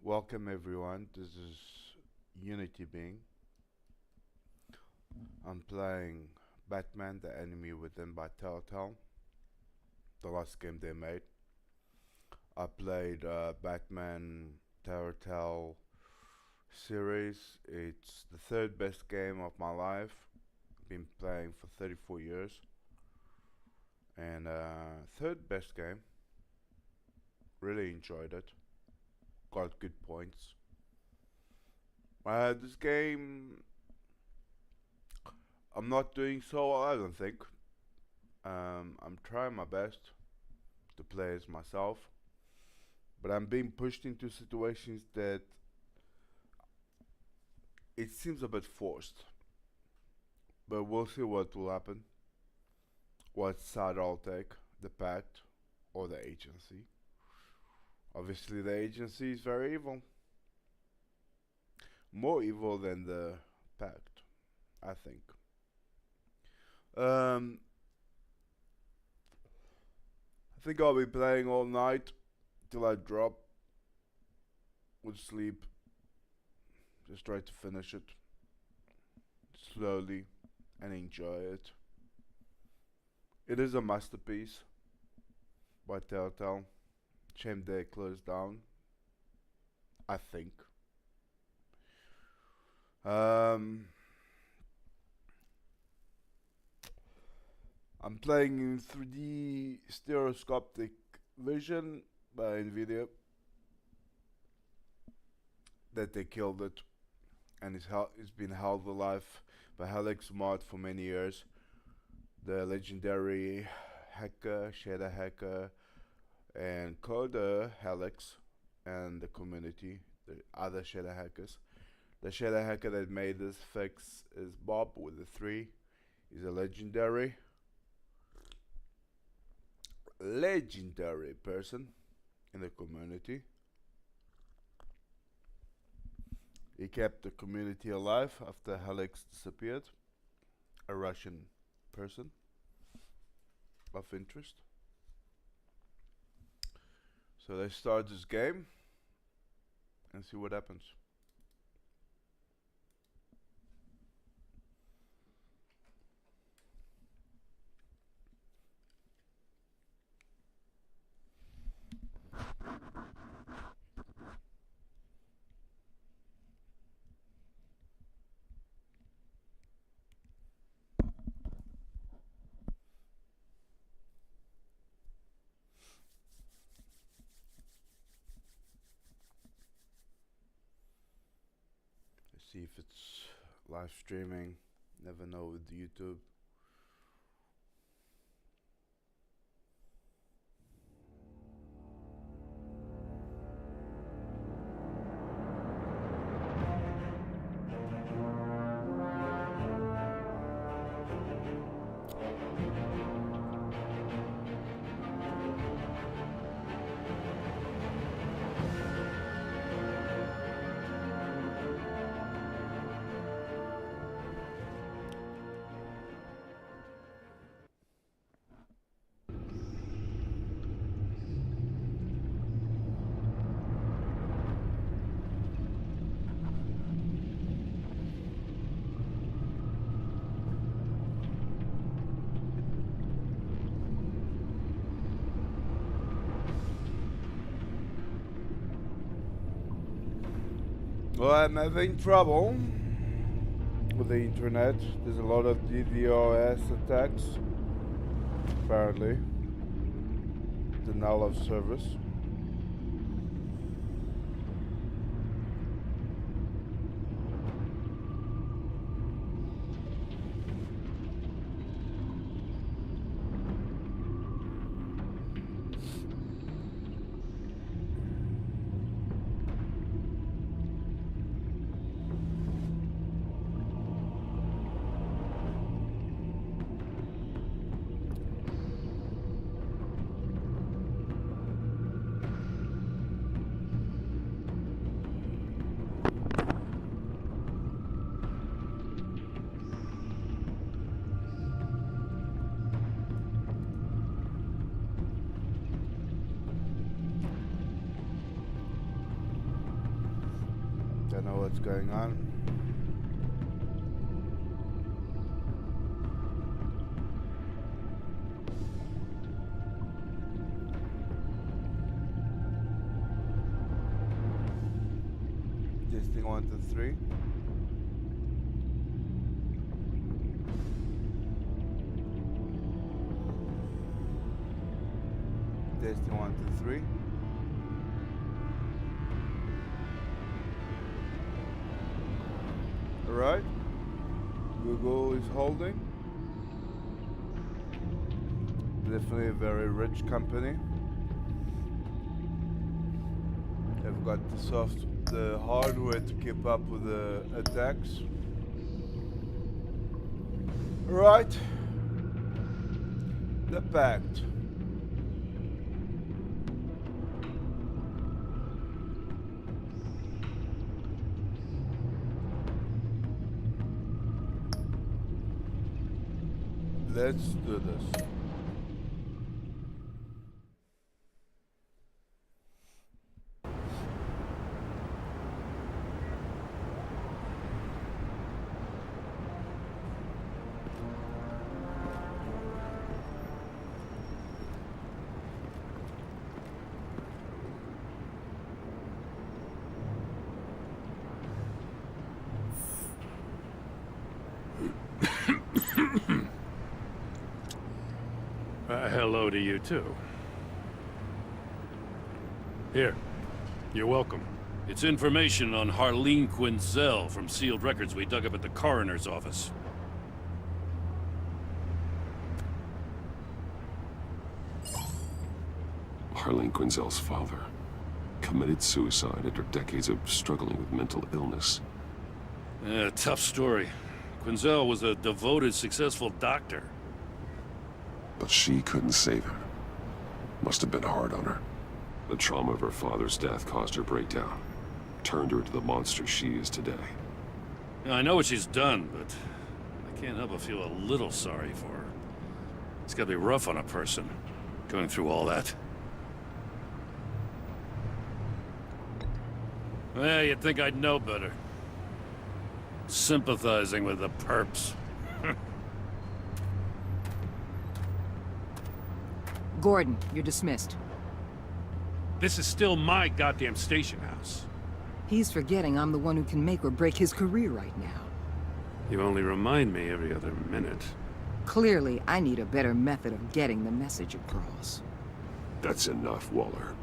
Welcome everyone, this is Unity Being. I'm playing Batman the Enemy Within by Telltale, the last game they made. I played Batman Telltale series. It's the third best game of my life. I've been playing for 34 years. And third best game. Really enjoyed it. Got good points. This game, I'm not doing so well, I don't think. I'm trying my best to play as myself, but I'm being pushed into situations that it seems a bit forced. But we'll see what will happen. What side I'll take, the pact or the agency. Obviously the agency is very evil. More evil than the pact, I think. I think I'll be playing all night till I drop with sleep. Just try to finish it slowly and enjoy it. It is a masterpiece by Telltale. Shame they closed down, I think. I'm playing in 3D stereoscoptic vision by Nvidia. That they killed it, and it's been held alive by Helixmod for many years. The legendary hacker, shaderhacker, and coder Helix, and the community, the other shaderhackers. The shaderhacker that made this fix is Bob with the 3. He's a legendary person in the community. He kept the community alive after Helix disappeared. A Russian person of interest. So let's start this game and see what happens. Let's see if it's live streaming. Never know with YouTube. Well, I'm having trouble with the internet. There's a lot of DDoS attacks, apparently. Denial of service. Don't know what's going on. Testing 1, 2, 3. Testing 1, 2, 3. Alright. Google is holding. Definitely a very rich company. They've got the hardware to keep up with the attacks. Right. The Pact. Let's do this. Hello to you, too. Here. You're welcome. It's information on Harleen Quinzel from sealed records we dug up at the coroner's office. Harleen Quinzel's father committed suicide after decades of struggling with mental illness. Yeah, tough story. Quinzel was a devoted, successful doctor. But she couldn't save him. Must have been hard on her. The trauma of her father's death caused her breakdown. Turned her into the monster she is today. Yeah, I know what she's done, but I can't help but feel a little sorry for her. It's gotta be rough on a person, going through all that. Well, you'd think I'd know better. Sympathizing with the perps. Gordon, you're dismissed. This is still my goddamn station house. He's forgetting I'm the one who can make or break his career right now. You only remind me every other minute. Clearly, I need a better method of getting the message across. That's enough, Waller.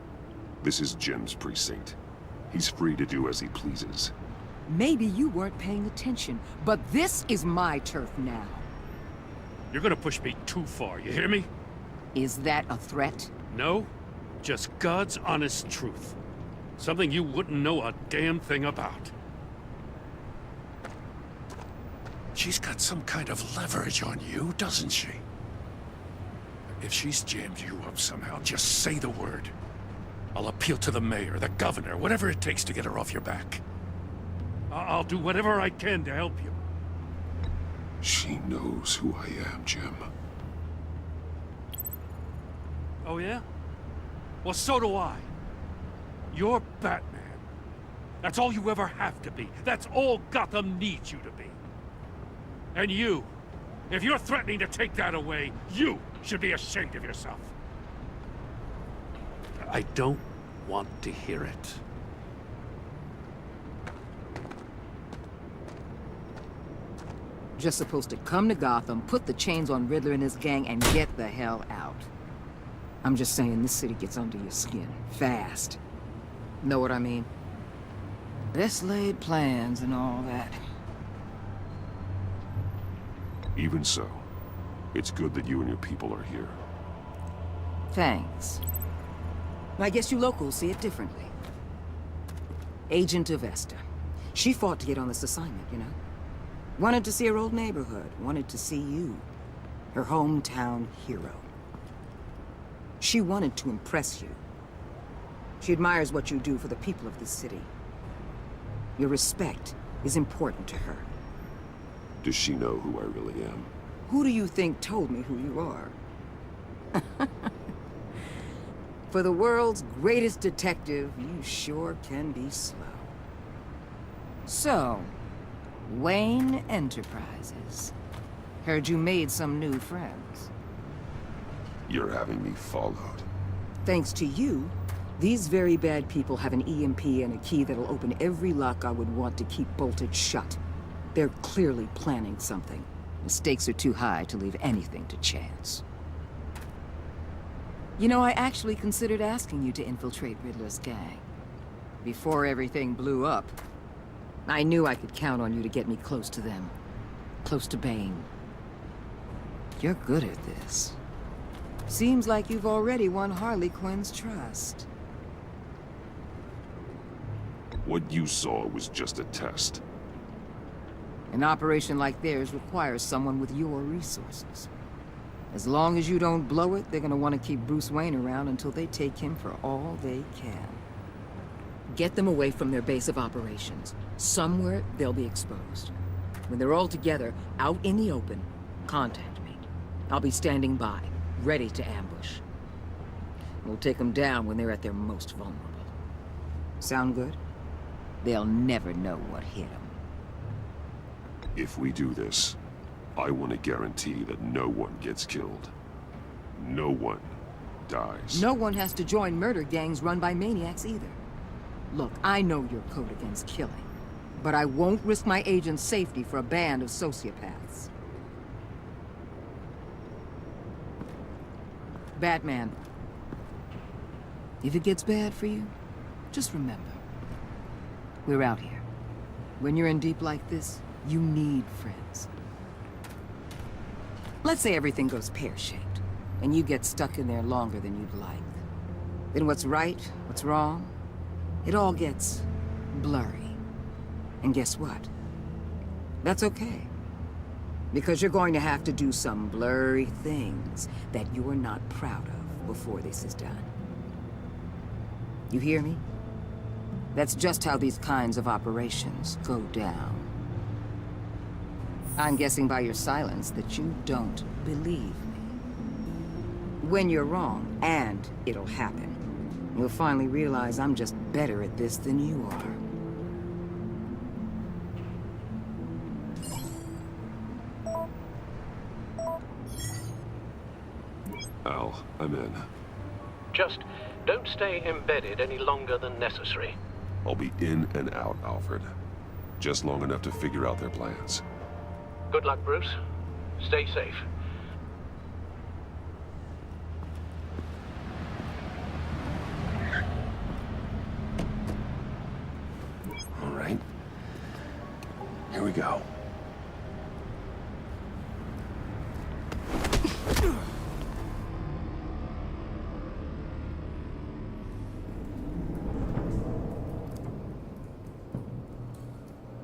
This is Jim's precinct. He's free to do as he pleases. Maybe you weren't paying attention, but this is my turf now. You're gonna push me too far, you hear me? Is that a threat? No, just God's honest truth. Something you wouldn't know a damn thing about. She's got some kind of leverage on you, doesn't she? If she's jammed you up somehow, just say the word. I'll appeal to the mayor, the governor, whatever it takes to get her off your back. I'll do whatever I can to help you. She knows who I am, Jim. Oh yeah? Well, so do I. You're Batman. That's all you ever have to be. That's all Gotham needs you to be. And you, if you're threatening to take that away, you should be ashamed of yourself. I don't want to hear it. Just supposed to come to Gotham, put the chains on Riddler and his gang, and get the hell out. I'm just saying, this city gets under your skin. Fast. Know what I mean? Best laid plans and all that. Even so, it's good that you and your people are here. Thanks. I guess you locals see it differently. Agent Avesta. She fought to get on this assignment, you know? Wanted to see her old neighborhood. Wanted to see you. Her hometown hero. She wanted to impress you. She admires what you do for the people of this city. Your respect is important to her. Does she know who I really am? Who do you think told me who you are? For the world's greatest detective, you sure can be slow. So, Wayne Enterprises. Heard you made some new friends. You're having me followed. Thanks to you, these very bad people have an EMP and a key that'll open every lock I would want to keep bolted shut. They're clearly planning something. The stakes are too high to leave anything to chance. You know, I actually considered asking you to infiltrate Riddler's gang. Before everything blew up, I knew I could count on you to get me close to them. Close to Bane. You're good at this. Seems like you've already won Harley Quinn's trust. What you saw was just a test. An operation like theirs requires someone with your resources. As long as you don't blow it, they're gonna want to keep Bruce Wayne around until they take him for all they can. Get them away from their base of operations. Somewhere they'll be exposed. When they're all together, out in the open, contact me. I'll be standing by, ready to ambush. We'll take them down when they're at their most vulnerable. Sound good? They'll never know what hit them. If we do this, I want to guarantee that no one gets killed. No one dies. No one has to join murder gangs run by maniacs either. Look, I know your code against killing, but I won't risk my agent's safety for a band of sociopaths. Batman, if it gets bad for you, just remember, we're out here. When you're in deep like this, you need friends. Let's say everything goes pear-shaped, and you get stuck in there longer than you'd like. Then what's right, what's wrong, it all gets blurry. And guess what? That's okay. Because you're going to have to do some blurry things that you're not proud of before this is done. You hear me? That's just how these kinds of operations go down. I'm guessing by your silence that you don't believe me. When you're wrong, and it'll happen, you'll finally realize I'm just better at this than you are. Al, I'm in. Just don't stay embedded any longer than necessary. I'll be in and out, Alfred. Just long enough to figure out their plans. Good luck, Bruce. Stay safe. All right. Here we go.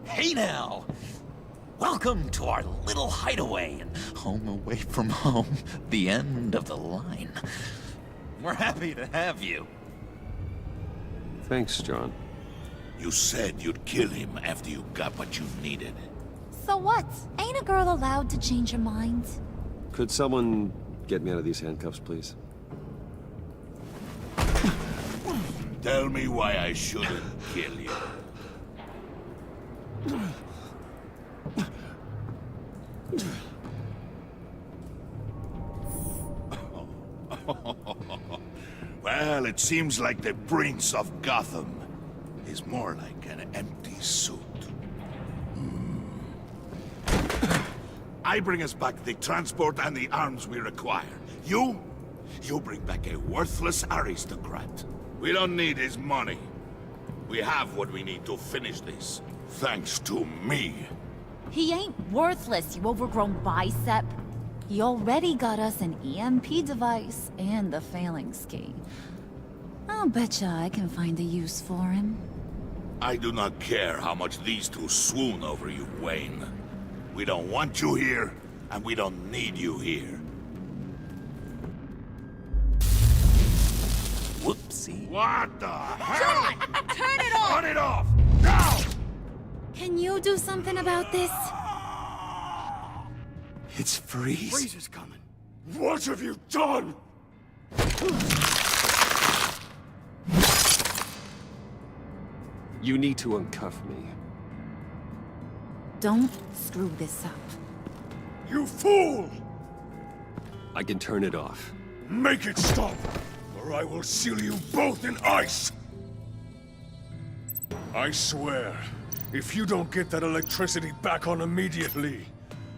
Hey now! Welcome to our little hideaway and home away from home, the end of the line. We're happy to have you. Thanks, John. You said you'd kill him after you got what you needed. So what? Ain't a girl allowed to change her mind? Could someone get me out of these handcuffs, please? Tell me why I shouldn't kill you. Well, it seems like the Prince of Gotham is more like an empty suit. I bring us back the transport and the arms we require. You bring back a worthless aristocrat. We don't need his money. We have what we need to finish this, thanks to me. He ain't worthless, you overgrown bicep. He already got us an EMP device and the phalanx key. I'll betcha I can find a use for him. I do not care how much these two swoon over you, Wayne. We don't want you here, and we don't need you here. Whoopsie. What the hell? Turn it off! Cut it off! Now! Can you do something about this? It's Freeze. Freeze is coming. What have you done? You need to uncuff me. Don't screw this up. You fool! I can turn it off. Make it stop, or I will seal you both in ice! I swear, if you don't get that electricity back on immediately,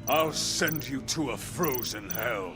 I'll send you to a frozen hell.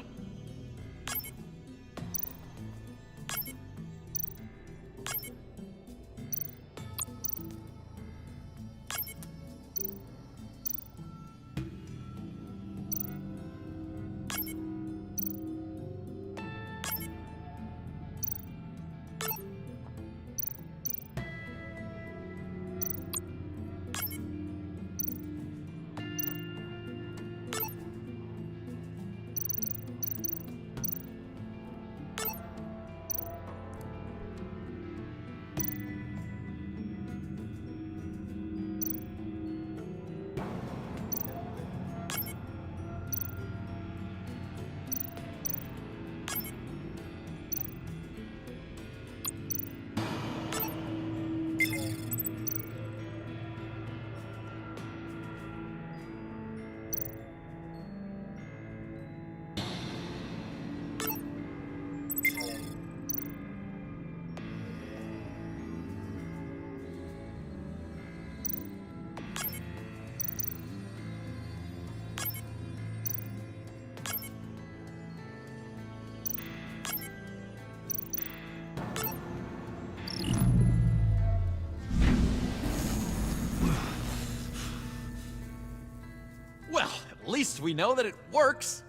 Well, at least we know that it works.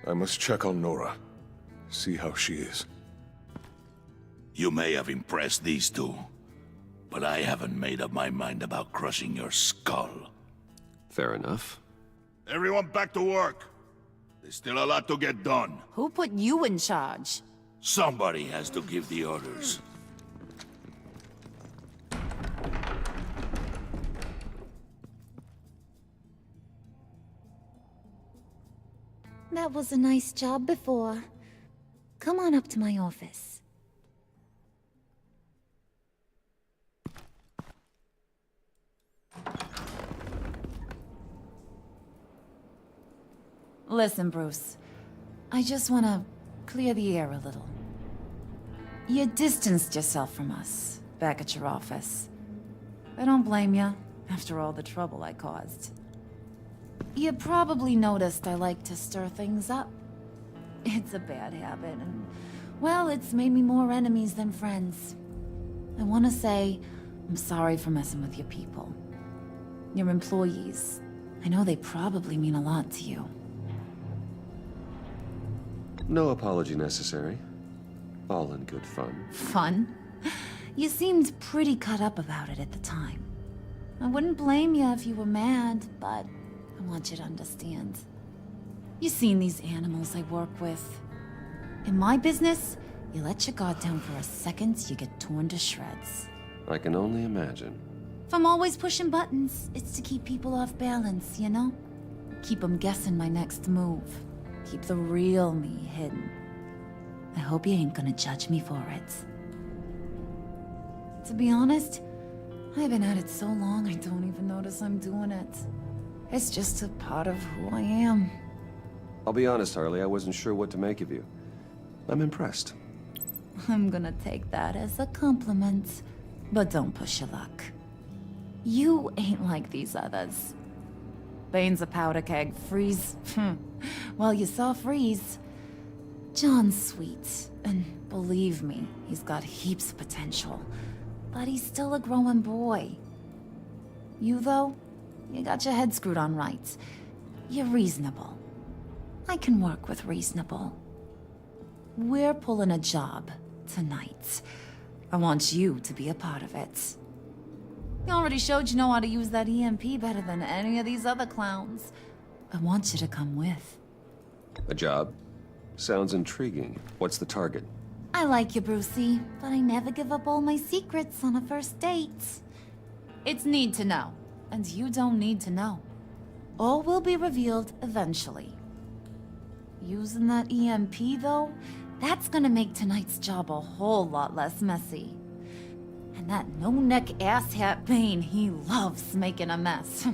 I must check on Nora. See how she is. You may have impressed these two, but I haven't made up my mind about crushing your skull. Fair enough. Everyone back to work. There's still a lot to get done. Who put you in charge? Somebody has to give the orders. That was a nice job before. Come on up to my office. Listen, Bruce. I just want to clear the air a little. You distanced yourself from us, back at your office. I don't blame you, after all the trouble I caused. You probably noticed I like to stir things up. It's a bad habit, and, well, it's made me more enemies than friends. I want to say, I'm sorry for messing with your people. Your employees. I know they probably mean a lot to you. No apology necessary. All in good fun. Fun? You seemed pretty cut up about it at the time. I wouldn't blame you if you were mad, but I want you to understand. You've seen these animals I work with. In my business, you let your guard down for a second, you get torn to shreds. I can only imagine. If I'm always pushing buttons, it's to keep people off balance, you know? Keep them guessing my next move. Keep the real me hidden. I hope you ain't gonna judge me for it. To be honest, I've been at it so long I don't even notice I'm doing it. It's just a part of who I am. I'll be honest, Harley, I wasn't sure what to make of you. I'm impressed. I'm gonna take that as a compliment. But don't push your luck. You ain't like these others. Bane's a powder keg. Freeze. Well, you saw Freeze. John's sweet. And believe me, he's got heaps of potential. But he's still a growing boy. You, though, you got your head screwed on right. You're reasonable. I can work with reasonable. We're pulling a job tonight. I want you to be a part of it. You already showed you know how to use that EMP better than any of these other clowns. I want you to come with. A job? Sounds intriguing. What's the target? I like you, Brucey, but I never give up all my secrets on a first date. It's need to know, and you don't need to know. All will be revealed eventually. Using that EMP, though, that's gonna make tonight's job a whole lot less messy. And That no-neck asshat Bane, he loves making a mess.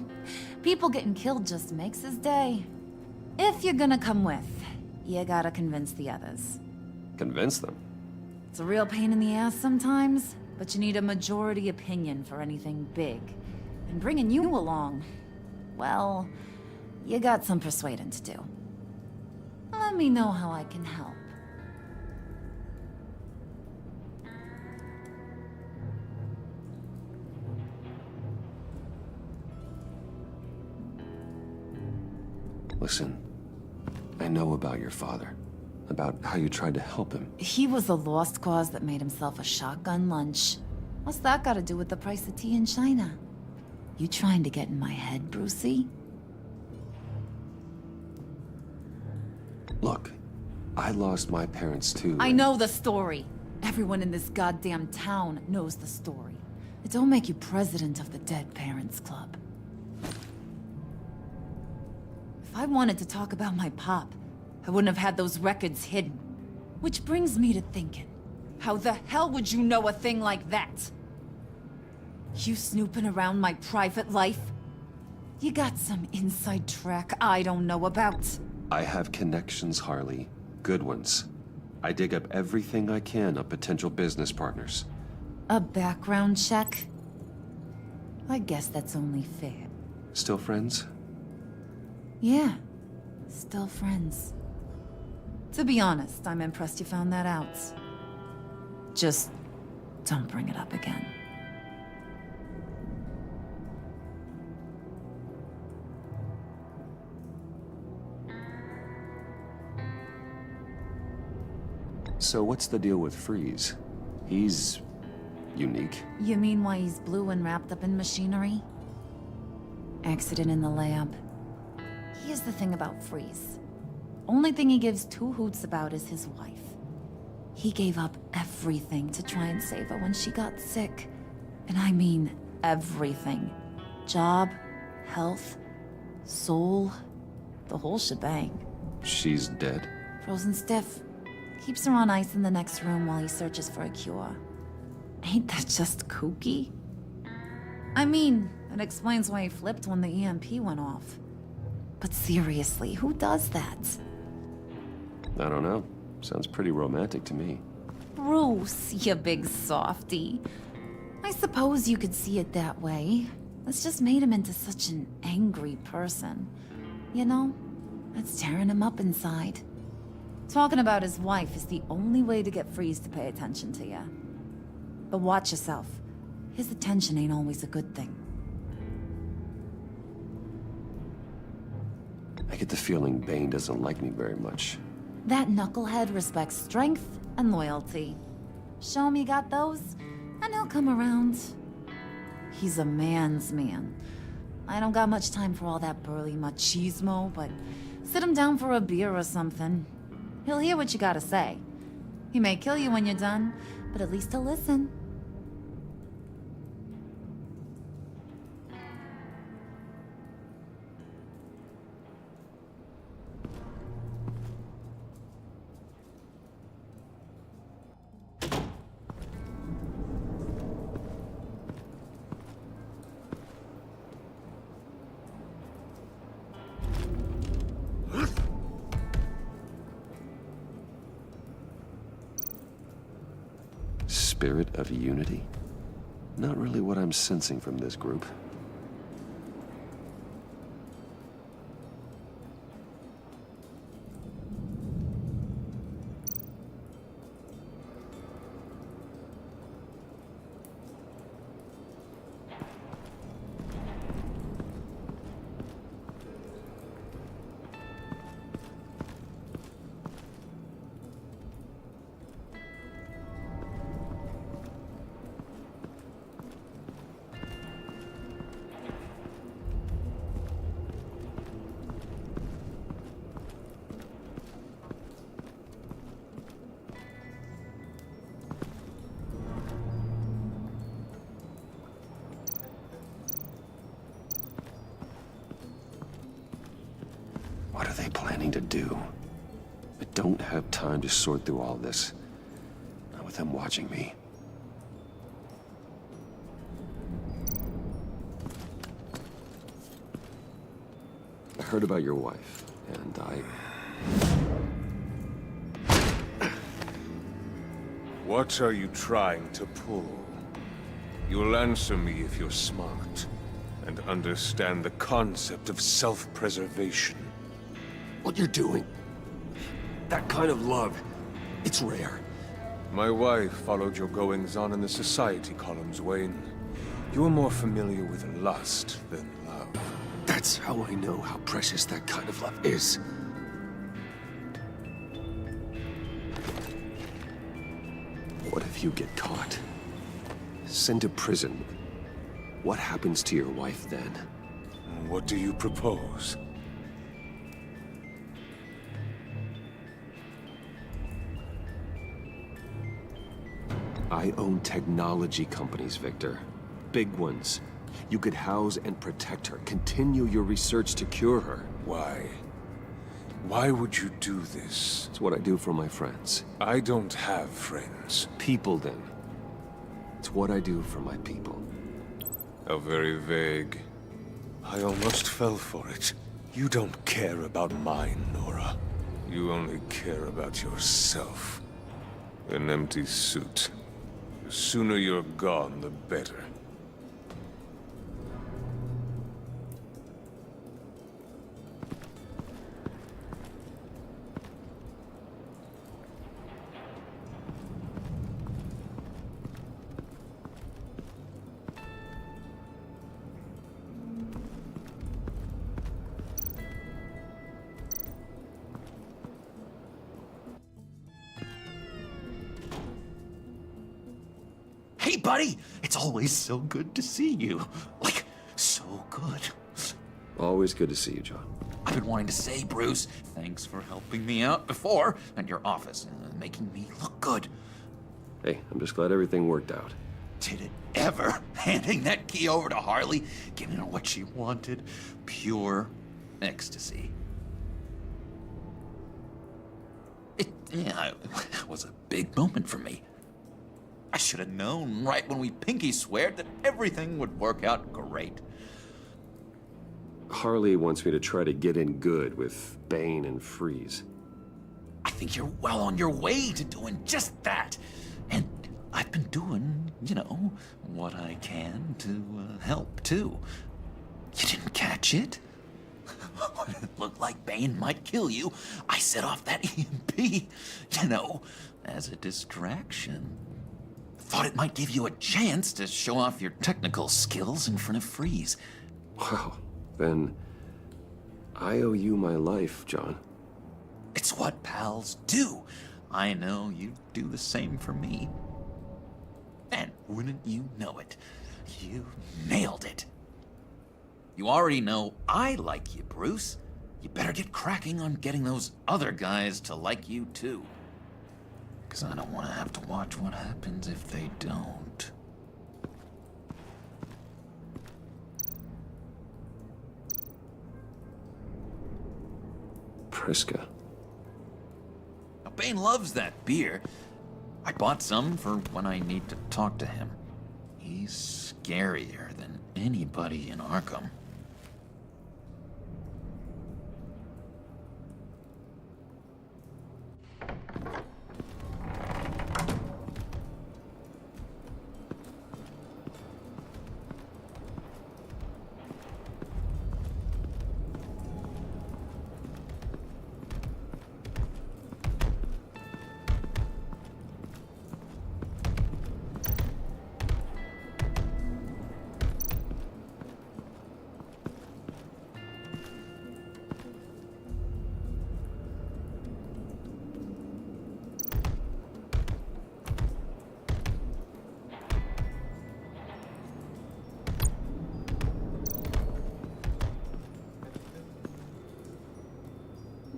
People getting killed just makes his day. If you're gonna come with, you gotta convince the others. Convince them? It's a real pain in the ass sometimes, but you need a majority opinion for anything big. And bringing you along, well, you got some persuading to do. Let me know how I can help. Listen, I know about your father. About how you tried to help him. He was a lost cause that made himself a shotgun lunch. What's that got to do with the price of tea in China? You trying to get in my head, Brucey? Look, I lost my parents too. I know the story. Everyone in this goddamn town knows the story. It don't make you president of the Dead Parents Club. If I wanted to talk about my pop, I wouldn't have had those records hidden. Which brings me to thinking, how the hell would you know a thing like that? You snooping around my private life? You got some inside track I don't know about. I have connections, Harley. Good ones. I dig up everything I can of potential business partners. A background check? I guess that's only fair. Still friends? Yeah, still friends. To be honest, I'm impressed you found that out. Just don't bring it up again. So what's the deal with Freeze? He's unique. You mean why he's blue and wrapped up in machinery? Accident in the lab. Here's the thing about Freeze. Only thing he gives two hoots about is his wife. He gave up everything to try and save her when she got sick. And I mean everything. Job, health, soul, the whole shebang. She's dead? Frozen stiff. Keeps her on ice in the next room while he searches for a cure. Ain't that just kooky? I mean, it explains why he flipped when the EMP went off. But seriously, who does that? I don't know. Sounds pretty romantic to me. Bruce, you big softy. I suppose you could see it that way. It's just made him into such an angry person. You know, it's tearing him up inside. Talking about his wife is the only way to get Freeze to pay attention to you. But watch yourself. His attention ain't always a good thing. I get the feeling Bane doesn't like me very much. That knucklehead respects strength and loyalty. Show him you got those, and he'll come around. He's a man's man. I don't got much time for all that burly machismo, but sit him down for a beer or something. He'll hear what you gotta say. He may kill you when you're done, but at least he'll listen. Spirit of unity? Not really what I'm sensing from this group. What are they planning to do? I don't have time to sort through all this. Not with them watching me. heard about your wife, and What are you trying to pull? You'll answer me if you're smart, and understand the concept of self-preservation. What you're doing, that kind of love, it's rare. My wife followed your goings-on in the society columns, Wayne. You are more familiar with lust than love. That's how I know how precious that kind of love is. What if you get caught? Sent to prison. What happens to your wife then? What do you propose? I own technology companies, Victor. Big ones. You could house and protect her, continue your research to cure her. Why? Why would you do this? It's what I do for my friends. I don't have friends. People, then. It's what I do for my people. How very vague. I almost fell for it. You don't care about mine, Nora. You only care about yourself. An empty suit. The sooner you're gone, the better. Hey, buddy! It's always so good to see you. Like, so good. Always good to see you, John. I've been wanting to say, Bruce, thanks for helping me out before at your office and making me look good. Hey, I'm just glad everything worked out. Did it ever? Handing that key over to Harley, giving her what she wanted. Pure ecstasy. It was a big moment for me. I should have known right when we pinky sweared that everything would work out great. Harley wants me to try to get in good with Bane and Freeze. I think you're well on your way to doing just that. And I've been doing, what I can to help, too. You didn't catch it? When it looked like Bane might kill you, I set off that EMP, as a distraction. Thought it might give you a chance to show off your technical skills in front of Freeze. Wow, then I owe you my life, John. It's what pals do. I know you'd do the same for me. And wouldn't you know it, you nailed it. You already know I like you, Bruce. You better get cracking on getting those other guys to like you, too. Because I don't want to have to watch what happens if they don't. Priska. Now, Bane loves that beer. I bought some for when I need to talk to him. He's scarier than anybody in Arkham.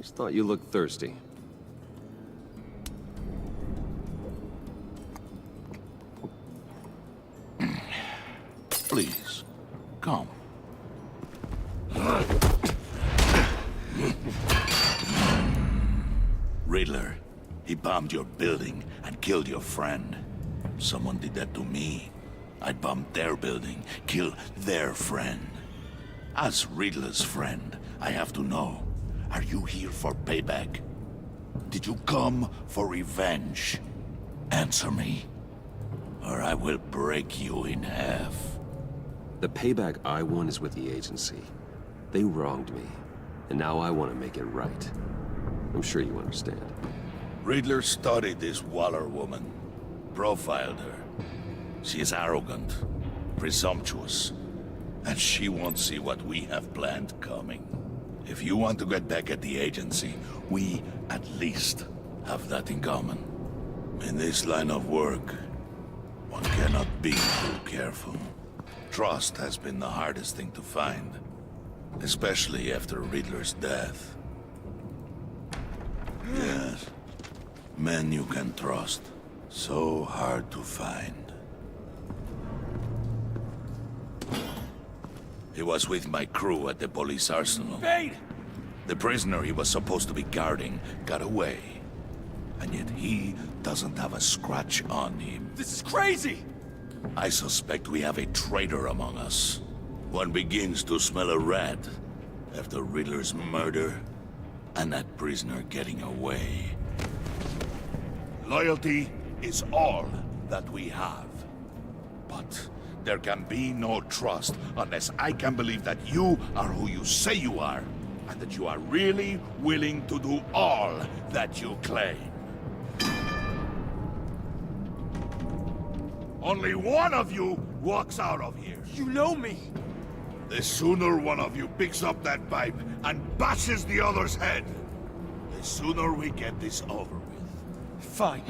Just thought you looked thirsty. Please, come. Riddler, he bombed your building and killed your friend. Someone did that to me. I'd bomb their building, kill their friend. As Riddler's friend, I have to know. Are you here for payback? Did you come for revenge? Answer me, or I will break you in half. The payback I want is with the agency. They wronged me, and now I want to make it right. I'm sure you understand. Riddler studied this Waller woman, profiled her. She is arrogant, presumptuous, and she won't see what we have planned coming. If you want to get back at the agency, we at least have that in common. In this line of work, one cannot be too careful. Trust has been the hardest thing to find, especially after Riddler's death. Yes, men you can trust. So hard to find. He was with my crew at the police arsenal. Bane! The prisoner he was supposed to be guarding got away. And yet he doesn't have a scratch on him. This is crazy! I suspect we have a traitor among us. One begins to smell a rat after Riddler's murder and that prisoner getting away. Loyalty is all that we have. But there can be no trust unless I can believe that you are who you say you are, and that you are really willing to do all that you claim. Only one of you walks out of here. You know me! The sooner one of you picks up that pipe and bashes the other's head, the sooner we get this over with. Fine.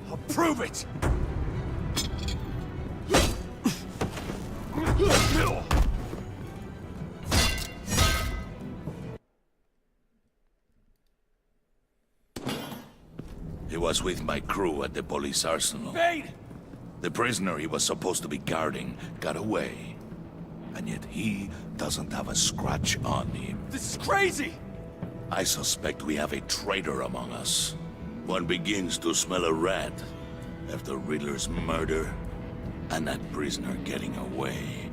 I'll prove it! He was with my crew at the police arsenal. Bane! The prisoner he was supposed to be guarding got away. And yet he doesn't have a scratch on him. This is crazy! I suspect we have a traitor among us. One begins to smell a rat after Riddler's murder and that prisoner getting away.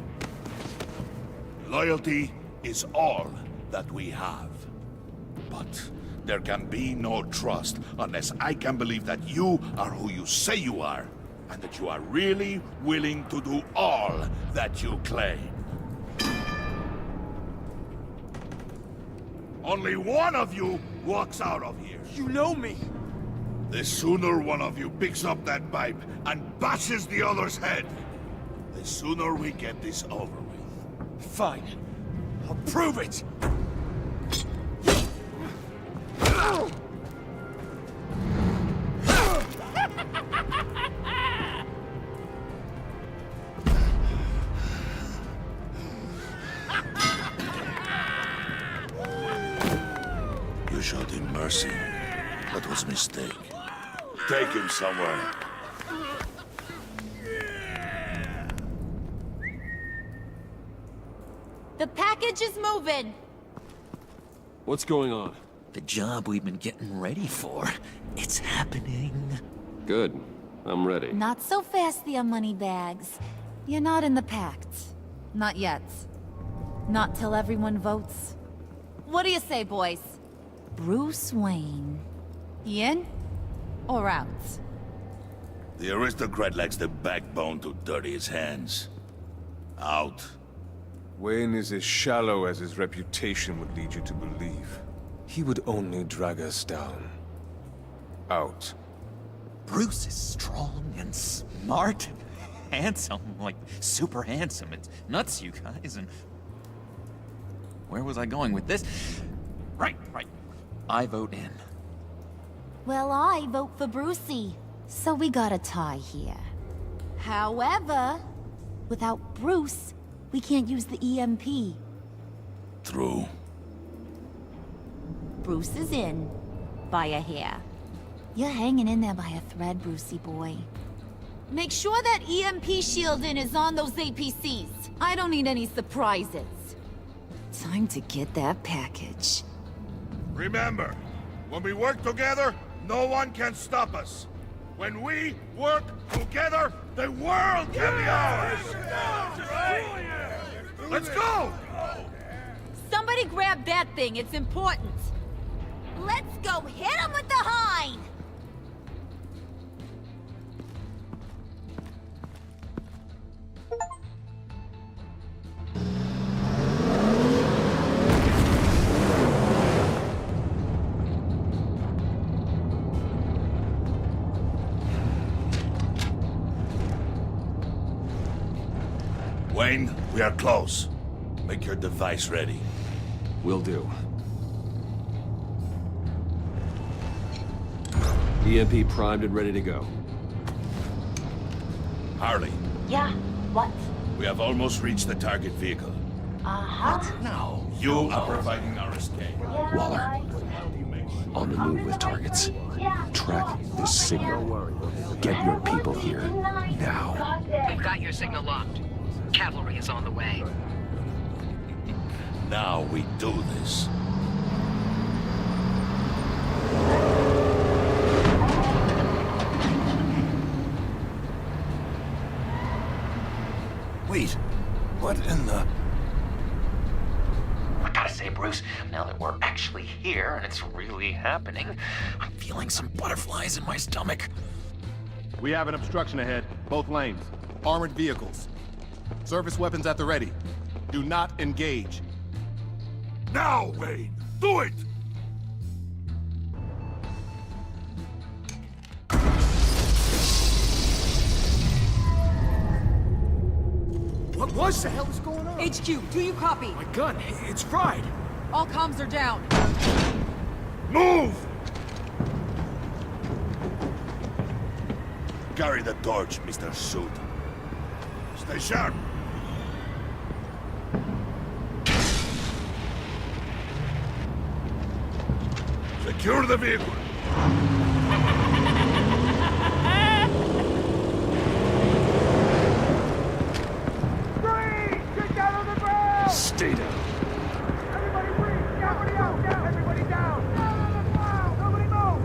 Loyalty is all that we have. But there can be no trust unless I can believe that you are who you say you are, and that you are really willing to do all that you claim. Only one of you walks out of here. You know me! The sooner one of you picks up that pipe and bashes the other's head, the sooner we get this over with. Fine. I'll prove it! You showed him mercy. That was a mistake. Take him somewhere. The package is moving. What's going on? The job we've been getting ready for. It's happening. Good. I'm ready. Not so fast, the money bags. You're not in the pact. Not yet. Not till everyone votes. What do you say, boys? Bruce Wayne. In or out? The aristocrat lacks the backbone to dirty his hands. Out. Wayne is as shallow as his reputation would lead you to believe. He would only drag us down. Out. Bruce is strong and smart and handsome, like super handsome. It's nuts, you guys, and... Where was I going with this? Right. I vote in. Well, I vote for Brucey. So we got a tie here. However, without Bruce, we can't use the EMP. True. Bruce is in. By a hair. You're hanging in there by a thread, Brucey boy. Make sure that EMP shielding is on those APCs. I don't need any surprises. Time to get that package. Remember, when we work together, no one can stop us. When we work together, the world can be ours! Let's go! Somebody Somebody grab that thing, it's important. Let's go hit him with the hind! Wayne, we are close. Make your device ready. Will do. EMP primed and ready to go. Harley, Yeah, what? we have almost reached the target vehicle. Uh-huh. No. You are providing our escape. Yeah, Waller. right. On the move with targets. Yeah. Track this signal. Get your people here. Now. We've got your signal locked. Cavalry is on the way. Now we do this. Wait, what in the... I gotta say, Bruce, now that we're actually here and it's really happening, I'm feeling some butterflies in my stomach. We have an obstruction ahead, both lanes. Armored vehicles. Service weapons at the ready. Do not engage. Now, Wayne! Do it! What the hell is going on? HQ, do you copy? My gun, it's fried. All comms are down. Move! Carry the torch, Mr. Suit. Stay sharp. Secure the vehicle. Stay down. Everybody breathe! Everybody out! Down! Everybody down! Down on the ground! Nobody move!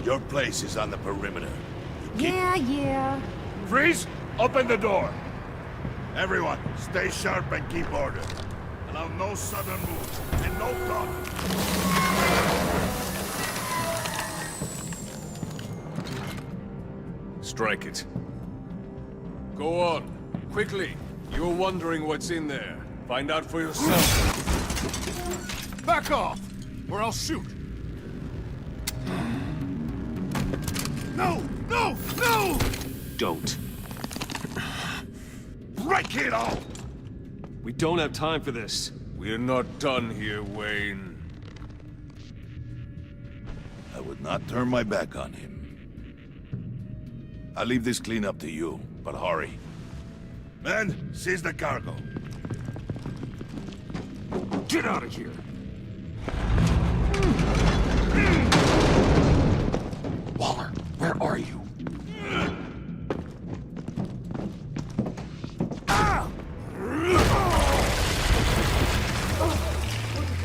Your place is on the perimeter. Yeah. Freeze! Open the door! Everyone, stay sharp and keep order. Allow no sudden moves, and no talking. Strike it. Go on. Quickly. You're wondering what's in there. Find out for yourself. Back off, or I'll shoot. No! No! No! Don't. Break it all! We don't have time for this. We're not done here, Wayne. I would not turn my back on him. I'll leave this cleanup to you, but hurry. Men, seize the cargo. Get out of here! Waller, where are you?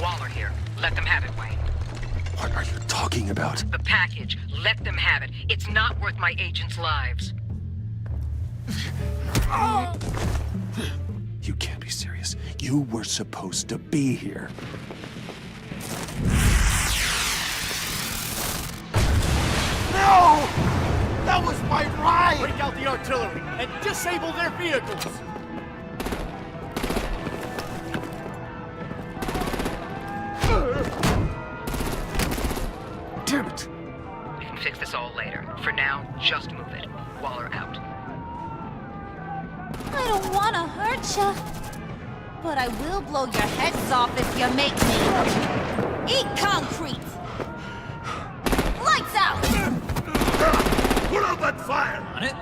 Waller here. Let them have it, Wayne. What are you talking about? The package. Let them have it. It's not worth my agents' lives. You can't be serious. You were supposed to be here. No! That was my ride! Break out the artillery and disable their vehicles! Damn it! We can fix this all later. For now, just move it. Waller out. I don't want to hurt ya, but I will blow your heads off if you make me. Eat concrete! Lights out! Put out that fire! On it?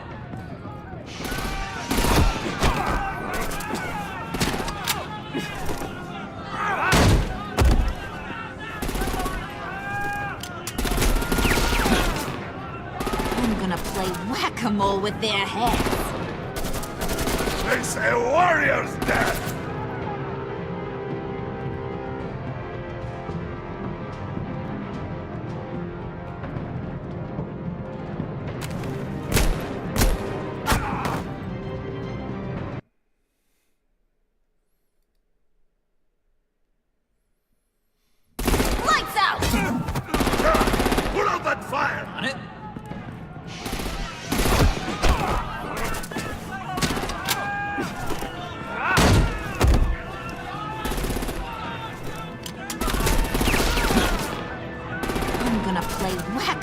I'm gonna play whack-a-mole with their heads. It's a warrior's death!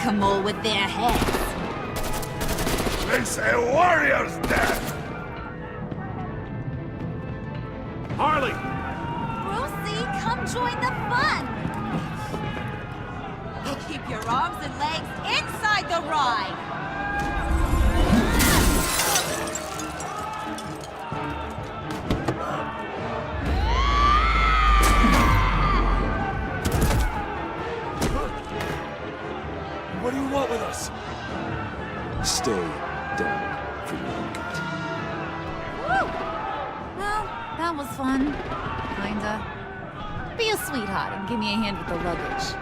whack-a-mole with their heads. They say warrior's death! Harley! Brucey, come join the fun! Keep your arms and legs inside the ride! What do you want with us? Stay down for your own good. Woo! Well, that was fun. Kinda. Be a sweetheart and give me a hand with the luggage.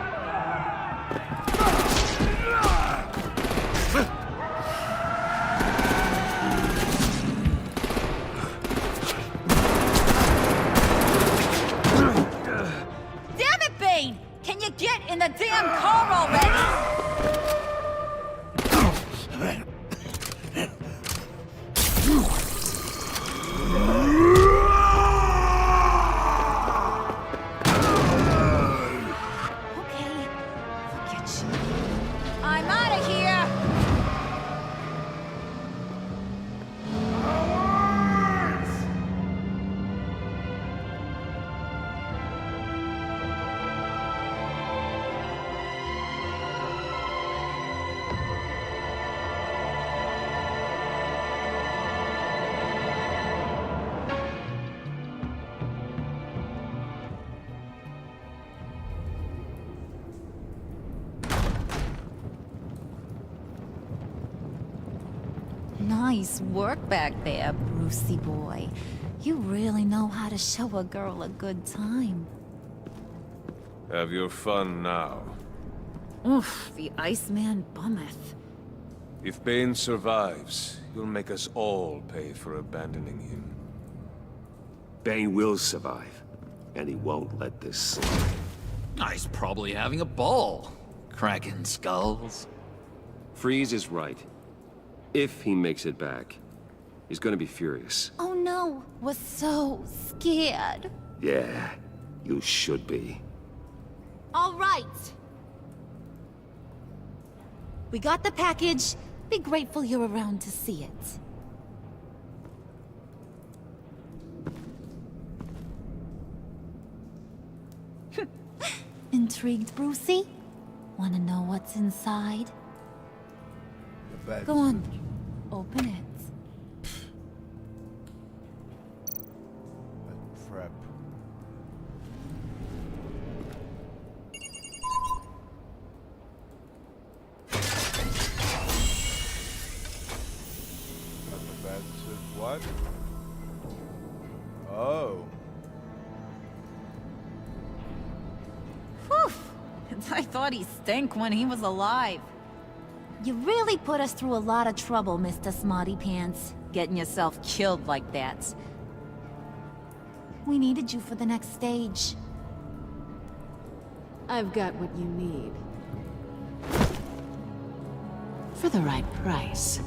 Damn it, Bane! Can you get in the damn car already? I'm out of here! Nice work back there, Brucey boy. You really know how to show a girl a good time. Have your fun now. Oof, the Iceman bummeth. If Bane survives, he'll make us all pay for abandoning him. Bane will survive, and he won't let this slide. He's probably having a ball. Cracking skulls. Freeze is right. If he makes it back, he's gonna be furious. Oh no, we're so scared. Yeah, you should be. All right. We got the package. Be grateful you're around to see it. Intrigued, Brucey? Wanna know what's inside? Go on. Open it. Prep. What? Oh. Whew! I thought he stank when he was alive. You really put us through a lot of trouble, Mr. Smarty Pants, getting yourself killed like that. We needed you for the next stage. I've got what you need. For the right price.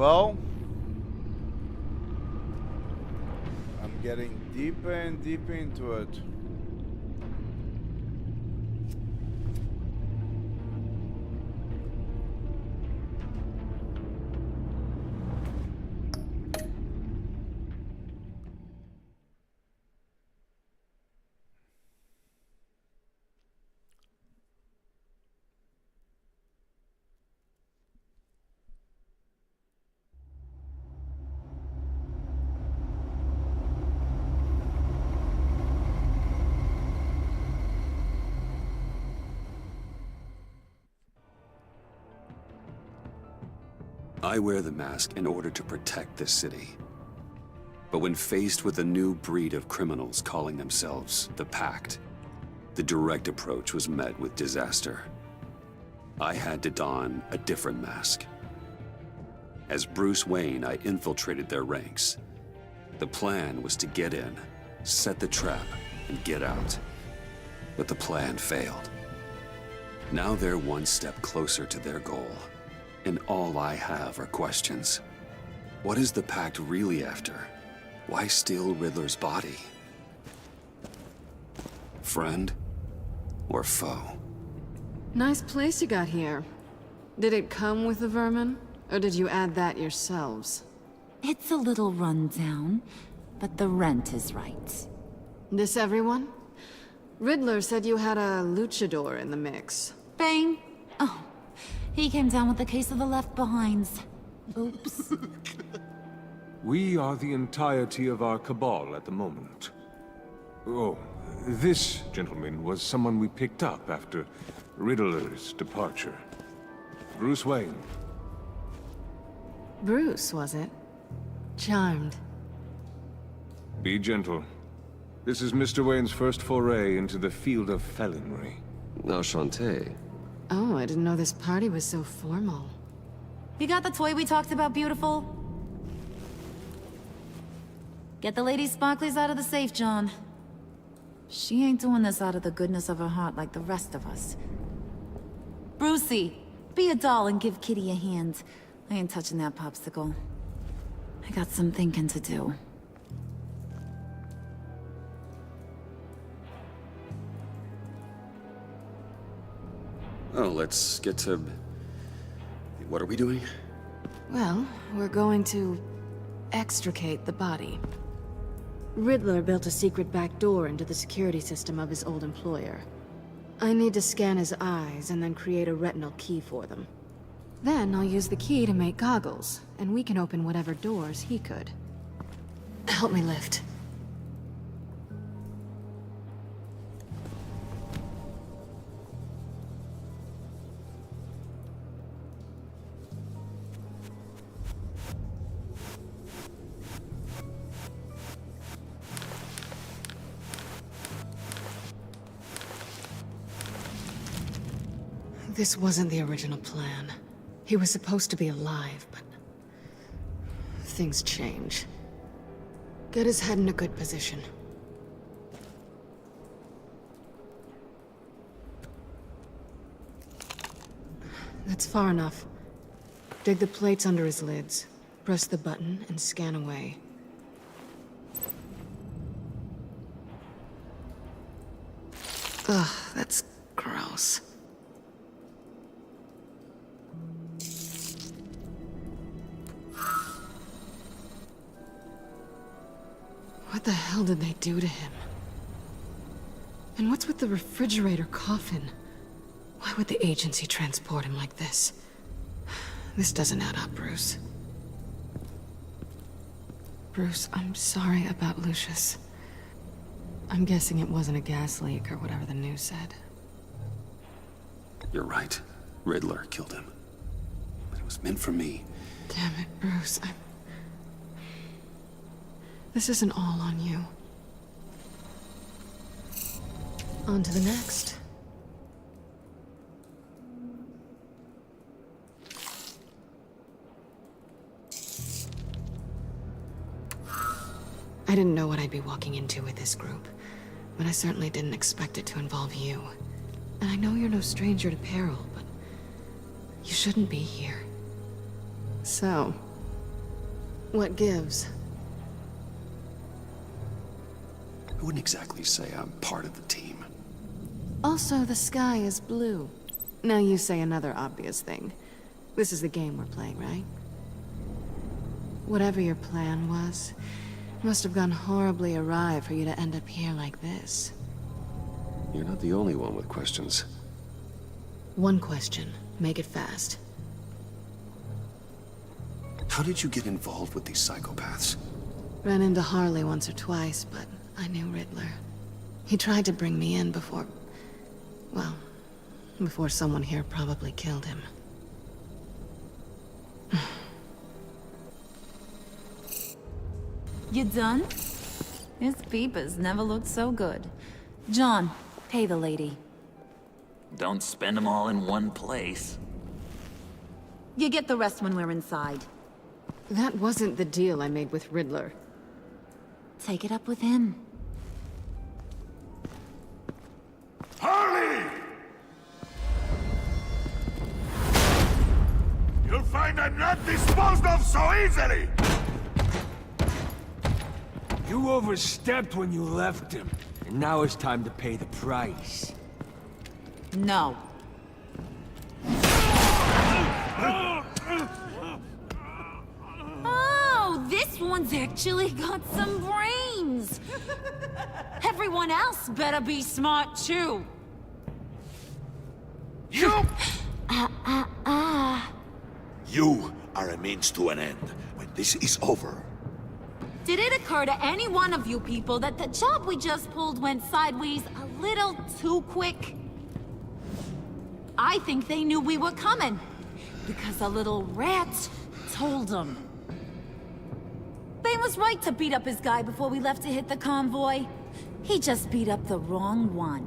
Well, I'm getting deeper and deeper into it. I wear the mask in order to protect this city. But when faced with a new breed of criminals calling themselves the Pact, the direct approach was met with disaster. I had to don a different mask. As Bruce Wayne, I infiltrated their ranks. The plan was to get in, set the trap, and get out. But the plan failed. Now they're one step closer to their goal. And all I have are questions. What is the Pact really after? Why steal Riddler's body? Friend or foe? Nice place you got here. Did it come with the vermin? Or did you add that yourselves? It's a little rundown, but the rent is right. This everyone? Riddler said you had a luchador in the mix. Bang! Oh, he came down with a case of the left behinds. Oops. We are the entirety of our cabal at the moment. Oh, this gentleman was someone we picked up after Riddler's departure. Bruce Wayne. Bruce, was it? Charmed. Be gentle. This is Mr. Wayne's first foray into the field of felonry. Enchanté. Oh, I didn't know this party was so formal. You got the toy we talked about, beautiful? Get the lady sparklies out of the safe, John. She ain't doing this out of the goodness of her heart like the rest of us. Brucey, be a doll and give Kitty a hand. I ain't touching that popsicle. I got some thinking to do. Oh, let's get to... What are we doing? Well, we're going to extricate the body. Riddler built a secret back door into the security system of his old employer. I need to scan his eyes and then create a retinal key for them. Then I'll use the key to make goggles, and we can open whatever doors he could. Help me lift. This wasn't the original plan. He was supposed to be alive, but... things change. Get his head in a good position. That's far enough. Dig the plates under his lids. Press the button and scan away. Ugh, that's gross. What the hell did they do to him? And what's with the refrigerator coffin? Why would the agency transport him like this? This doesn't add up, Bruce. Bruce, I'm sorry about Lucius. I'm guessing it wasn't a gas leak or whatever the news said. You're right. Riddler killed him. But it was meant for me. Damn it, Bruce. This isn't all on you. On to the next. I didn't know what I'd be walking into with this group, but I certainly didn't expect it to involve you. And I know you're no stranger to peril, but you shouldn't be here. So, What gives? I wouldn't exactly say I'm part of the team. Also, the sky is blue. Now you say another obvious thing. This is the game we're playing, right? Whatever your plan was, must have gone horribly awry for you to end up here like this. You're not the only one with questions. One question. Make it fast. How did you get involved with these psychopaths? Ran into Harley once or twice, but I knew Riddler. He tried to bring me in before... well, before someone here probably killed him. You done? His peepers never looked so good. John, pay the lady. Don't spend them all in one place. You get the rest when we're inside. That wasn't the deal I made with Riddler. Take it up with him. Harley! You'll find I'm not disposed of so easily! You overstepped when you left him, and now it's time to pay the price. No. Oh, this one's actually got some brains. Everyone else better be smart too. You! You are a means to an end. When this is over, Did it occur to any one of you people that the job we just pulled went sideways a little too quick? I think they knew we were coming, because a little rat told them. They was right to beat up his guy before we left to hit the convoy. He just beat up the wrong one.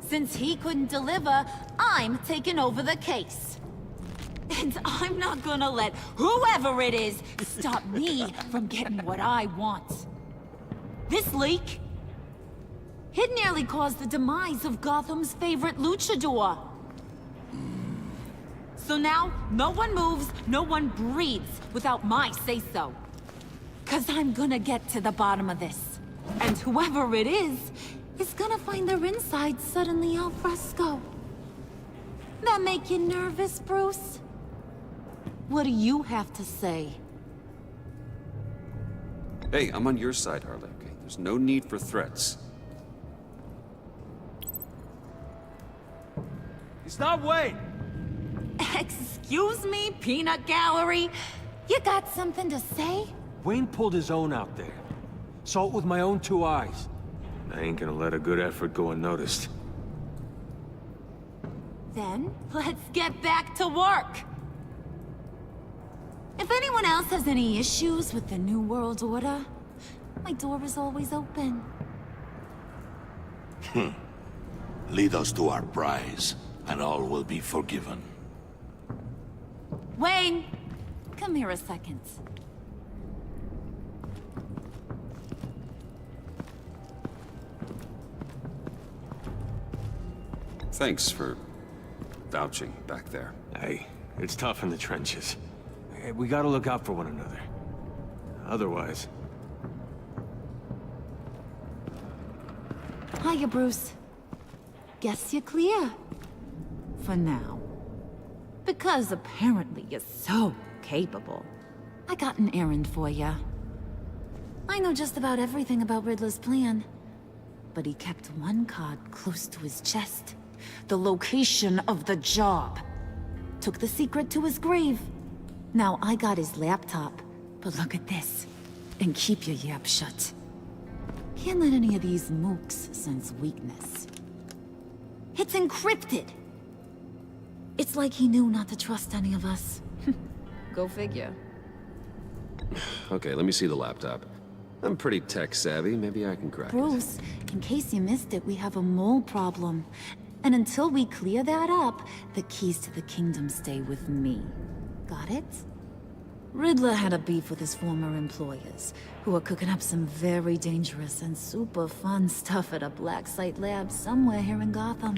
Since he couldn't deliver, I'm taking over the case. And I'm not gonna let whoever it is stop me from getting what I want. This leak, it nearly caused the demise of Gotham's favorite luchador. So now, no one moves, no one breathes without my say-so. 'Cause I'm gonna get to the bottom of this. And whoever it is gonna find their inside suddenly al fresco. That make you nervous, Bruce? What do you have to say? Hey, I'm on your side, Harley, okay? There's no need for threats. He's not Wayne! Excuse me, peanut gallery? You got something to say? Wayne pulled his own out there. Saw it with my own two eyes. I ain't gonna let a good effort go unnoticed. Then, let's get back to work. If anyone else has any issues with the New World Order, my door is always open. lead us to our prize, and all will be forgiven. Wayne, come here a second. Thanks for vouching back there. Hey, it's tough in the trenches. Hey, we gotta look out for one another. Otherwise... Hiya, Bruce. Guess you're clear. For now. Because apparently you're so capable. I got an errand for ya. I know just about everything about Riddler's plan. But he kept one card close to his chest. The location of the job. Took the secret to his grave. Now I got his laptop. But look at this. And keep your yap shut. Can't let any of these mooks sense weakness. It's encrypted. It's like he knew not to trust any of us. Go figure. Okay, let me see the laptop. I'm pretty tech-savvy. Maybe I can crack it. Bruce, in case you missed it, we have a mole problem. And until we clear that up, the keys to the kingdom stay with me. Got it? Riddler had a beef with his former employers, who were cooking up some very dangerous and super fun stuff at a black site lab somewhere here in Gotham.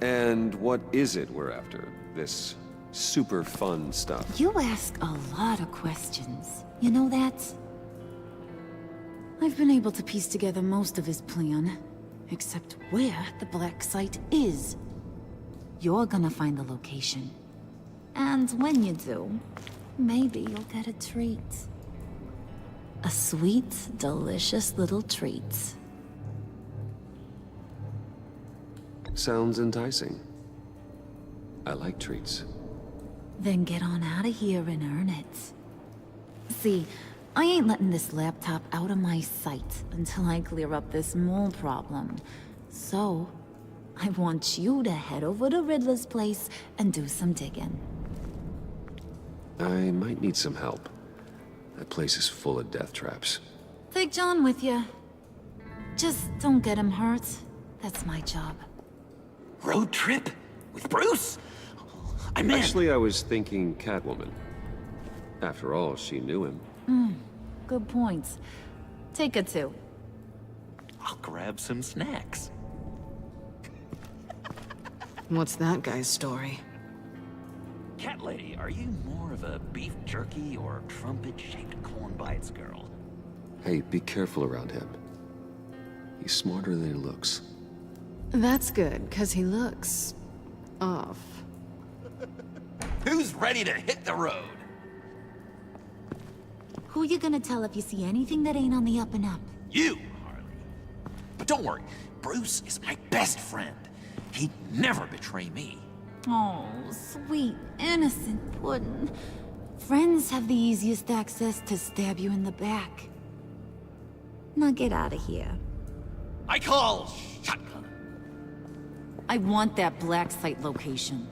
And what is it we're after? This super fun stuff. You ask a lot of questions. You know that? I've been able to piece together most of his plan, except where the black site is. You're gonna find the location. And when you do, maybe you'll get a treat. A sweet, delicious little treat. Sounds enticing. I like treats. Then get on out of here and earn it. See, I ain't letting this laptop out of my sight until I clear up this mole problem. So, I want you to head over to Riddler's place and do some digging. I might need some help. That place is full of death traps. Take John with you. Just don't get him hurt. That's my job. Road trip? With Bruce? I'm in. Actually, I was thinking Catwoman. After all, she knew him. Good points. Take her too. I'll grab some snacks. What's that guy's story? Cat lady, are you more of a beef jerky or trumpet-shaped corn bites girl? Hey, be careful around him. He's smarter than he looks. That's good, because he looks... off. Who's ready to hit the road? Who you gonna tell if you see anything that ain't on the up and up? You, Harley. But don't worry, Bruce is my best friend. He'd never betray me. Oh, sweet, innocent puddin'. Friends have the easiest access to stab you in the back. Now get out of here. I call shotgun. I want that black site location.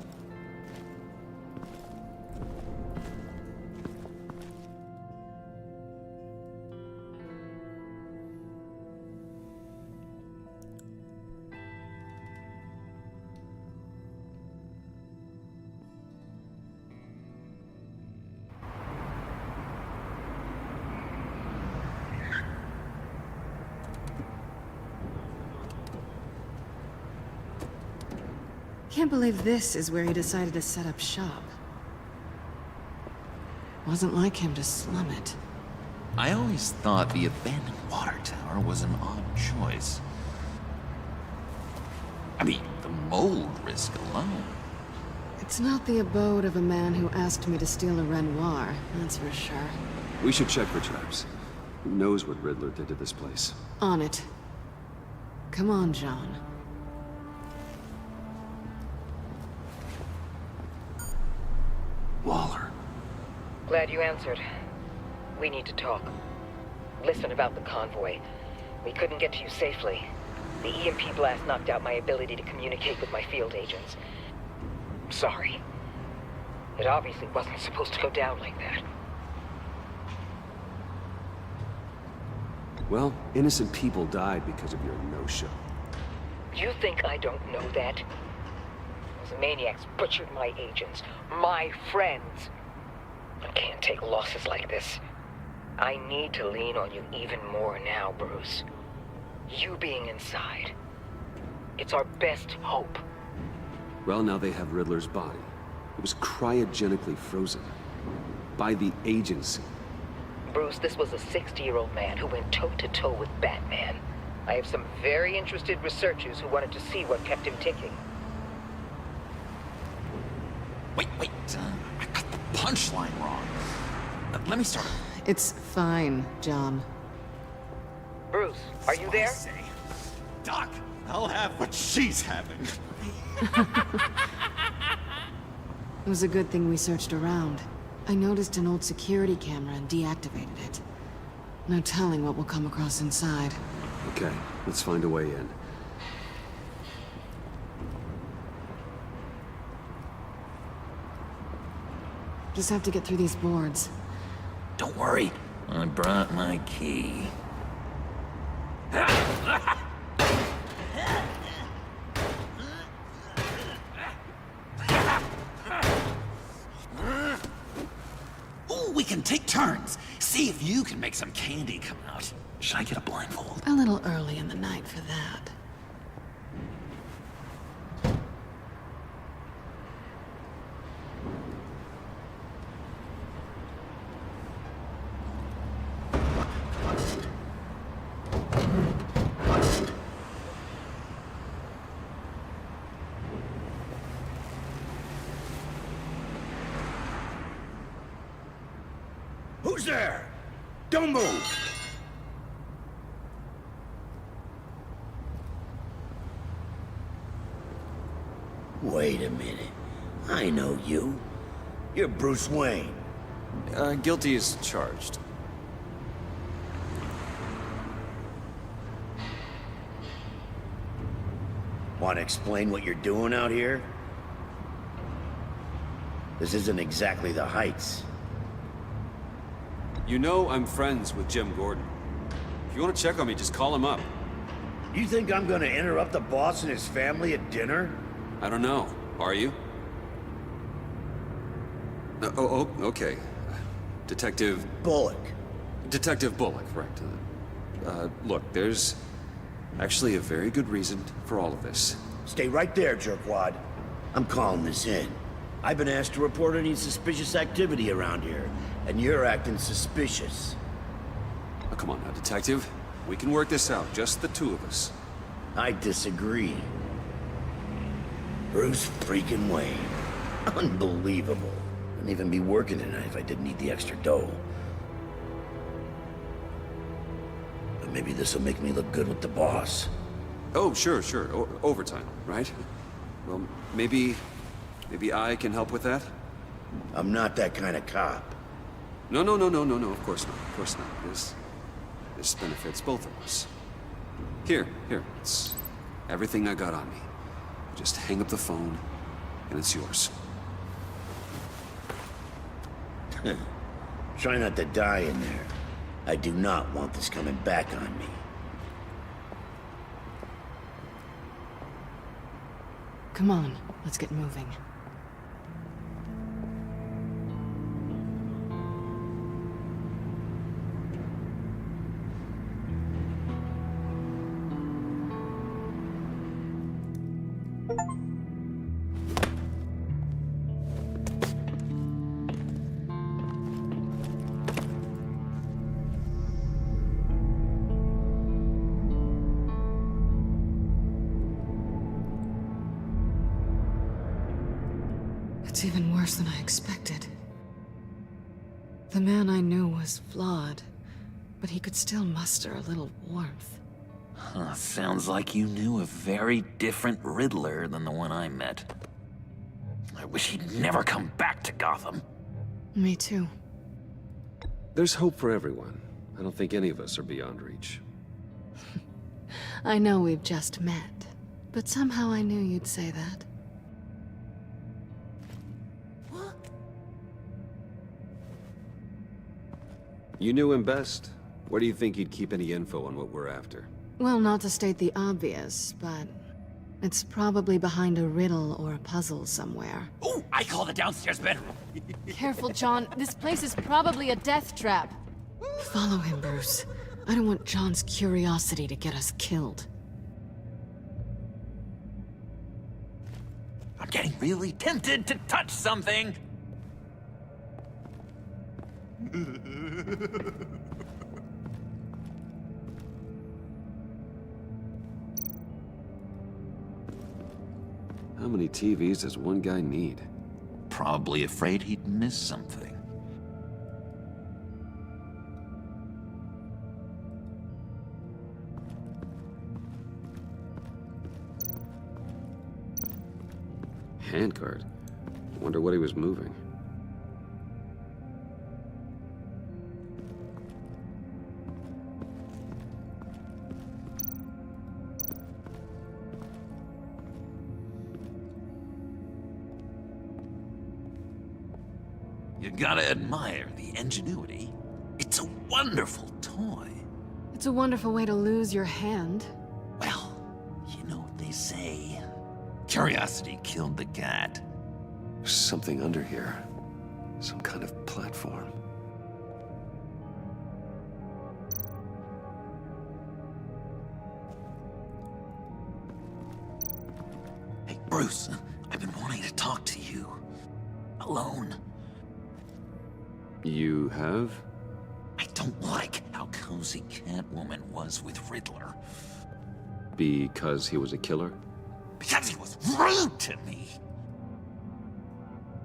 Can't believe this is where he decided to set up shop. Wasn't like him to slum it. I always thought the abandoned water tower was an odd choice. I mean, the mold risk alone. It's not the abode of a man who asked me to steal a Renoir, that's for sure. We should check for traps. Who knows what Riddler did to this place? On it. Come on, John. Waller. Glad you answered. We need to talk. Listen about the convoy. We couldn't get to you safely. The EMP blast knocked out my ability to communicate with my field agents. Sorry. It obviously wasn't supposed to go down like that. Well, innocent people died because of your no-show. You think I don't know that? Those maniacs butchered my agents, my friends. I can't take losses like this. I need to lean on you even more now, Bruce. You being inside. It's our best hope. Well, now they have Riddler's body. It was cryogenically frozen. By the agency. Bruce, this was a 60-year-old man who went toe-to-toe with Batman. I have some very interested researchers who wanted to see what kept him ticking. Wait, I got the punchline wrong. Let me start. It's fine, John. Bruce, are you there? Doc, I'll have what she's having. It was a good thing we searched around. I noticed an old security camera and deactivated it. No telling what we'll come across inside. Okay, let's find a way in. Just have to get through these boards. Don't worry, I brought my key. Ooh, we can take turns. See if you can make some candy come out. Should I get a blindfold? A little early in the night for that. Who's there? Don't move! Wait a minute. I know you. You're Bruce Wayne. Guilty as charged. Want to explain what you're doing out here? This isn't exactly the Heights. You know I'm friends with Jim Gordon. If you want to check on me, just call him up. You think I'm gonna interrupt the boss and his family at dinner? I don't know. Are you? Okay. Detective... Bullock. Detective Bullock, right. Look, there's actually a very good reason for all of this. Stay right there, jerkwad. I'm calling this in. I've been asked to report any suspicious activity around here, and you're acting suspicious. Oh, come on now, Detective. We can work this out, just the two of us. I disagree. Bruce freaking Wayne. Unbelievable. Wouldn't even be working tonight if I didn't need the extra dough. But maybe this'll make me look good with the boss. Oh, sure. Overtime, right? Well, maybe I can help with that? I'm not that kind of cop. No, of course not. This benefits both of us. Here, it's everything I got on me. Just hang up the phone, and it's yours. Try not to die in there. I do not want this coming back on me. Come on, let's get moving. It's even worse than I expected. The man I knew was flawed, but he could still muster a little warmth. Huh, sounds like you knew a very different Riddler than the one I met. I wish he'd never come back to Gotham. Me too. There's hope for everyone. I don't think any of us are beyond reach. I know we've just met, but somehow I knew you'd say that. You knew him best. Where do you think he'd keep any info on what we're after? Well, not to state the obvious, but it's probably behind a riddle or a puzzle somewhere. Ooh, I call the downstairs bedroom. Careful, John. This place is probably a death trap. Follow him, Bruce. I don't want John's curiosity to get us killed. I'm getting really tempted to touch something. How many TVs does one guy need? Probably afraid he'd miss something. Handcart. Wonder what he was moving. You gotta admire the ingenuity. It's a wonderful toy. It's a wonderful way to lose your hand. Well, you know what they say. Curiosity killed the cat. There's something under here. Some kind of platform. Hey, Bruce, I've been wanting to talk to you. Alone. You have? I don't like how cozy Catwoman was with Riddler. Because he was a killer? Because he was rude to me!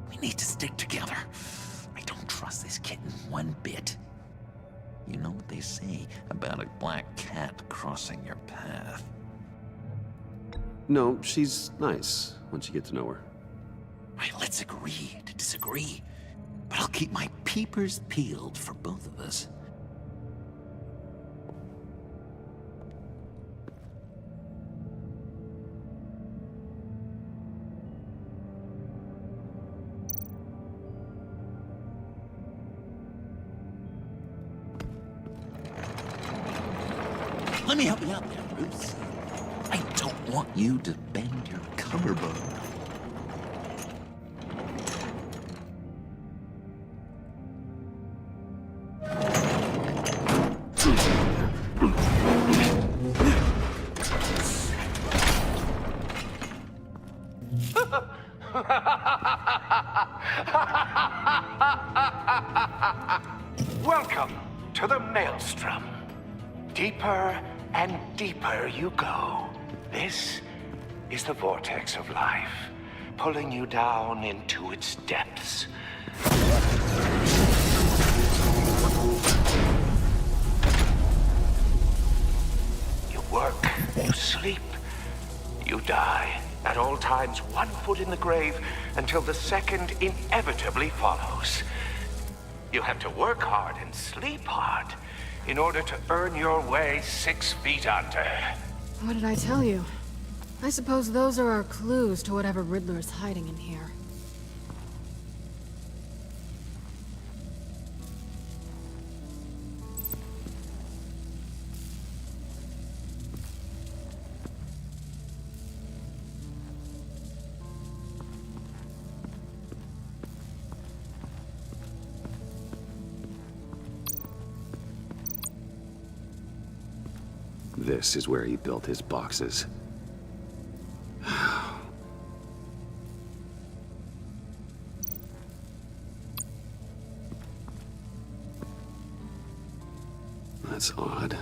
We need to stick together. I don't trust this kitten one bit. You know what they say about a black cat crossing your path? No, she's nice once you get to know her. Right, let's agree to disagree. But I'll keep my peepers peeled for both of us. Let me help you out there, Bruce. I don't want you to bend your collarbone. Welcome to the Maelstrom. Deeper and deeper you go. This is the vortex of life, pulling you down into its depths. You work, you sleep, you die. At all times, one foot in the grave until the second inevitably follows. You have to work hard and sleep hard in order to earn your way 6 feet under. What did I tell you? I suppose those are our clues to whatever Riddler is hiding in here. This is where he built his boxes. That's odd.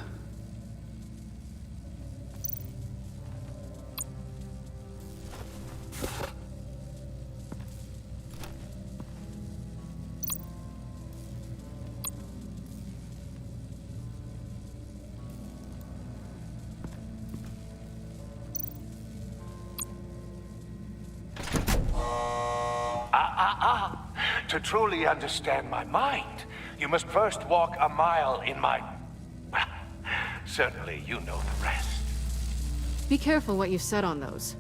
To truly understand my mind, you must first walk a mile in my... Well, certainly you know the rest. Be careful what you said on those.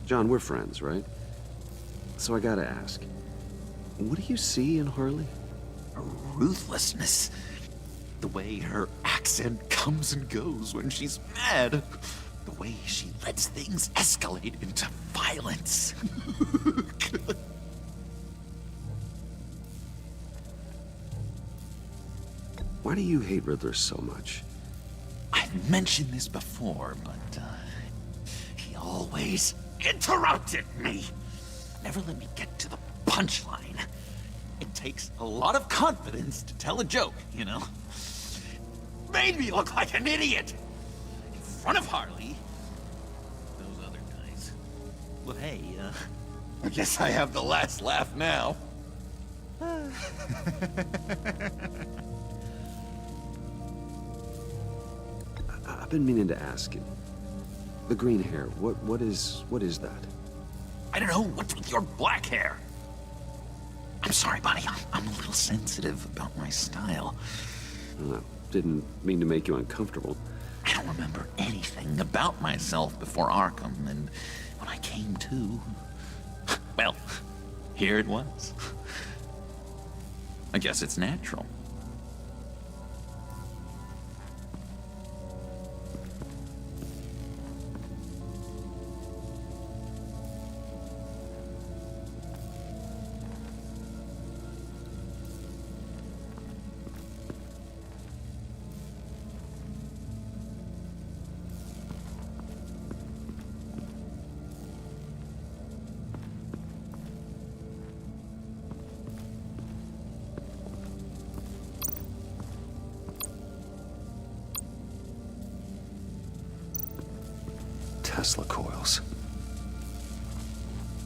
John, we're friends, right? So I gotta ask, what do you see in Harley? Her ruthlessness. The way her accent comes and goes when she's mad. The way she lets things escalate into violence. Why do you hate Riddler so much? I've mentioned this before, but he always interrupted me. Never let me get to the punchline. It takes a lot of confidence to tell a joke, you know? Made me look like an idiot in front of Harley. Those other guys. Well, hey, I guess I have the last laugh now. I've been meaning to ask you. The green hair, what is that? I don't know, what's with your black hair? I'm sorry, buddy, I'm a little sensitive about my style. Didn't mean to make you uncomfortable. I don't remember anything about myself before Arkham, and when I came to, well, here it was. I guess it's natural. Tesla coils.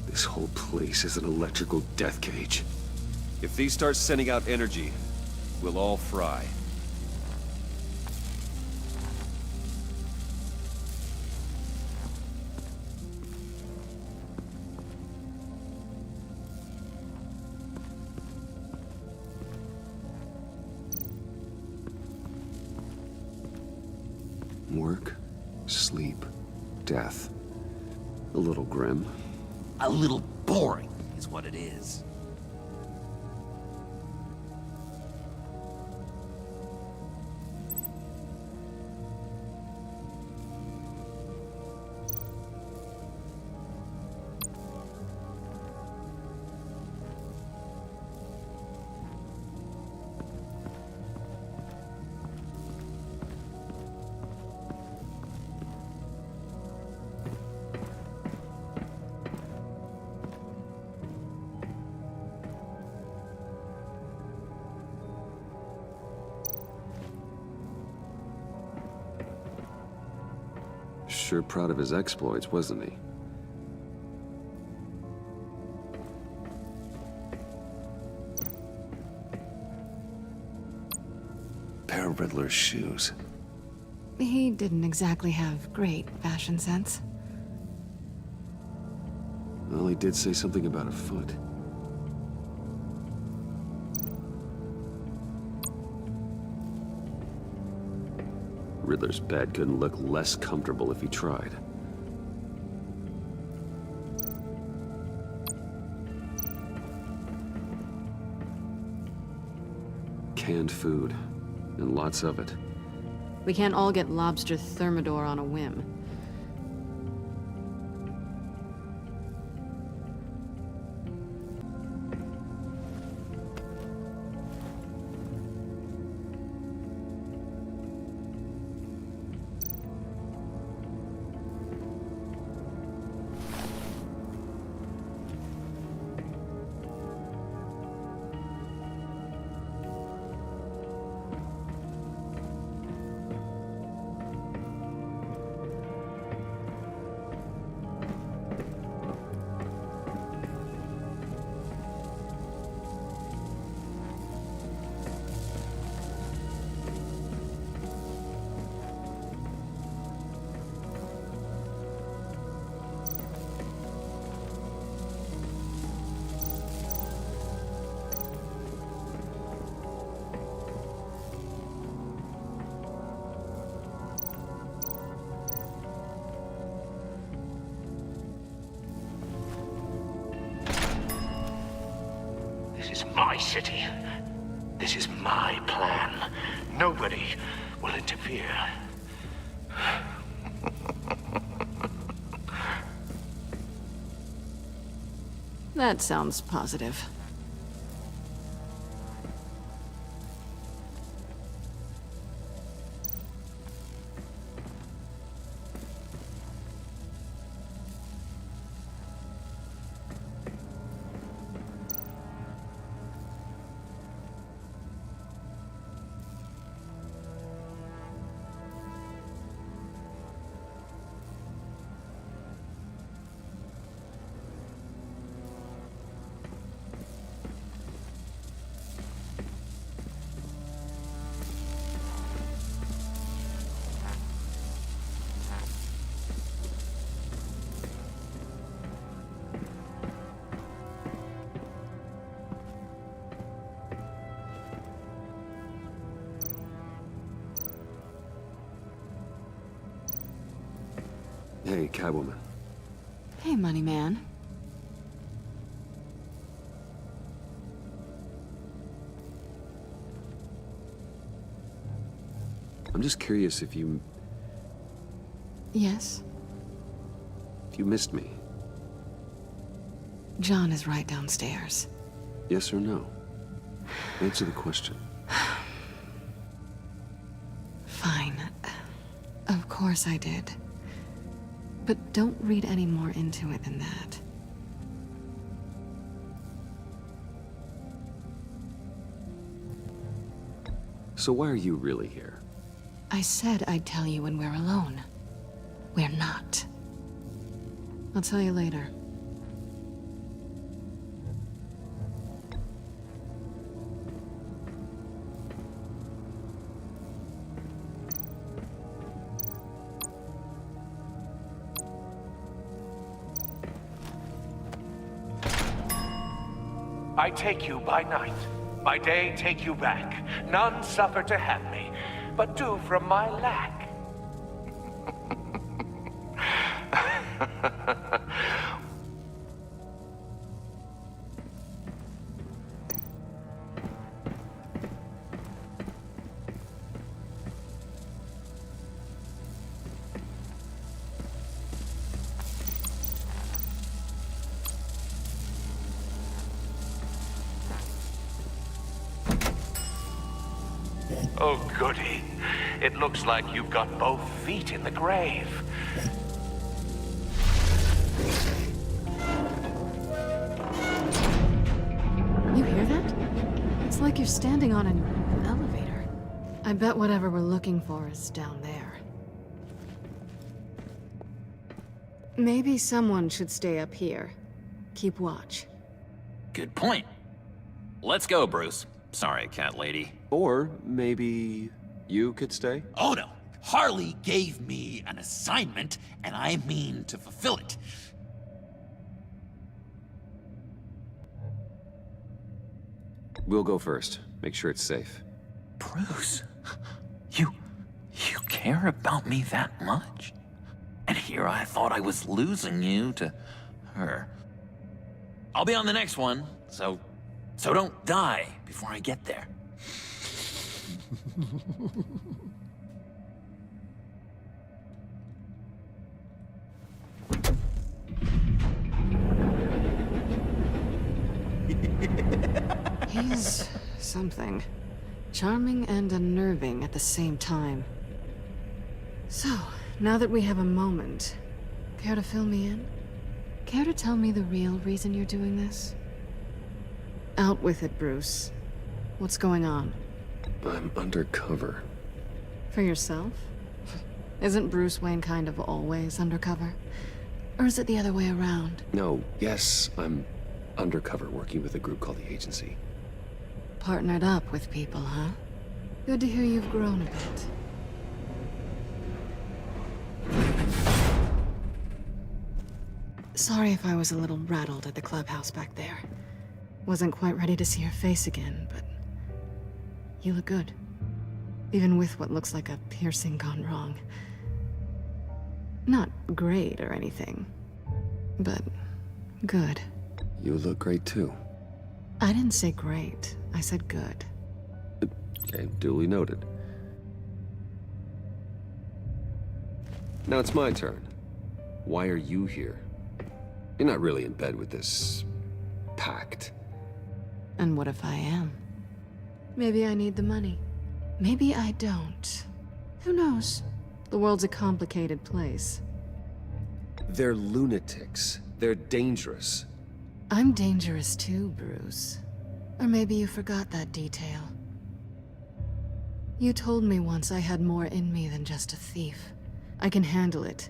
This whole place is an electrical death cage. If these start sending out energy, we'll all fry. Work, sleep, death. A little grim. A little boring is what it is. Sure proud of his exploits, wasn't he? Pair of Riddler's shoes. He didn't exactly have great fashion sense. Well, he did say something about a foot. Riddler's bed couldn't look less comfortable if he tried. Canned food, and lots of it. We can't all get lobster thermidor on a whim. This is my city. This is my plan. Nobody will interfere. That sounds positive. Hey, Catwoman. Hey, money man. I'm just curious if you Yes? missed me. John is right downstairs. Yes or no? Answer the question. Fine. Of course I did. But don't read any more into it than that. So why are you really here? I said I'd tell you when we're alone. We're not. I'll tell you later. I take you by night. By day take you back. None suffer to have me, but do from my lack. Oh, goody. It looks like you've got both feet in the grave. You hear that? It's like you're standing on an elevator. I bet whatever we're looking for is down there. Maybe someone should stay up here. Keep watch. Good point. Let's go, Bruce. Sorry, cat lady. Or maybe you could stay? Oh no! Harley gave me an assignment, and I mean to fulfill it. We'll go first. Make sure it's safe. Bruce, you care about me that much? And here I thought I was losing you to her. I'll be on the next one, so don't die before I get there. He's something. Charming and unnerving at the same time. So, now that we have a moment, care to fill me in? Care to tell me the real reason you're doing this? Out with it, Bruce. What's going on? I'm undercover. For yourself? Isn't Bruce Wayne kind of always undercover? Or is it the other way around? No, yes, I'm undercover working with a group called the Agency. Partnered up with people, huh? Good to hear you've grown a bit. Sorry if I was a little rattled at the clubhouse back there. Wasn't quite ready to see your face again, but you look good. Even with what looks like a piercing gone wrong. Not great or anything, but good. You look great too. I didn't say great. I said good. Okay, duly noted. Now it's my turn. Why are you here? You're not really in bed with this pact. And what if I am? Maybe I need the money. Maybe I don't. Who knows? The world's a complicated place. They're lunatics. They're dangerous. I'm dangerous too, Bruce. Or maybe you forgot that detail. You told me once I had more in me than just a thief. I can handle it.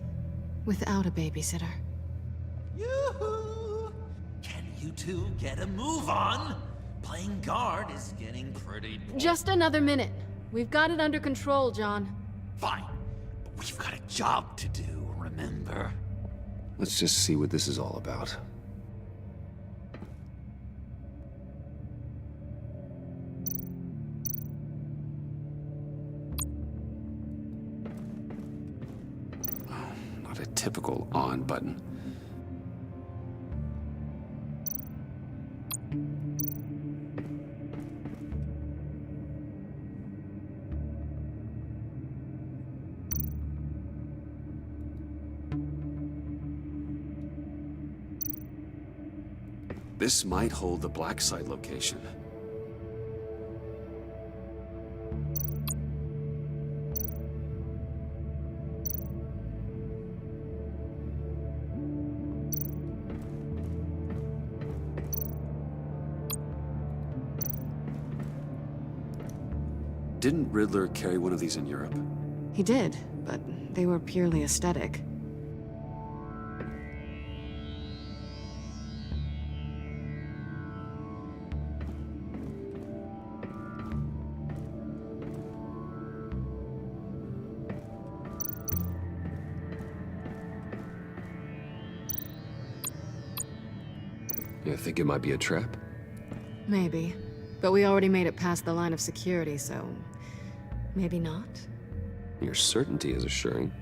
Without a babysitter. Yoo-hoo! Can you two get a move on? Playing guard is getting pretty boring. Just another minute. We've got it under control, John. Fine. But we've got a job to do, remember? Let's just see what this is all about. Not a typical on button. This might hold the black site location. Didn't Riddler carry one of these in Europe? He did, but they were purely aesthetic. You think it might be a trap? Maybe. But we already made it past the line of security, so... maybe not? Your certainty is assuring.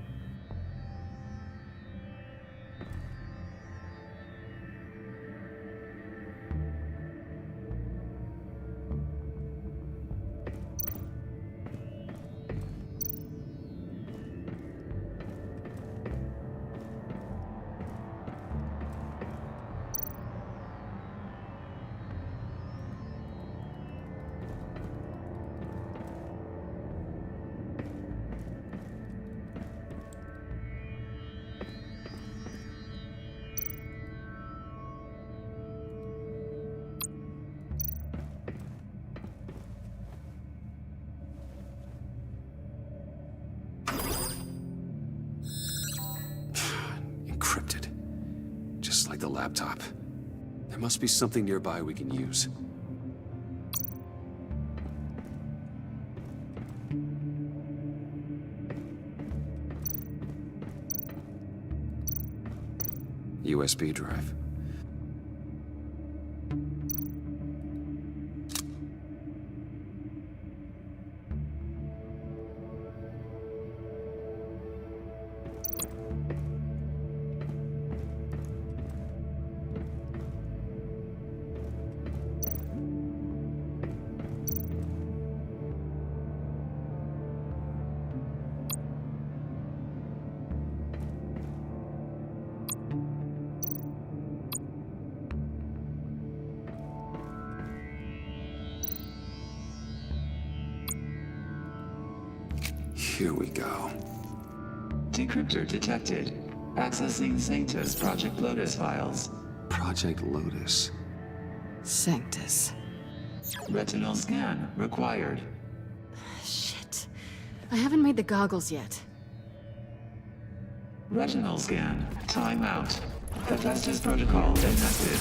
Encrypted. Just like the laptop. There must be something nearby we can use. USB drive. Here we go. Decryptor detected. Accessing Sanctus Project Lotus files. Project Lotus. Sanctus. Retinal scan required. Shit. I haven't made the goggles yet. Retinal scan. Timeout. Hephaestus protocol enacted.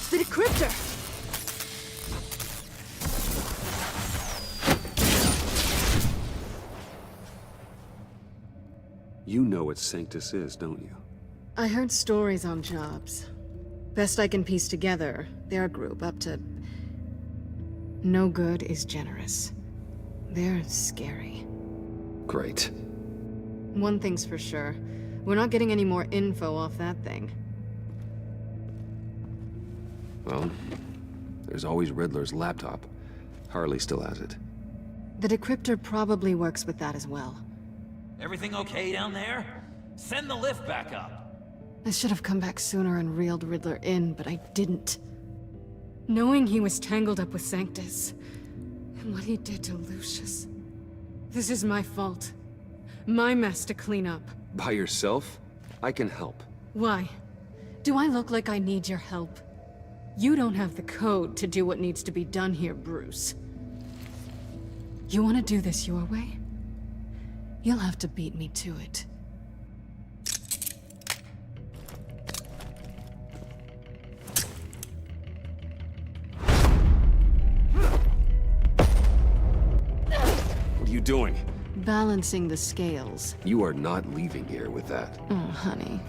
The decryptor! You know what Sanctus is, don't you? I heard stories on jobs. Best I can piece together, they're a group up to... no good is generous. They're scary. Great. One thing's for sure. We're not getting any more info off that thing. Well, there's always Riddler's laptop. Harley still has it. The decryptor probably works with that as well. Everything okay down there? Send the lift back up. I should have come back sooner and reeled Riddler in, but I didn't. Knowing he was tangled up with Sanctus, and what he did to Lucius. This is my fault. My mess to clean up. By yourself? I can help. Why? Do I look like I need your help? You don't have the code to do what needs to be done here, Bruce. You want to do this your way? You'll have to beat me to it. What are you doing? Balancing the scales. You are not leaving here with that. Oh, honey.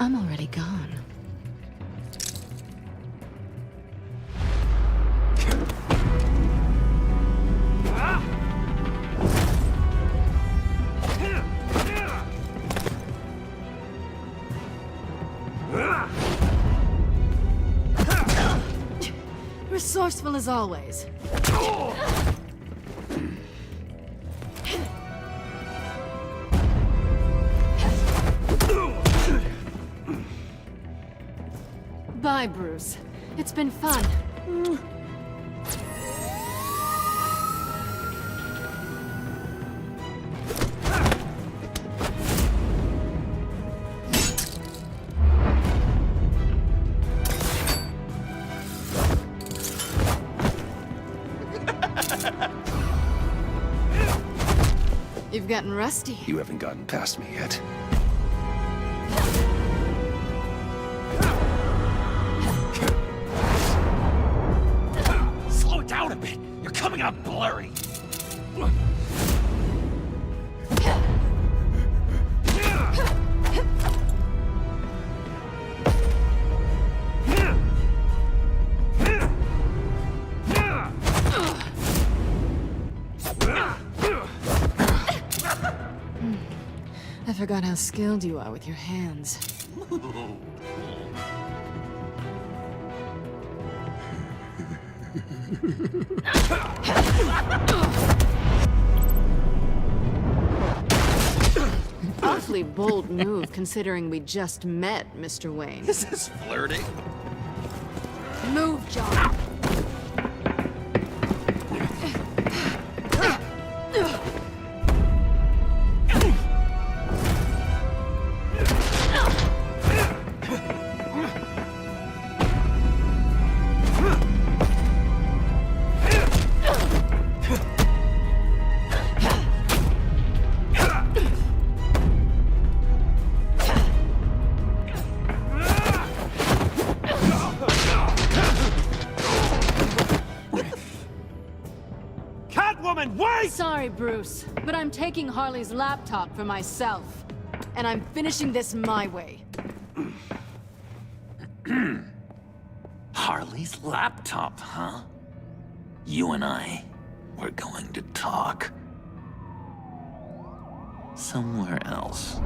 I'm already gone. Resourceful as always. Bye, Bruce. It's been fun. You've gotten rusty. You haven't gotten past me yet. Slow it down a bit. You're coming out blurry. I forgot how skilled you are with your hands. Awfully bold move, considering we just met, Mr. Wayne. This is flirting. Move, John. Sorry, Bruce, but I'm taking Harley's laptop for myself. And I'm finishing this my way. Harley's laptop, huh? You and I, we're going to talk. Somewhere else.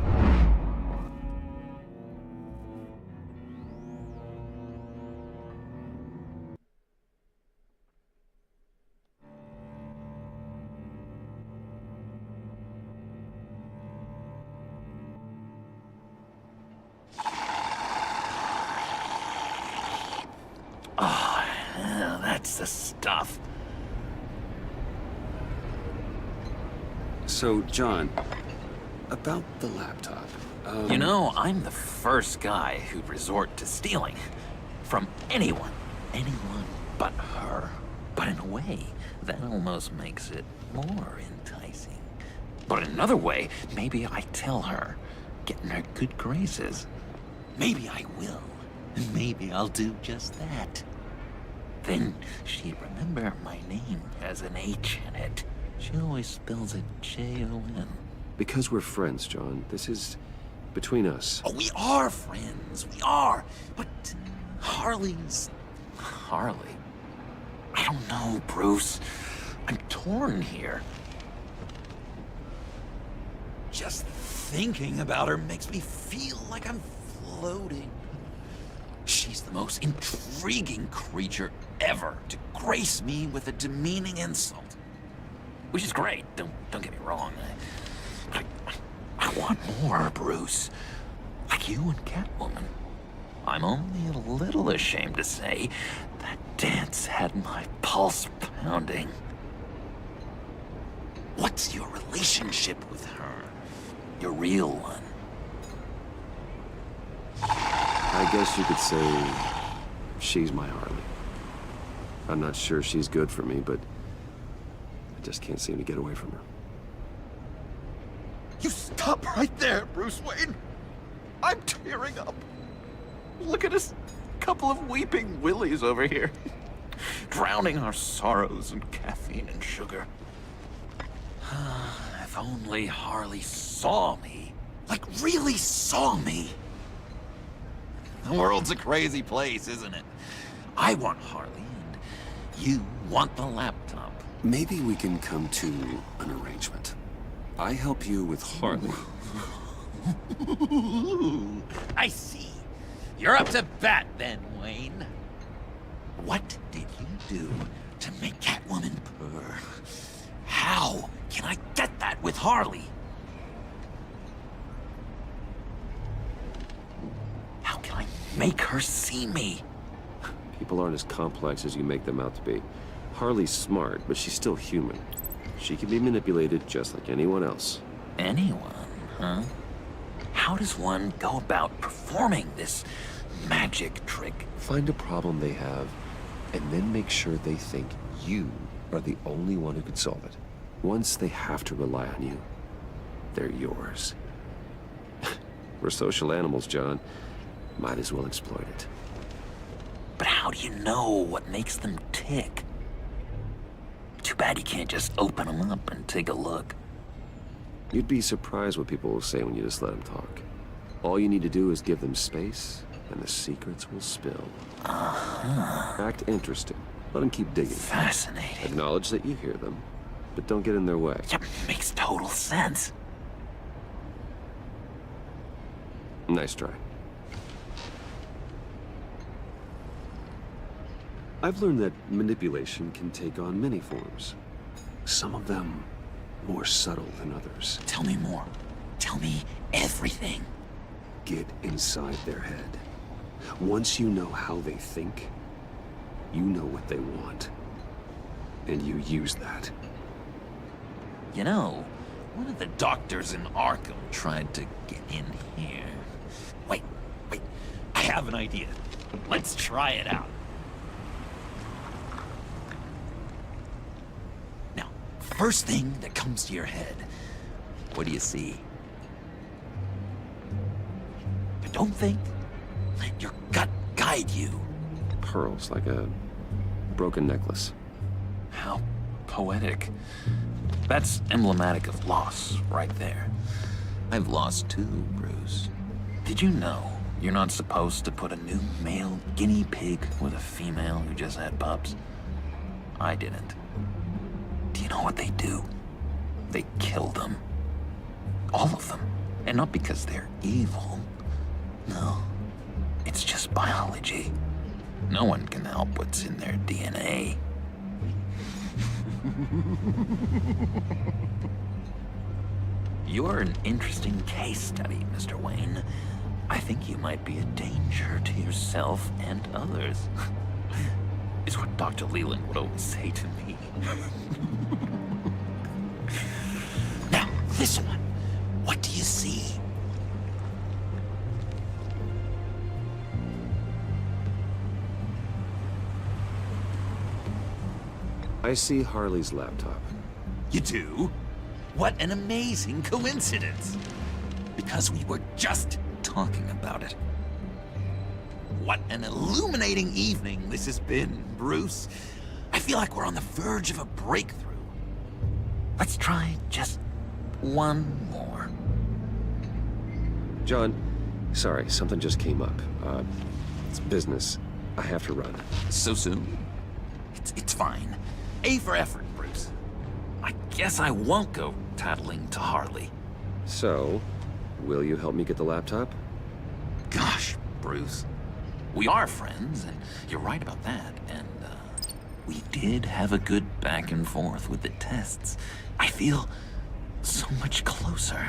Oh, yeah, that's the stuff. So, John, about the laptop. You know, I'm the first guy who'd resort to stealing. From anyone. Anyone but her. But in a way, that almost makes it more enticing. But in another way, maybe I tell her, get in her good graces. Maybe I will. And maybe I'll do just that. Then she'd remember my name has an H in it. She always spells it Jon. Because we're friends, John. This is between us. Oh, we are friends. We are. But Harley's... Harley? I don't know, Bruce. I'm torn here. Just thinking about her makes me feel like I'm floating. She's the most intriguing creature ever to grace me with a demeaning insult. Which is great, don't get me wrong. I want more, Bruce. Like you and Catwoman. I'm only a little ashamed to say that dance had my pulse pounding. What's your relationship with her? Your real one? I guess you could say she's my Harley. I'm not sure she's good for me, but I just can't seem to get away from her. You stop right there, Bruce Wayne. I'm tearing up. Look at us, couple of weeping willies over here. Drowning our sorrows in caffeine and sugar. If only Harley saw me. Like, really saw me. The world's a crazy place, isn't it? I want Harley, and you want the laptop. Maybe we can come to an arrangement. I help you with Harley. I see. You're up to bat then, Wayne. What did you do to make Catwoman purr? How can I get that with Harley? How can I make her see me? People aren't as complex as you make them out to be. Harley's smart, but she's still human. She can be manipulated just like anyone else. Anyone, huh? How does one go about performing this magic trick? Find a problem they have, and then make sure they think you are the only one who could solve it. Once they have to rely on you, they're yours. We're social animals, John. Might as well exploit it. But how do you know what makes them tick? Too bad you can't just open them up and take a look. You'd be surprised what people will say when you just let them talk. All you need to do is give them space, and the secrets will spill. Act interested. Let them keep digging. Fascinating. Acknowledge that you hear them, but don't get in their way. That makes total sense. Nice try. I've learned that manipulation can take on many forms. Some of them more subtle than others. Tell me more. Tell me everything. Get inside their head. Once you know how they think, you know what they want. And you use that. You know, one of the doctors in Arkham tried to get in here. Wait. I have an idea. Let's try it out. Now, first thing that comes to your head, what do you see? But don't think. Let your gut guide you. Pearls, like a broken necklace. How poetic. That's emblematic of loss, right there. I've lost too, Bruce. Did you know you're not supposed to put a new male guinea pig with a female who just had pups? I didn't. Do you know what they do? They kill them. All of them. And not because they're evil. No. It's just biology. No one can help what's in their DNA. You're an interesting case study, Mr. Wayne. I think you might be a danger to yourself and others. Is what Dr. Leland would always say to me. Now, this one. What do you see? I see Harley's laptop. You do? What an amazing coincidence! Because we were just talking about it. What an illuminating evening this has been, Bruce. I feel like we're on the verge of a breakthrough. Let's try just one more. John, sorry, something just came up. It's business. I have to run. So soon? It's fine. A for effort, Bruce. I guess I won't go tattling to Harley. So, will you help me get the laptop? Gosh, Bruce. We are friends, and you're right about that. And, we did have a good back and forth with the tests. I feel so much closer.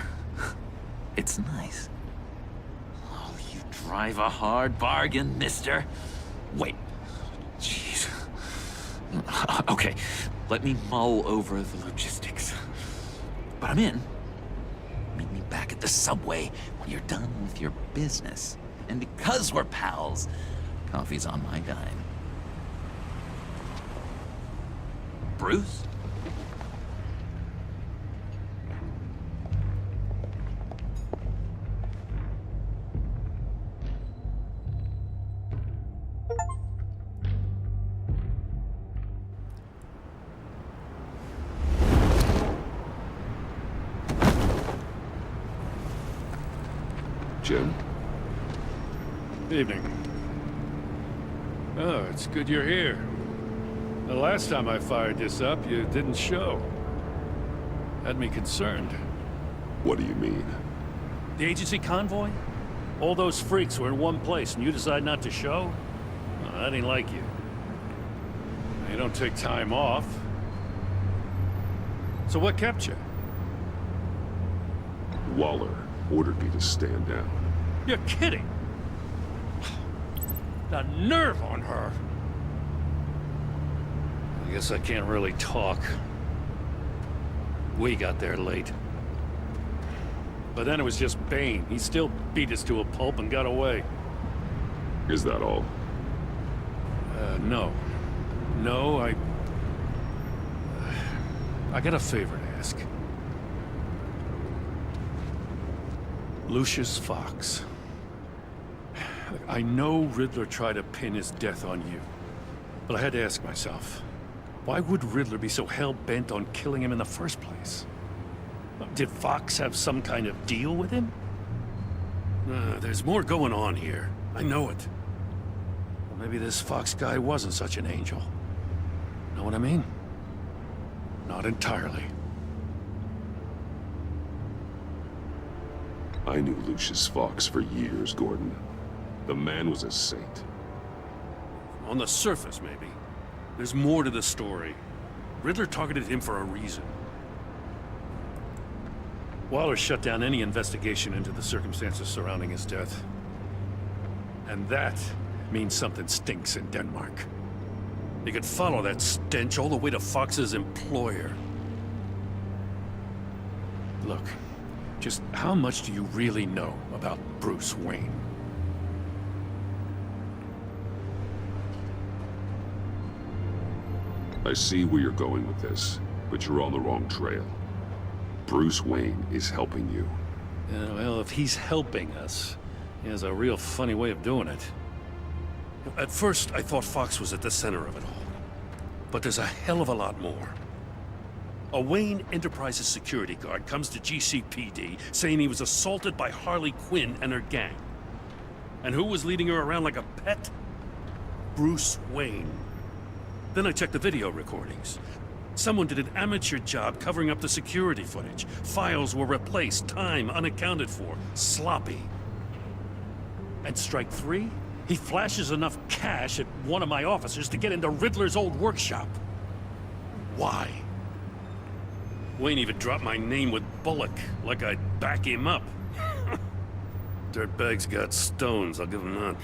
It's nice. Oh, you drive a hard bargain, mister. Wait. Jeez. Okay, let me mull over the logistics. But I'm in. Meet me back at the subway when you're done with your business. And because we're pals, coffee's on my dime. Bruce? Jim? Evening. Oh, it's good you're here. The last time I fired this up, you didn't show. Had me concerned. What do you mean? The agency convoy? All those freaks were in one place and you decide not to show? Well, that ain't like you. You don't take time off. So what kept you? Waller ordered me to stand down. You're kidding! The nerve on her! I guess I can't really talk. We got there late. But then it was just Bane. He still beat us to a pulp and got away. Is that all? No. No, I got a favor to ask. Lucius Fox. I know Riddler tried to pin his death on you, but I had to ask myself, why would Riddler be so hell-bent on killing him in the first place? Did Fox have some kind of deal with him? There's more going on here. I know it. Well, maybe this Fox guy wasn't such an angel. Know what I mean? Not entirely. I knew Lucius Fox for years, Gordon. The man was a saint. On the surface, maybe. There's more to the story. Riddler targeted him for a reason. Waller shut down any investigation into the circumstances surrounding his death. And that means something stinks in Denmark. You could follow that stench all the way to Fox's employer. Look, just how much do you really know about Bruce Wayne? I see where you're going with this, but you're on the wrong trail. Bruce Wayne is helping you. Yeah, well, if he's helping us, he has a real funny way of doing it. At first, I thought Fox was at the center of it all. But there's a hell of a lot more. A Wayne Enterprises security guard comes to GCPD saying he was assaulted by Harley Quinn and her gang. And who was leading her around like a pet? Bruce Wayne. Then I checked the video recordings. Someone did an amateur job covering up the security footage. Files were replaced, time unaccounted for, sloppy. And strike three? He flashes enough cash at one of my officers to get into Riddler's old workshop. Why? Wayne even dropped my name with Bullock, like I'd back him up. Dirtbag's got stones, I'll give him that.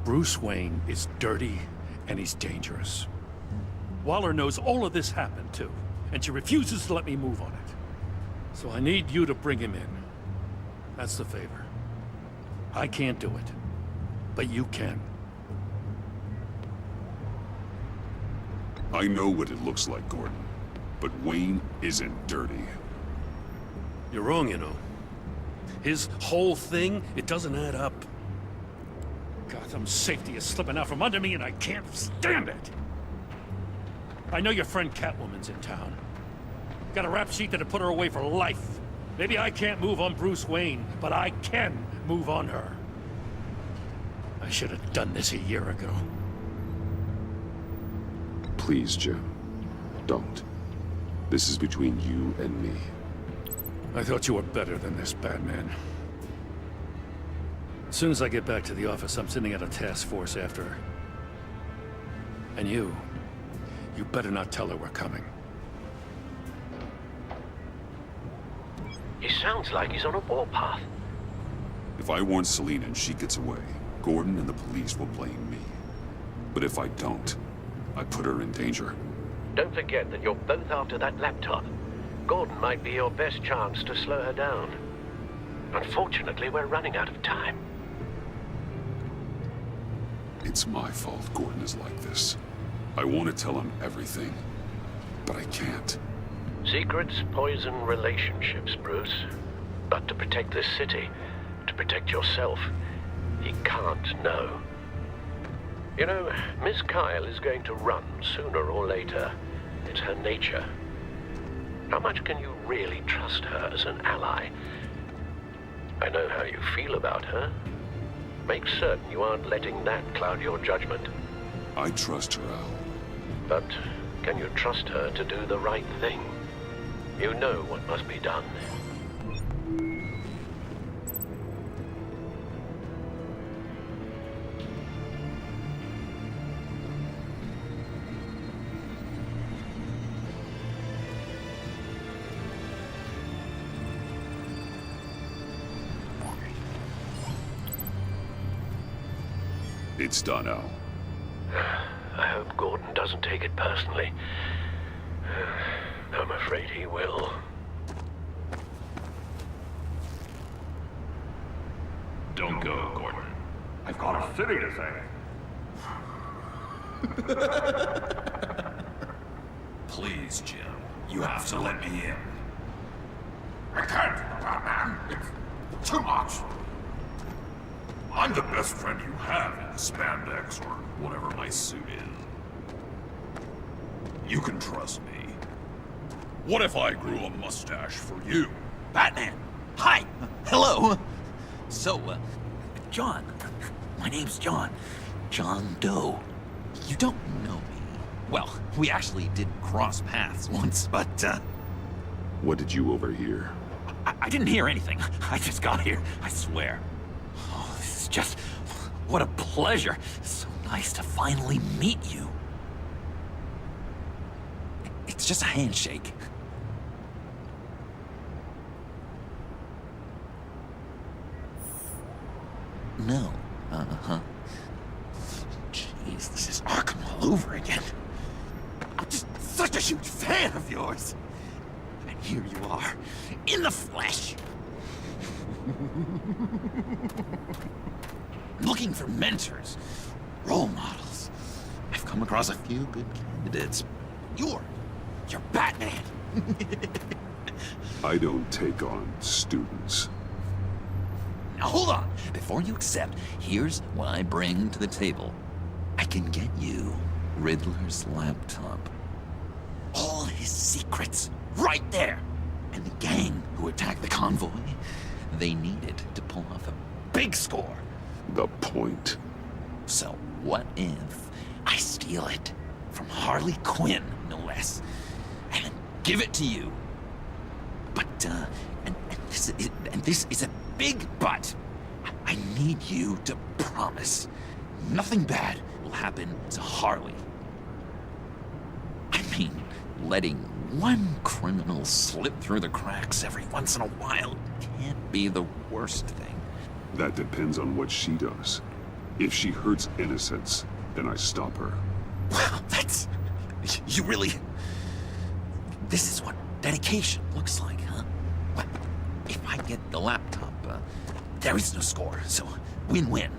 Bruce Wayne is dirty, and he's dangerous. Waller knows all of this happened, too, and she refuses to let me move on it. So I need you to bring him in. That's the favor. I can't do it, but you can. I know what it looks like, Gordon, but Wayne isn't dirty. You're wrong, you know. His whole thing, it doesn't add up. Gotham's safety is slipping out from under me, and I can't stand it! I know your friend Catwoman's in town. Got a rap sheet that'd put her away for life. Maybe I can't move on Bruce Wayne, but I can move on her. I should have done this a year ago. Please, Jim. Don't. This is between you and me. I thought you were better than this, Batman. As soon as I get back to the office, I'm sending out a task force after her. And you better not tell her we're coming. He sounds like he's on a warpath. If I warn Selina and she gets away, Gordon and the police will blame me. But if I don't, I put her in danger. Don't forget that you're both after that laptop. Gordon might be your best chance to slow her down. Unfortunately, we're running out of time. It's my fault Gordon is like this. I want to tell him everything, but I can't. Secrets poison relationships, Bruce. But to protect this city, to protect yourself, he can't know. You know, Miss Kyle is going to run sooner or later. It's her nature. How much can you really trust her as an ally? I know how you feel about her. Make certain you aren't letting that cloud your judgment. I trust her, Al. But can you trust her to do the right thing? You know what must be done. It's done, Al. I hope Gordon doesn't take it personally. I'm afraid he will. Don't go, Gordon. I've got a city to save. Please, Jim. You have to let me in. I can't, Batman. It's too much. I'm the best friend you have in the spandex or whatever my suit is. You can trust me. What if I grew a mustache for you? Batman! Hi! Hello! So, John. My name's John. John Doe. You don't know me. Well, we actually did cross paths once, but, What did you overhear? I didn't hear anything. I just got here, I swear. Oh, this is just... What a pleasure. So nice to finally meet you. It's just a handshake. No. Uh-huh. Jeez, this is Arkham all over again. I'm just such a huge fan of yours. And here you are, in the flesh. Looking for mentors, role models. I've come across a few good candidates. You're Batman. I don't take on students. Now hold on. Before you accept, here's what I bring to the table. I can get you Riddler's laptop. All his secrets, right there. And the gang who attacked the convoy, they needed to pull off a big score. The point. So what if I steal it from Harley Quinn, no less, and then give it to you? But, and this is a big but. I need you to promise nothing bad will happen to Harley. I mean, letting one criminal slip through the cracks every once in a while can't be the worst thing. That depends on what she does. If she hurts innocents, then I stop her. Wow, that's... You really... This is what dedication looks like, huh? Well, if I get the laptop, there is no score, so win-win.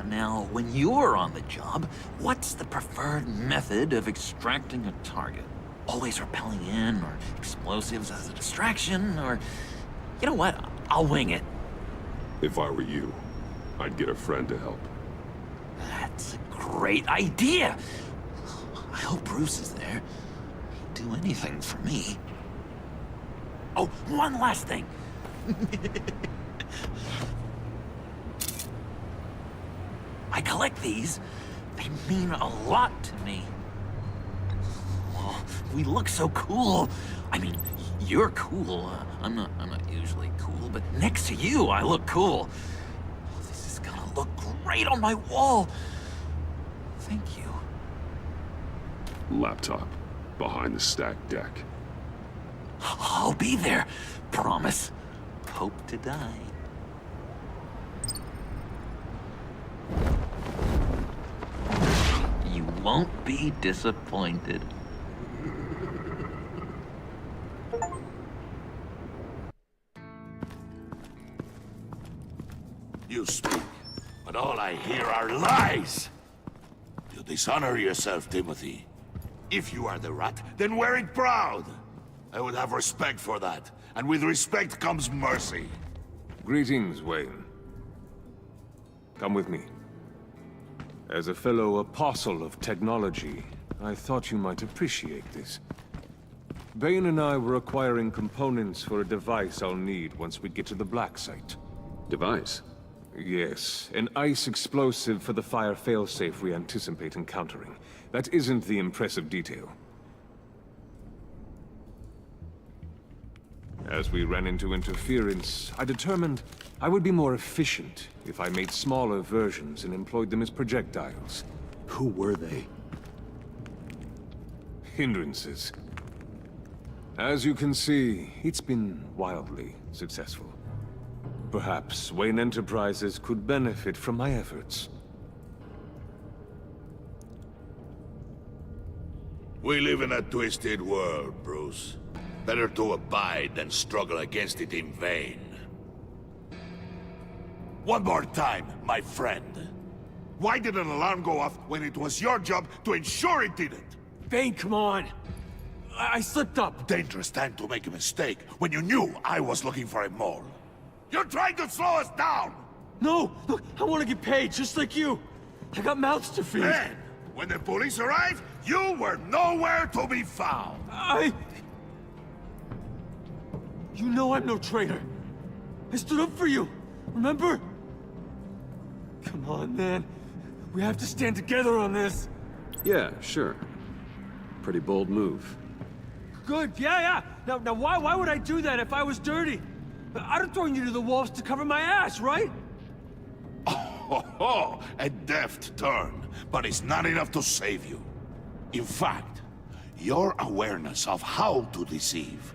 Now, when you're on the job, what's the preferred method of extracting a target? Always rappelling in, or explosives as a distraction, or... You know what? I'll wing it. If I were you, I'd get a friend to help. That's a great idea! I hope Bruce is there. He'd do anything for me. Oh, one last thing. I collect these. They mean a lot to me. Oh, we look so cool. I mean, you're cool. I'm not usually cool, but next to you, I look cool. Oh, this is gonna look great on my wall. Thank you. Laptop. Behind the stacked deck. I'll be there. Promise. Hope to die. You won't be disappointed. You speak, but all I hear are lies! You dishonor yourself, Timothy. If you are the rat, then wear it proud! I would have respect for that, and with respect comes mercy. Greetings, Wayne. Come with me. As a fellow apostle of technology, I thought you might appreciate this. Bane and I were acquiring components for a device I'll need once we get to the Black Site. Device? Yes, an ice explosive for the fire failsafe we anticipate encountering. That isn't the impressive detail. As we ran into interference, I determined I would be more efficient if I made smaller versions and employed them as projectiles. Who were they? Hindrances. As you can see, it's been wildly successful. Perhaps Wayne Enterprises could benefit from my efforts. We live in a twisted world, Bruce. Better to abide than struggle against it in vain. One more time, my friend. Why did an alarm go off when it was your job to ensure it didn't? Bane, come on! I slipped up! Dangerous time to make a mistake when you knew I was looking for a mole. You're trying to slow us down! No! Look, I want to get paid, just like you! I got mouths to feed! Then, when the police arrived, you were nowhere to be found! You know I'm no traitor! I stood up for you, remember? Come on, man. We have to stand together on this. Yeah, sure. Pretty bold move. Good, yeah. Now why would I do that if I was dirty? I'd have thrown you to the wolves to cover my ass, right? Oh, a deft turn, but it's not enough to save you. In fact, your awareness of how to deceive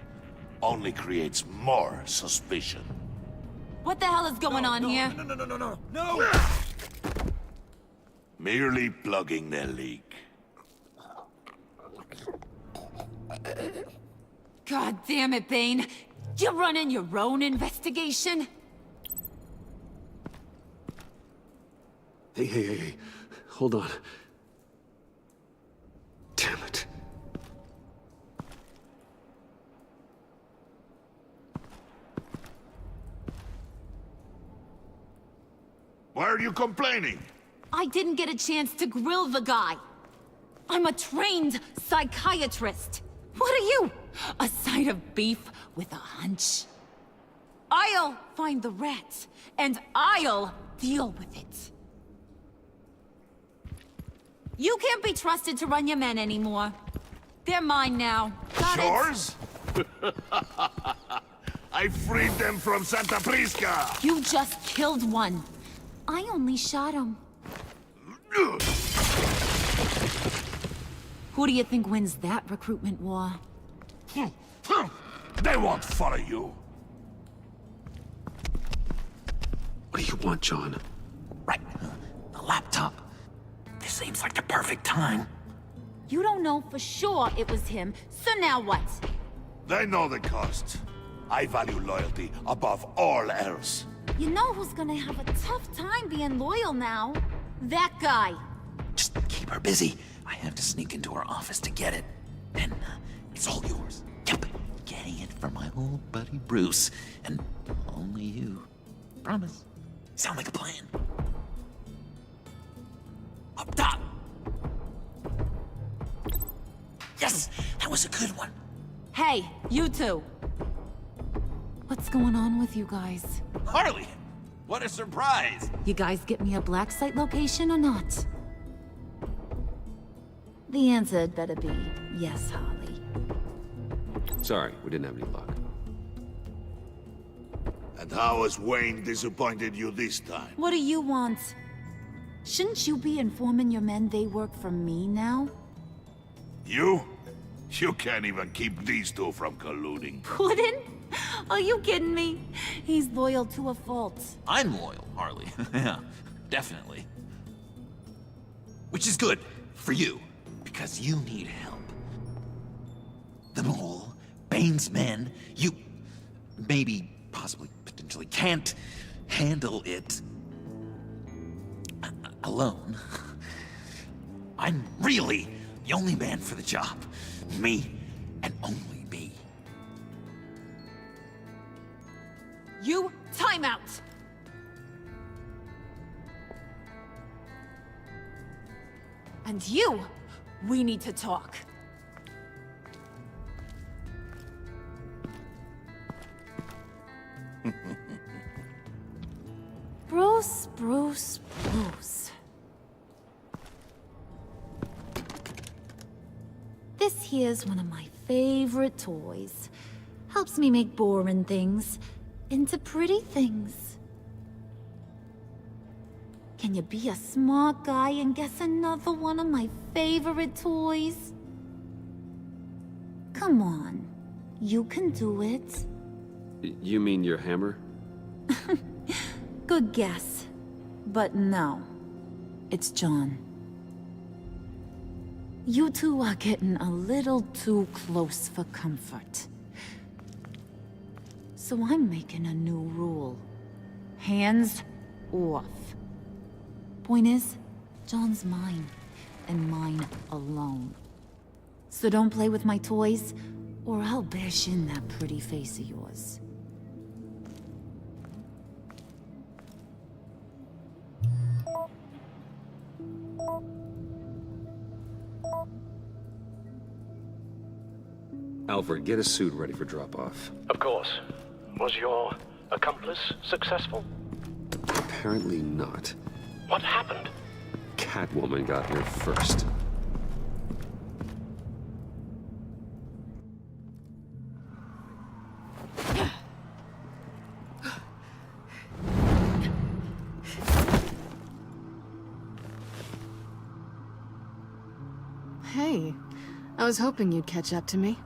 only creates more suspicion. What the hell is going on here? No! Merely plugging the leak. God damn it, Bane. You're running your own investigation? Hey. Hold on. Damn it. Why are you complaining? I didn't get a chance to grill the guy. I'm a trained psychiatrist. What are you? A side of beef with a hunch? I'll find the rats, and I'll deal with it. You can't be trusted to run your men anymore. They're mine now. Got Yours? I freed them from Santa Prisca! You just killed one. I only shot him. Who do you think wins that recruitment war? They won't follow you. What do you want, John? Right. The laptop. This seems like the perfect time. You don't know for sure it was him, so now what? They know the cost. I value loyalty above all else. You know who's gonna have a tough time being loyal now? That guy. Just keep her busy. I have to sneak into her office to get it. And it's all yours. Yep. Getting it from my old buddy Bruce. And only you. Promise. Sound like a plan. Up top. Yes! That was a good one. Hey, you two. What's going on with you guys? Harley! What a surprise! You guys get me a black site location or not? The answer had better be yes, Harley. Sorry, we didn't have any luck. And how has Wayne disappointed you this time? What do you want? Shouldn't you be informing your men they work for me now? You? You can't even keep these two from colluding. Puddin'? Are you kidding me? He's loyal to a fault. I'm loyal, Harley. Yeah, definitely. Which is good for you, because you need help. The Mole, Bane's men, you maybe, possibly, potentially can't handle it alone. I'm really the only man for the job. Me, and only me. You, time out! And you, we need to talk. Bruce. This here's one of my favorite toys. Helps me make boring things into pretty things. Can you be a smart guy and guess another one of my favorite toys? Come on, you can do it. You mean your hammer? Good guess. But no, it's John. You two are getting a little too close for comfort. So I'm making a new rule. Hands off. Point is, John's mine, and mine alone. So don't play with my toys, or I'll bash in that pretty face of yours. Alfred, get a suit ready for drop-off. Of course. Was your accomplice successful? Apparently not. What happened? Catwoman got here first. Hey, I was hoping you'd catch up to me.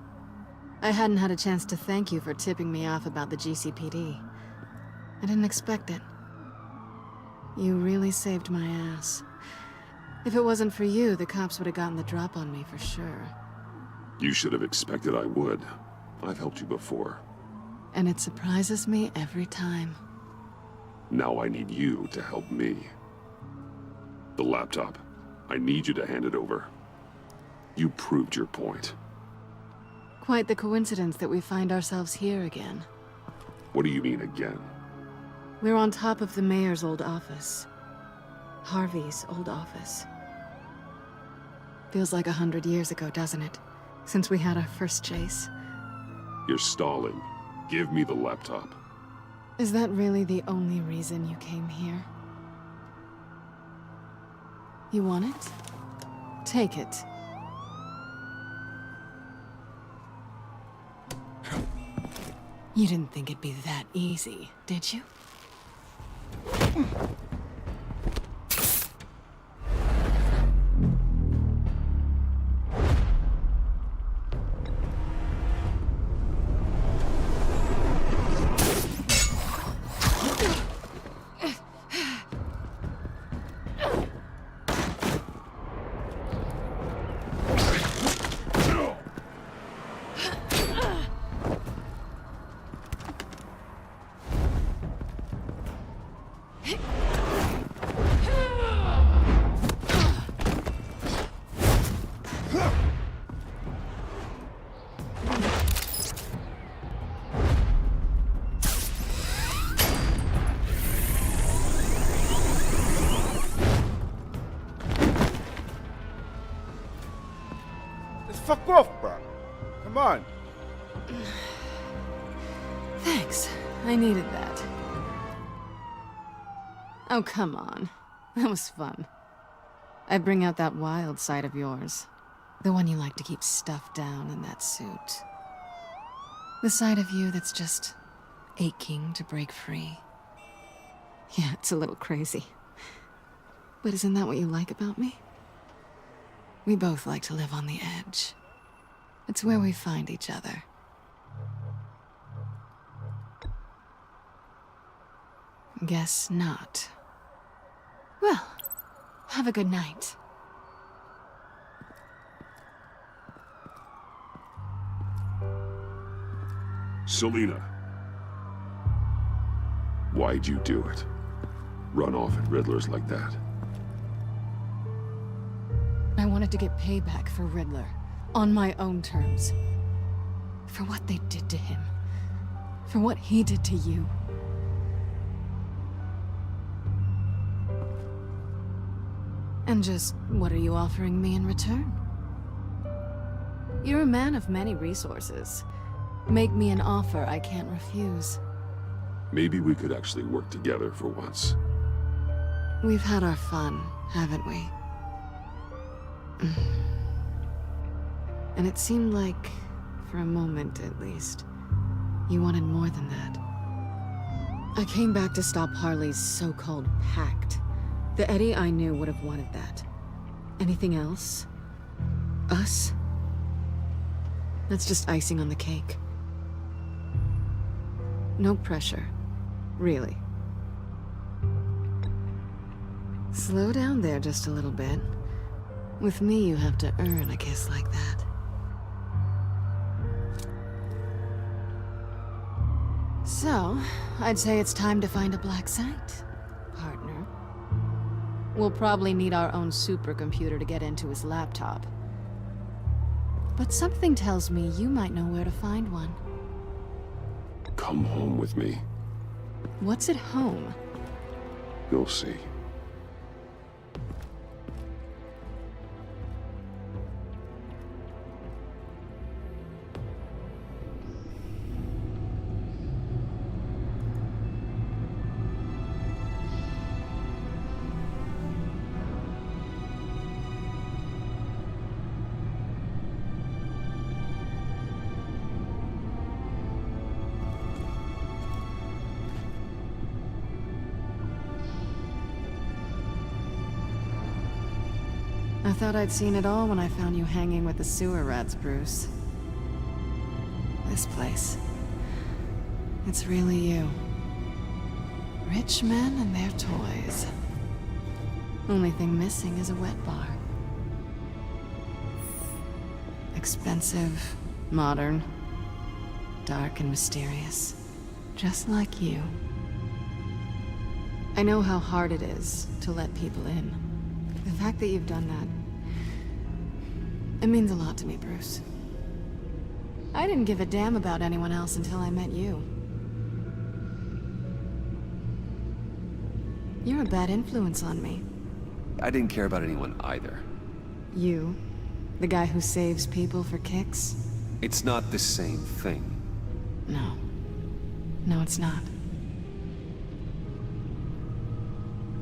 I hadn't had a chance to thank you for tipping me off about the GCPD. I didn't expect it. You really saved my ass. If it wasn't for you, the cops would have gotten the drop on me for sure. You should have expected I would. I've helped you before. And it surprises me every time. Now I need you to help me. The laptop. I need you to hand it over. You proved your point. Quite the coincidence that we find ourselves here again. What do you mean again? We're on top of the mayor's old office. Harvey's old office. Feels like 100 years ago, doesn't it? Since we had our first chase. You're stalling. Give me the laptop. Is that really the only reason you came here? You want it? Take it. You didn't think it'd be that easy, did you? Fuck off, bro. Come on. Thanks. I needed that. Oh, come on. That was fun. I bring out that wild side of yours. The one you like to keep stuffed down in that suit. The side of you that's just aching to break free. Yeah, it's a little crazy. But isn't that what you like about me? We both like to live on the edge. It's where we find each other. Guess not. Well, have a good night. Selina. Why'd you do it? Run off at Riddlers like that? I wanted to get payback for Riddler. On my own terms. For what they did to him. For what he did to you. And just, what are you offering me in return? You're a man of many resources. Make me an offer I can't refuse. Maybe we could actually work together for once. We've had our fun, haven't we? And it seemed like, for a moment at least, you wanted more than that. I came back to stop Harley's so-called pact. The Eddie I knew would have wanted that. Anything else? Us? That's just icing on the cake. No pressure. Really. Slow down there just a little bit. With me, you have to earn a kiss like that. So, I'd say it's time to find a black site, partner. We'll probably need our own supercomputer to get into his laptop. But something tells me you might know where to find one. Come home with me. What's at home? You'll see. I thought I'd seen it all when I found you hanging with the sewer rats, Bruce. This place. It's really you. Rich men and their toys. Only thing missing is a wet bar. Expensive, modern, dark and mysterious. Just like you. I know how hard it is to let people in. The fact that you've done that, it means a lot to me, Bruce. I didn't give a damn about anyone else until I met you. You're a bad influence on me. I didn't care about anyone either. You? The guy who saves people for kicks? It's not the same thing. No. No, it's not.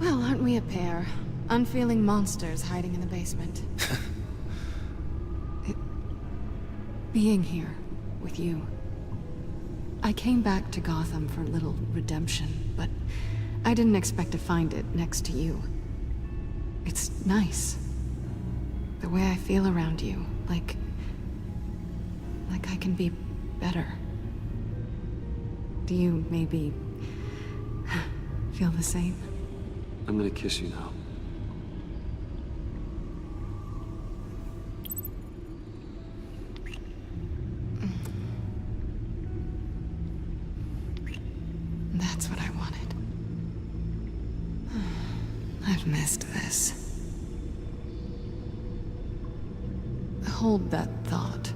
Well, aren't we a pair? Unfeeling monsters hiding in the basement. Being here with you. I came back to Gotham for a little redemption, but I didn't expect to find it next to you. It's nice. The way I feel around you, like I can be better. Do you maybe feel the same? I'm gonna kiss you now. That's what I wanted. I've missed this. Hold that thought.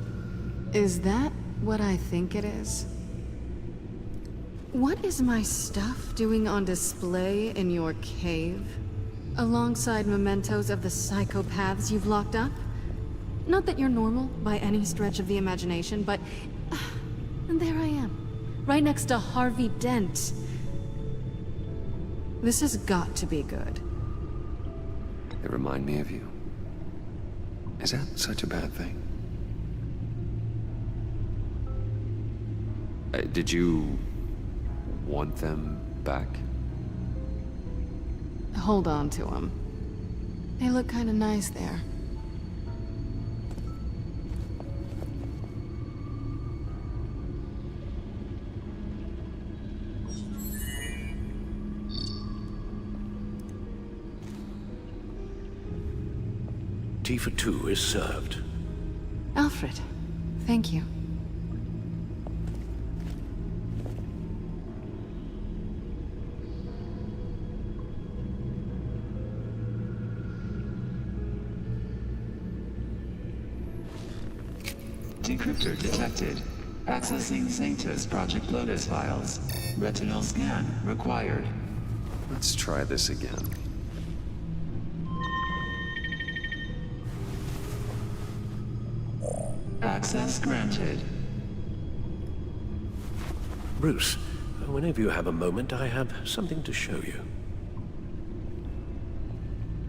Is that what I think it is? What is my stuff doing on display in your cave? Alongside mementos of the psychopaths you've locked up? Not that you're normal by any stretch of the imagination, but... and there I am, right next to Harvey Dent. This has got to be good. They remind me of you. Is that such a bad thing? Did you want them back? Hold on to them. They look kind of nice there. Tea for two is served. Alfred, thank you. Decryptor detected. Accessing Sanctus Project Lotus files. Retinal scan required. Let's try this again. Access granted. Bruce, whenever you have a moment, I have something to show you.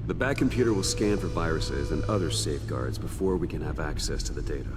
The back computer will scan for viruses and other safeguards before we can have access to the data.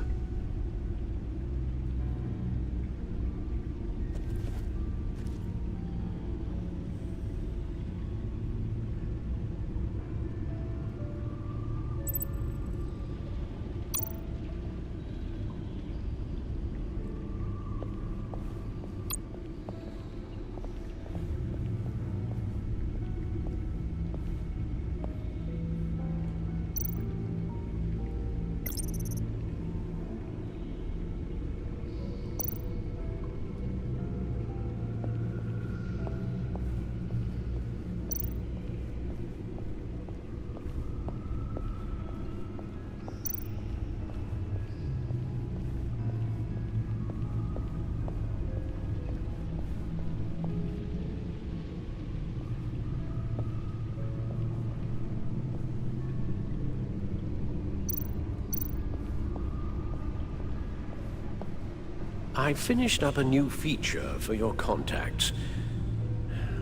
I finished up a new feature for your contacts.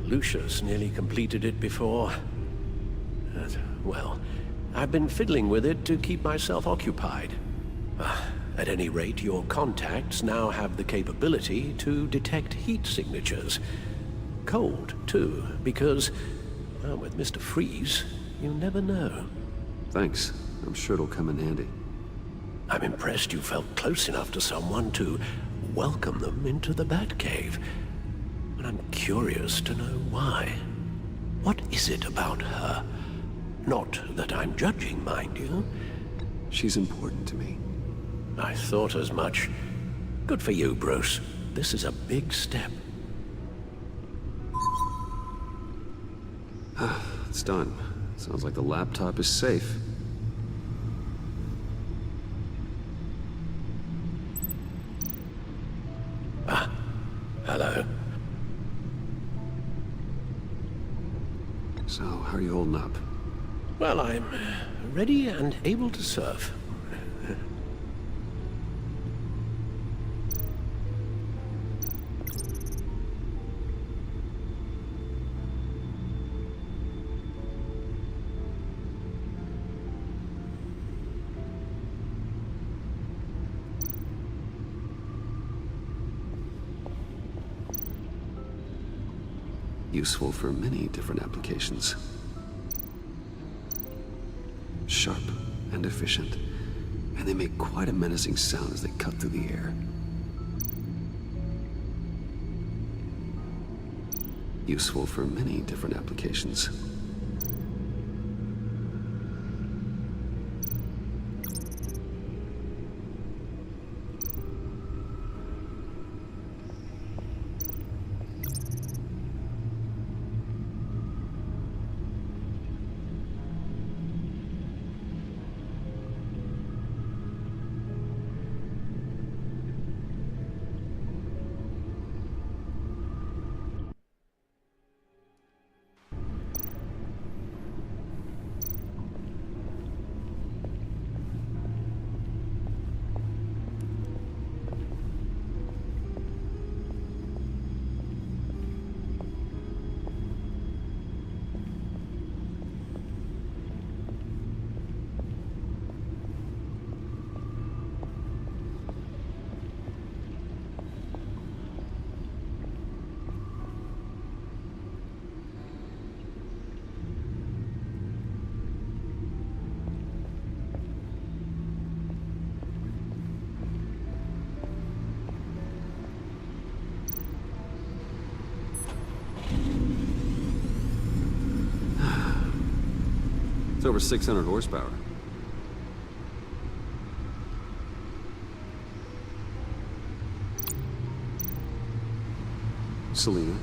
Lucius nearly completed it before. Well, I've been fiddling with it to keep myself occupied. At any rate, your contacts now have the capability to detect heat signatures. Cold, too, because, well, with Mr. Freeze, you never know. Thanks. I'm sure it'll come in handy. I'm impressed you felt close enough to someone to welcome them into the Batcave. And I'm curious to know why. What is it about her? Not that I'm judging, mind you. She's important to me. I thought as much. Good for you, Bruce. This is a big step. It's done. Sounds like the laptop is safe. Hello. So, how are you holding up? Well, I'm ready and able to serve. Useful for many different applications. Sharp and efficient, and they make quite a menacing sound as they cut through the air. Useful for many different applications. It's over 600 horsepower. Selena.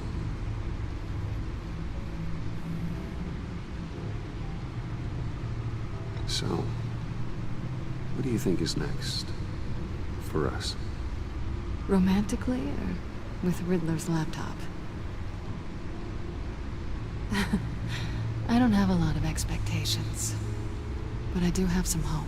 So, what do you think is next for us? Romantically, or with Riddler's laptop? I don't have a lot of expectations, but I do have some hope.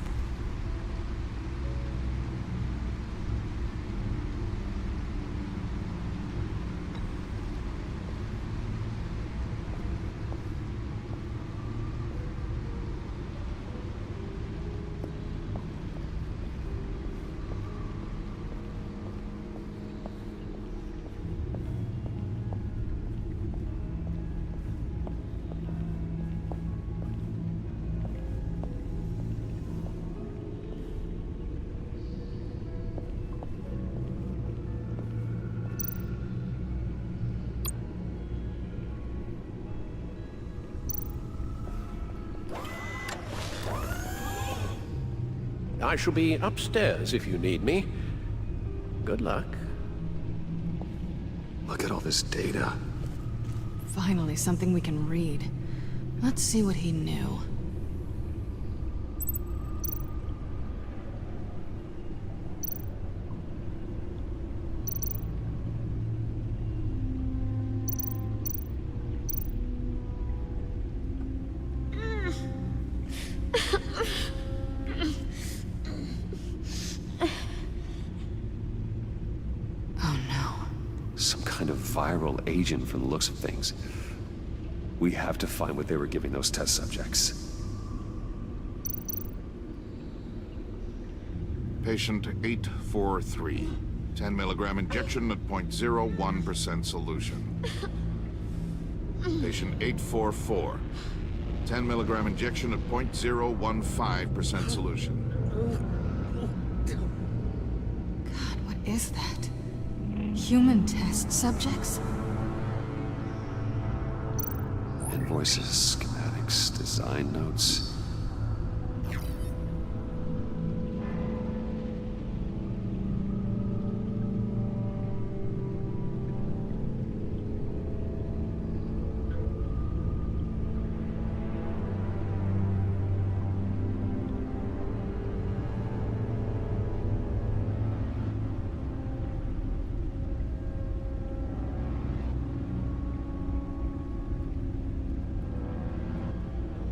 I shall be upstairs if you need me. Good luck. Look at all this data. Finally, something we can read. Let's see what he knew. Viral agent from the looks of things. We have to find what they were giving those test subjects. Patient 843. 10 milligram injection at 0.01% solution. Patient 844. 10 milligram injection at 0.015% solution. God, what is that? Human test subjects? Invoices, schematics, design notes.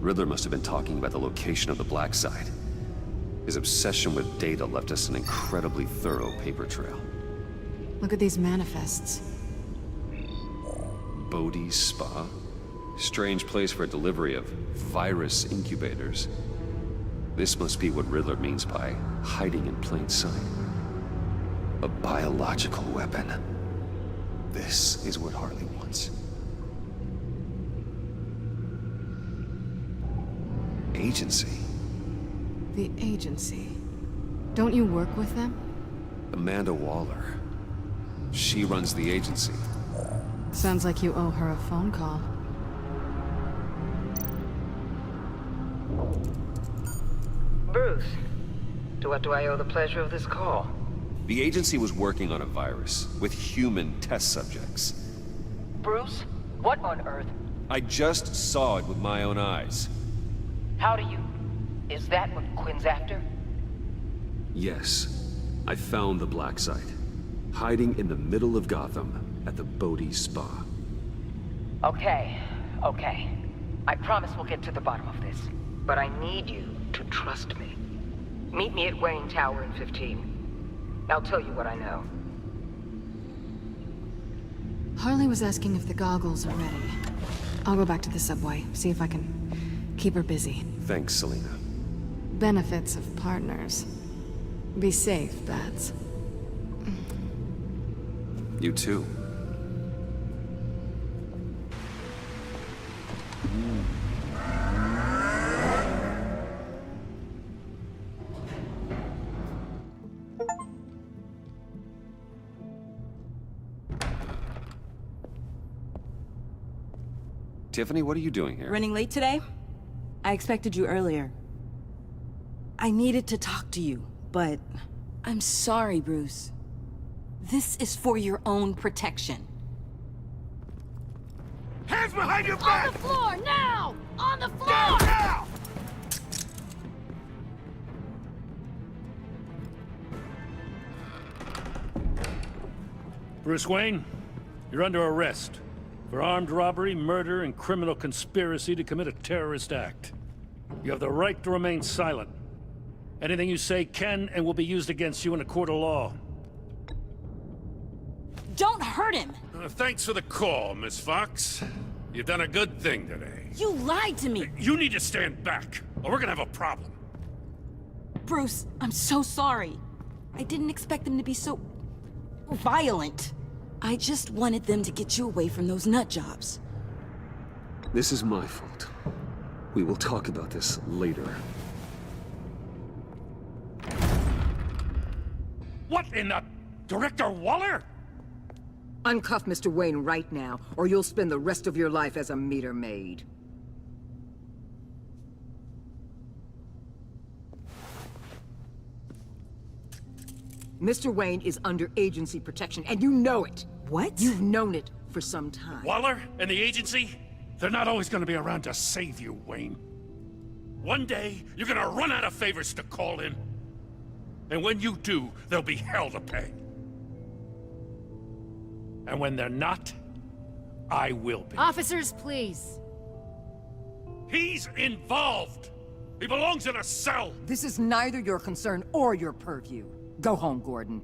Riddler must have been talking about the location of the Black Site. His obsession with data left us an incredibly thorough paper trail. Look at these manifests. Bodhi's Spa? Strange place for a delivery of virus incubators. This must be what Riddler means by hiding in plain sight. A biological weapon. This is what Harley wants. Agency. The agency. Don't you work with them? Amanda Waller. She runs the agency. Sounds like you owe her a phone call. Bruce, to what do I owe the pleasure of this call? The agency was working on a virus with human test subjects. Bruce, what on earth? I just saw it with my own eyes. How do you... Is that what Quinn's after? Yes. I found the Black Site. Hiding in the middle of Gotham at the Bodhi Spa. Okay. I promise we'll get to the bottom of this. But I need you to trust me. Meet me at Wayne Tower in 15. I'll tell you what I know. Harley was asking if the goggles are ready. I'll go back to the subway, see if I can keep her busy. Thanks, Selina. Benefits of partners. Be safe, Bats. You too. Tiffany, what are you doing here? Running late today? I expected you earlier. I needed to talk to you, but I'm sorry, Bruce. This is for your own protection. Hands behind your back! On the floor, now! On the floor! Down now! Bruce Wayne, you're under arrest for armed robbery, murder, and criminal conspiracy to commit a terrorist act. You have the right to remain silent. Anything you say can and will be used against you in a court of law. Don't hurt him! Thanks for the call, Miss Fox. You've done a good thing today. You lied to me! You need to stand back, or we're gonna have a problem. Bruce, I'm so sorry. I didn't expect them to be so... violent. I just wanted them to get you away from those nut jobs. This is my fault. We will talk about this later. What in the... Director Waller? Uncuff Mr. Wayne right now, or you'll spend the rest of your life as a meter maid. Mr. Wayne is under agency protection, and you know it. What? You've known it for some time. Waller and the agency? They're not always gonna be around to save you, Wayne. One day, you're gonna run out of favors to call in. And when you do, there'll be hell to pay. And when they're not, I will be. Officers, please. He's involved! He belongs in a cell! This is neither your concern or your purview. Go home, Gordon.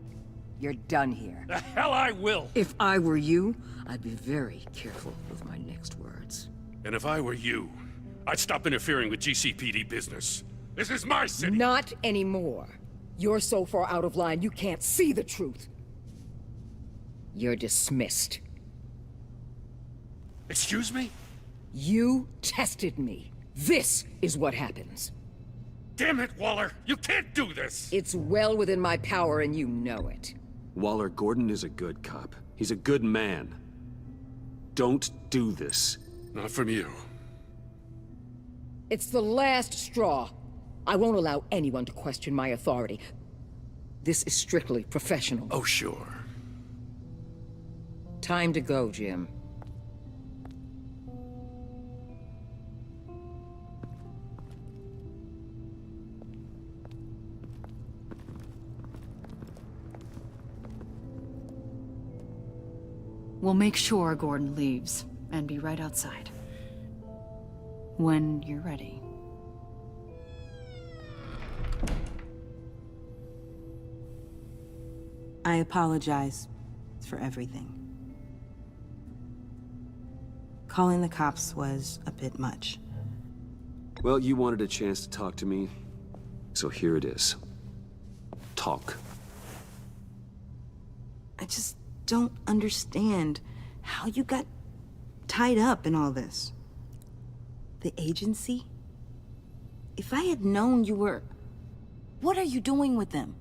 You're done here. The hell I will! If I were you, I'd be very careful with my next words. And if I were you, I'd stop interfering with GCPD business. This is my city! Not anymore. You're so far out of line, you can't see the truth. You're dismissed. Excuse me? You tested me. This is what happens. Damn it, Waller! You can't do this! It's well within my power and you know it. Waller, Gordon is a good cop. He's a good man. Don't do this. Not from you. It's the last straw. I won't allow anyone to question my authority. This is strictly professional. Oh, sure. Time to go, Jim. We'll make sure Gordon leaves, and be right outside. When you're ready. I apologize for everything. Calling the cops was a bit much. Well, you wanted a chance to talk to me, so here it is. Talk. I just don't understand how you got tied up in all this. The agency? If I had known you were... What are you doing with them?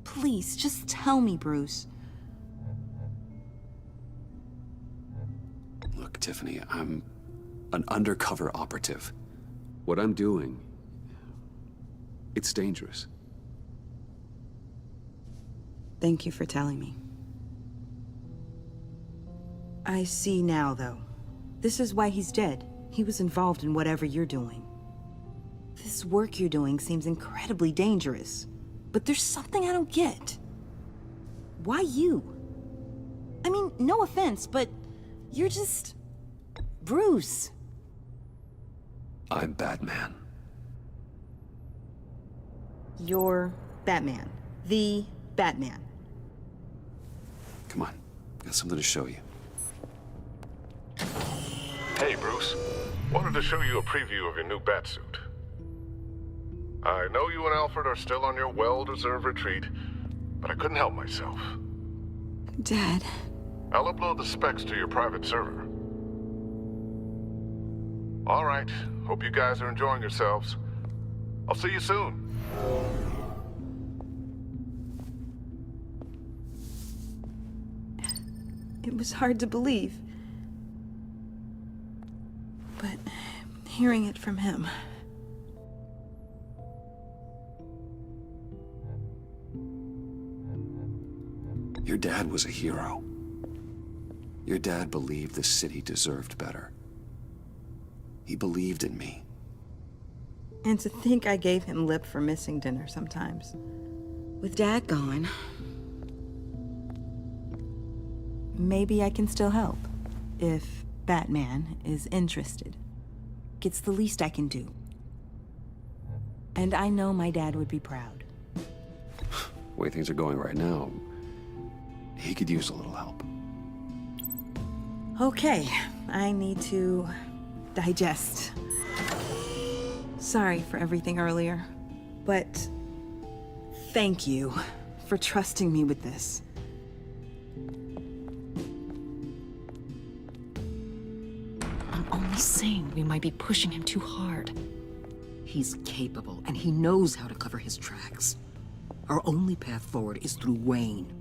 Please, just tell me, Bruce. Look, Tiffany, I'm an undercover operative. What I'm doing, it's dangerous. Thank you for telling me. I see now, though. This is why he's dead. He was involved in whatever you're doing. This work you're doing seems incredibly dangerous. But there's something I don't get. Why you? I mean, no offense, but you're just... Bruce. I'm Batman. You're Batman. The Batman. Come on, got something to show you. Hey, Bruce. Wanted to show you a preview of your new batsuit. I know you and Alfred are still on your well-deserved retreat, but I couldn't help myself. Dad. I'll upload the specs to your private server. All right. Hope you guys are enjoying yourselves. I'll see you soon. It was hard to believe. But hearing it from him... Your dad was a hero. Your dad believed the city deserved better. He believed in me. And to think I gave him lip for missing dinner sometimes. With Dad gone... Maybe I can still help. If Batman is interested. It's the least I can do. And I know my dad would be proud. The way things are going right now, he could use a little help. Okay, I need to digest. Sorry for everything earlier, but thank you for trusting me with this. I'm only saying we might be pushing him too hard. He's capable, and he knows how to cover his tracks. Our only path forward is through Wayne.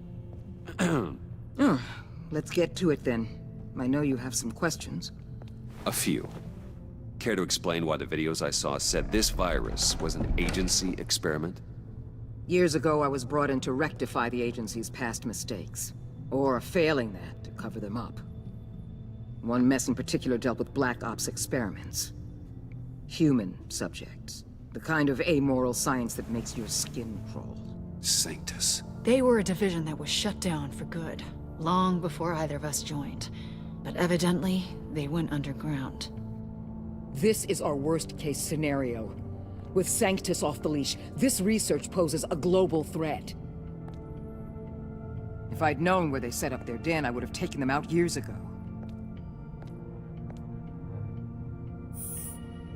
Let's get to it then. I know you have some questions. A few. Care to explain why the videos I saw said this virus was an agency experiment? Years ago, I was brought in to rectify the agency's past mistakes. Or, failing that, to cover them up. One mess in particular dealt with Black Ops experiments. Human subjects. The kind of amoral science that makes your skin crawl. Sanctus. They were a division that was shut down for good, long before either of us joined. But evidently, they went underground. This is our worst-case scenario. With Sanctus off the leash, this research poses a global threat. If I'd known where they set up their den, I would have taken them out years ago.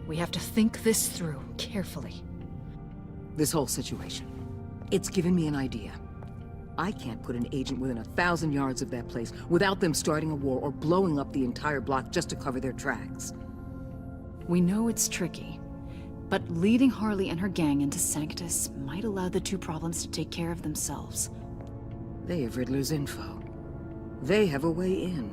We have to think this through carefully. This whole situation. It's given me an idea. I can't put an agent within 1,000 yards of that place without them starting a war or blowing up the entire block just to cover their tracks. We know it's tricky, but leading Harley and her gang into Sanctus might allow the two problems to take care of themselves. They have Riddler's info. They have a way in.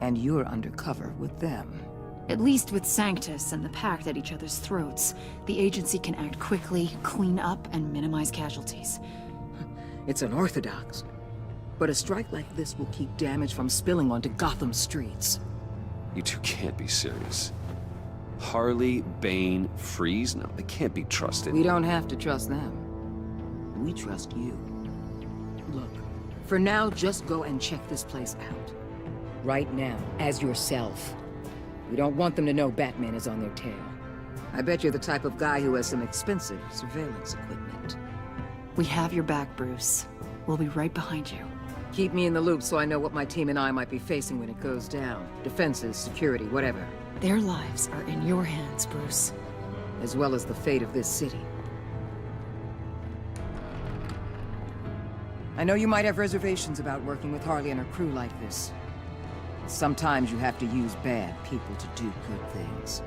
And you're undercover with them. At least with Sanctus and the Pact at each other's throats, the agency can act quickly, clean up, and minimize casualties. It's unorthodox. But a strike like this will keep damage from spilling onto Gotham streets. You two can't be serious. Harley, Bane, Freeze? No, they can't be trusted. We don't have to trust them. We trust you. Look, for now, just go and check this place out. Right now, as yourself. We don't want them to know Batman is on their tail. I bet you're the type of guy who has some expensive surveillance equipment. We have your back, Bruce. We'll be right behind you. Keep me in the loop so I know what my team and I might be facing when it goes down. Defenses, security, whatever. Their lives are in your hands, Bruce. As well as the fate of this city. I know you might have reservations about working with Harley and her crew like this. Sometimes you have to use bad people to do good things.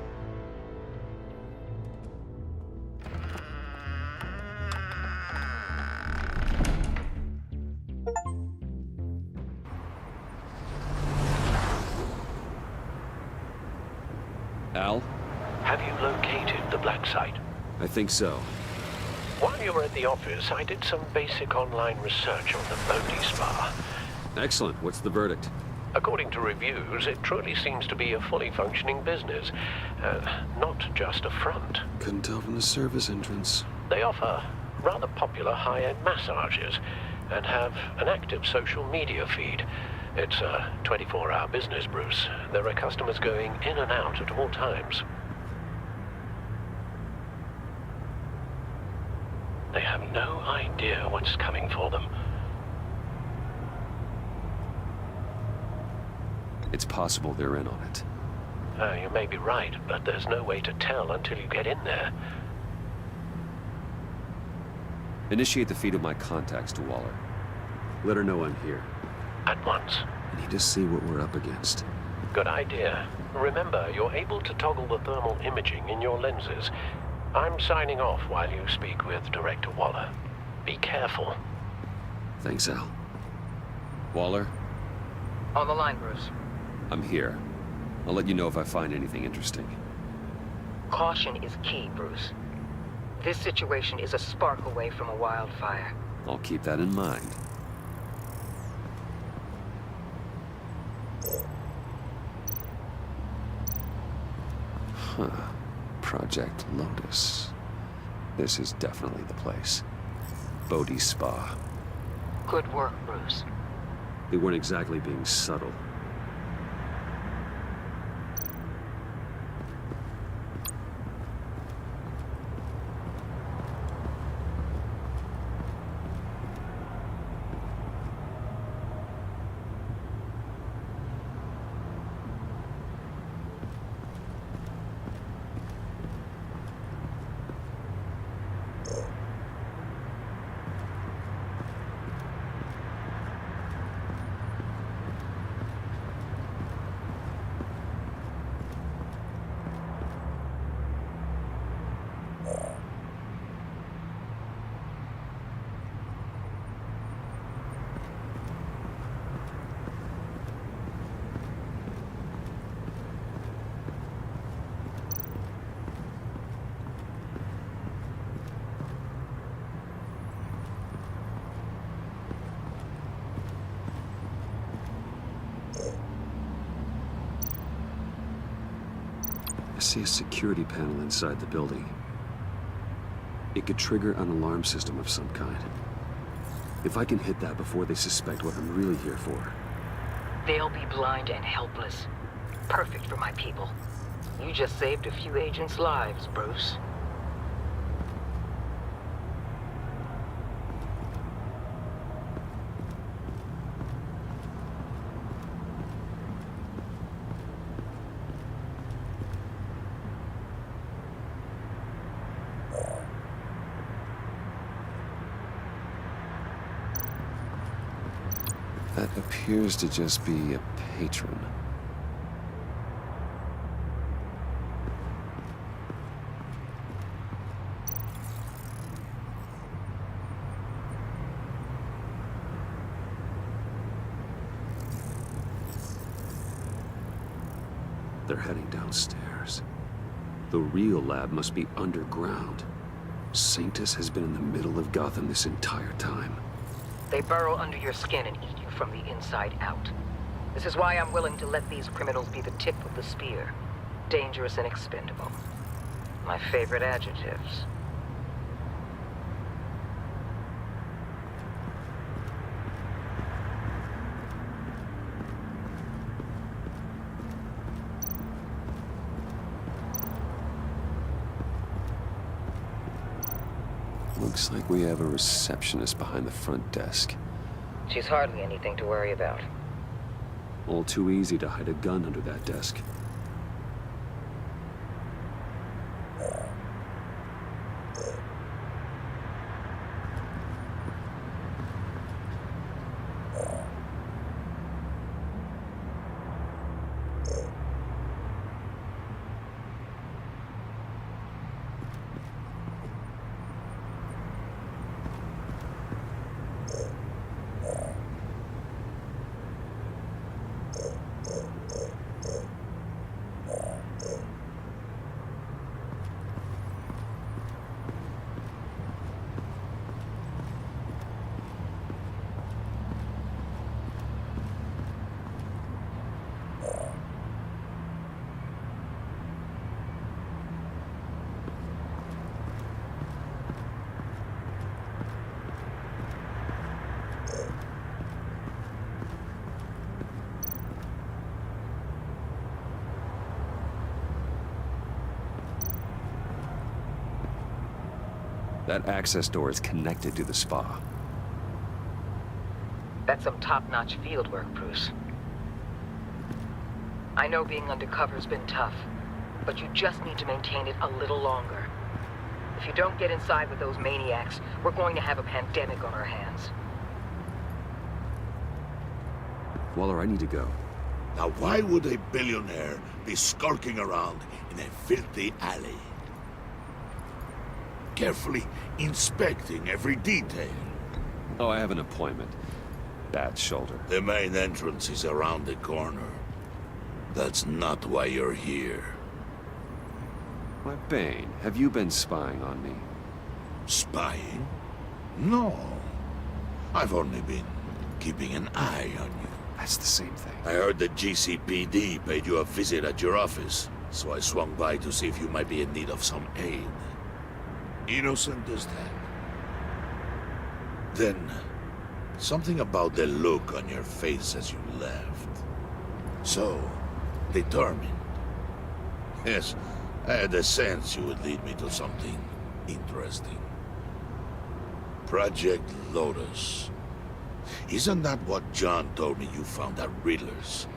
Al? Have you located the black site? I think so. While you were at the office, I did some basic online research on the Bodhi Spa. Excellent. What's the verdict? According to reviews, it truly seems to be a fully functioning business, not just a front. Couldn't tell from the service entrance. They offer rather popular high-end massages and have an active social media feed. It's a 24-hour business, Bruce. There are customers going in and out at all times. They have no idea what's coming for them. It's possible they're in on it. You may be right, but there's no way to tell until you get in there. Initiate the feed of my contacts to Waller. Let her know I'm here. At once. I need to see what we're up against. Good idea. Remember, you're able to toggle the thermal imaging in your lenses. I'm signing off while you speak with Director Waller. Be careful. Thanks, Al. Waller? On the line, Bruce. I'm here. I'll let you know if I find anything interesting. Caution is key, Bruce. This situation is a spark away from a wildfire. I'll keep that in mind. Huh. Project Lotus. This is definitely the place. Bodhi Spa. Good work, Bruce. They weren't exactly being subtle. I see a security panel inside the building. It could trigger an alarm system of some kind. If I can hit that before they suspect what I'm really here for. They'll be blind and helpless. Perfect for my people. You just saved a few agents' lives, Bruce. That appears to just be a patron. They're heading downstairs. The real lab must be underground. Sanctus has been in the middle of Gotham this entire time. They burrow under your skin and eat you from the inside out. This is why I'm willing to let these criminals be the tip of the spear. Dangerous and expendable. My favorite adjectives. Looks like we have a receptionist behind the front desk. She's hardly anything to worry about. All too easy to hide a gun under that desk. That access door is connected to the spa. That's some top-notch fieldwork, Bruce. I know being undercover's been tough, but you just need to maintain it a little longer. If you don't get inside with those maniacs, we're going to have a pandemic on our hands. Waller, I need to go. Now why would a billionaire be skulking around in a filthy alley? Carefully inspecting every detail. Oh, I have an appointment. Bad shoulder. The main entrance is around the corner. That's not why you're here. Why, Bane, have you been spying on me? Spying? No. I've only been keeping an eye on you. That's the same thing. I heard the GCPD paid you a visit at your office, so I swung by to see if you might be in need of some aid. Innocent as that. Then, something about the look on your face as you left. So, determined. Yes, I had a sense you would lead me to something interesting. Project Lotus. Isn't that what John told me you found at Riddler's?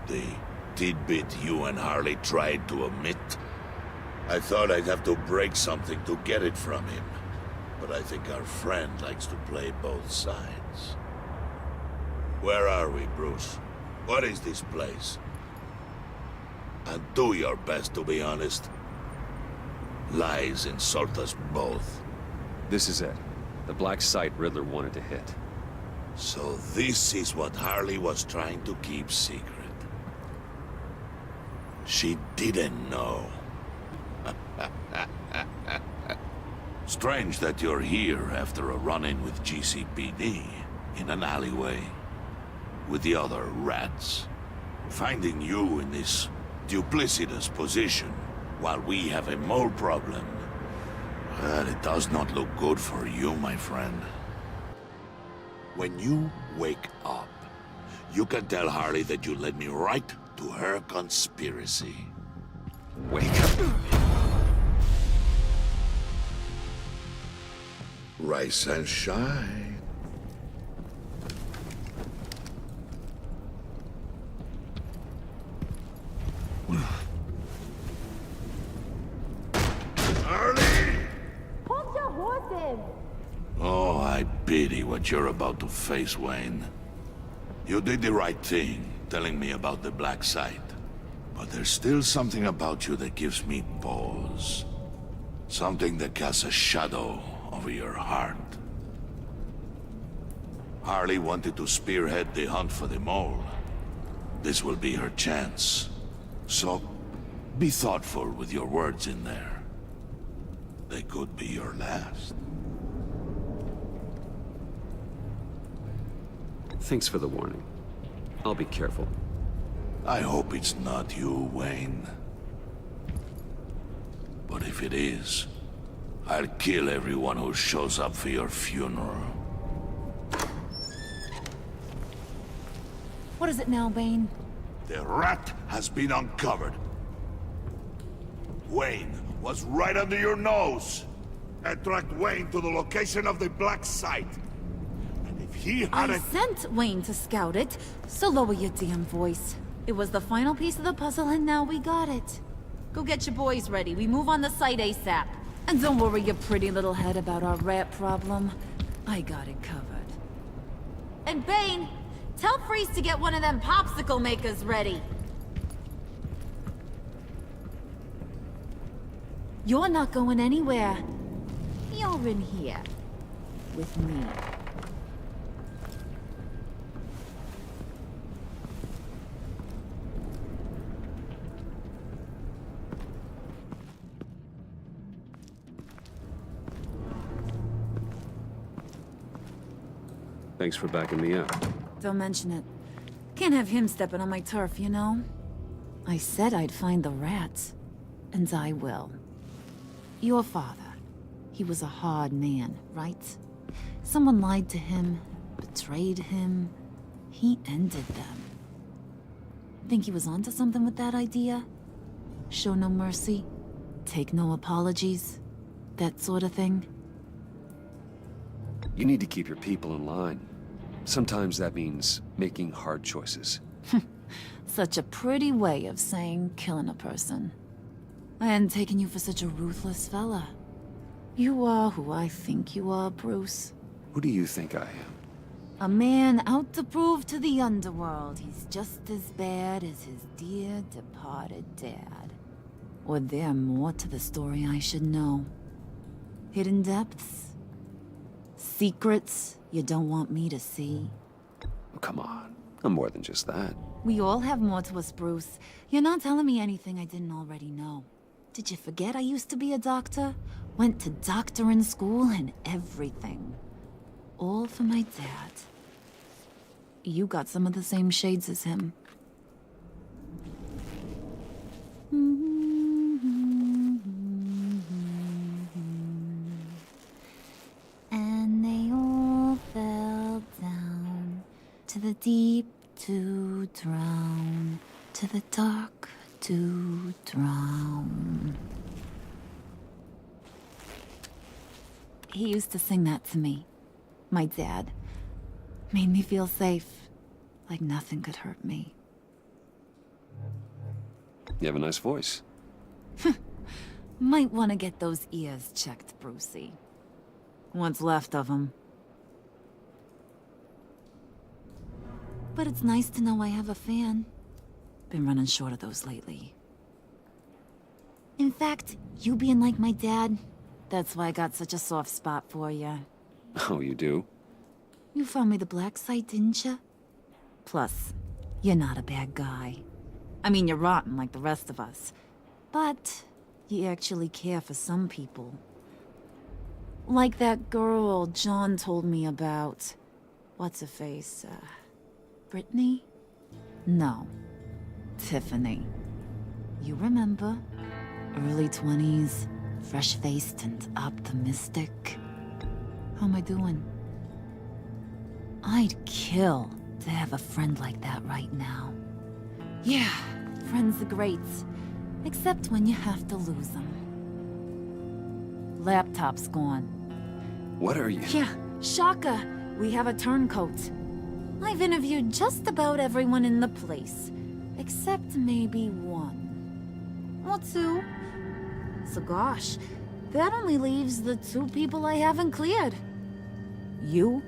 The tidbit you and Harley tried to omit? I thought I'd have to break something to get it from him. But I think our friend likes to play both sides. Where are we, Bruce? What is this place? And do your best to be honest. Lies insult us both. This is it. The black site Riddler wanted to hit. So this is what Harley was trying to keep secret. She didn't know. Strange that you're here after a run-in with GCPD in an alleyway with the other rats. Finding you in this duplicitous position while we have a mole problem. Well, it does not look good for you, my friend. When you wake up, you can tell Harley that you led me right to her conspiracy. Wake up. Rise and shine. Harley! Hold your horses! Oh, I pity what you're about to face, Wayne. You did the right thing, telling me about the black site. But there's still something about you that gives me pause. Something that casts a shadow over your heart. Harley wanted to spearhead the hunt for the mole. This will be her chance. So, be thoughtful with your words in there. They could be your last. Thanks for the warning. I'll be careful. I hope it's not you, Wayne. But if it is, I'll kill everyone who shows up for your funeral. What is it now, Bane? The rat has been uncovered. Wayne was right under your nose. I tracked Wayne to the location of the black site. And if he had I sent Wayne to scout it, so lower your damn voice. It was the final piece of the puzzle, and now we got it. Go get your boys ready. We move on the site ASAP. And don't worry your pretty little head about our rat problem. I got it covered. And Bane, tell Freeze to get one of them popsicle makers ready. You're not going anywhere. You're in here. With me. Thanks for backing me up. Don't mention it. Can't have him stepping on my turf, you know? I said I'd find the rats. And I will. Your father. He was a hard man, right? Someone lied to him, betrayed him. He ended them. Think he was onto something with that idea? Show no mercy? Take no apologies? That sort of thing? You need to keep your people in line. Sometimes that means making hard choices. Such a pretty way of saying killing a person. I hadn't taken you for such a ruthless fella. You are who I think you are, Bruce. Who do you think I am? A man out to prove to the underworld he's just as bad as his dear departed dad. Or there more to the story I should know. Hidden depths? Secrets you don't want me to see? Oh, come on. I'm more than just that. We all have more to us, Bruce. You're not telling me anything I didn't already know. Did you forget I used to be a doctor? Went to doctoring school and everything. All for my dad. You got some of the same shades as him. And they all fell down to the deep to drown, to the dark to drown. He used to sing that to me. My dad. Made me feel safe. Like nothing could hurt me. You have a nice voice. Might want to get those ears checked, Brucey. What's left of them. But it's nice to know I have a fan. Been running short of those lately. In fact, you being like my dad, that's why I got such a soft spot for you. Oh, you do? You found me the black site, didn't you? Plus, you're not a bad guy. I mean, you're rotten like the rest of us. But you actually care for some people. Like that girl John told me about. What's her face? Brittany? No. Tiffany. You remember? Early 20s, fresh-faced and optimistic. How am I doing? I'd kill to have a friend like that right now. Yeah, friends are great. Except when you have to lose them. Laptop's gone. What are you? Yeah, shocker. We have a turncoat. I've interviewed just about everyone in the place. Except maybe one. Or two. So gosh, that only leaves the two people I haven't cleared. You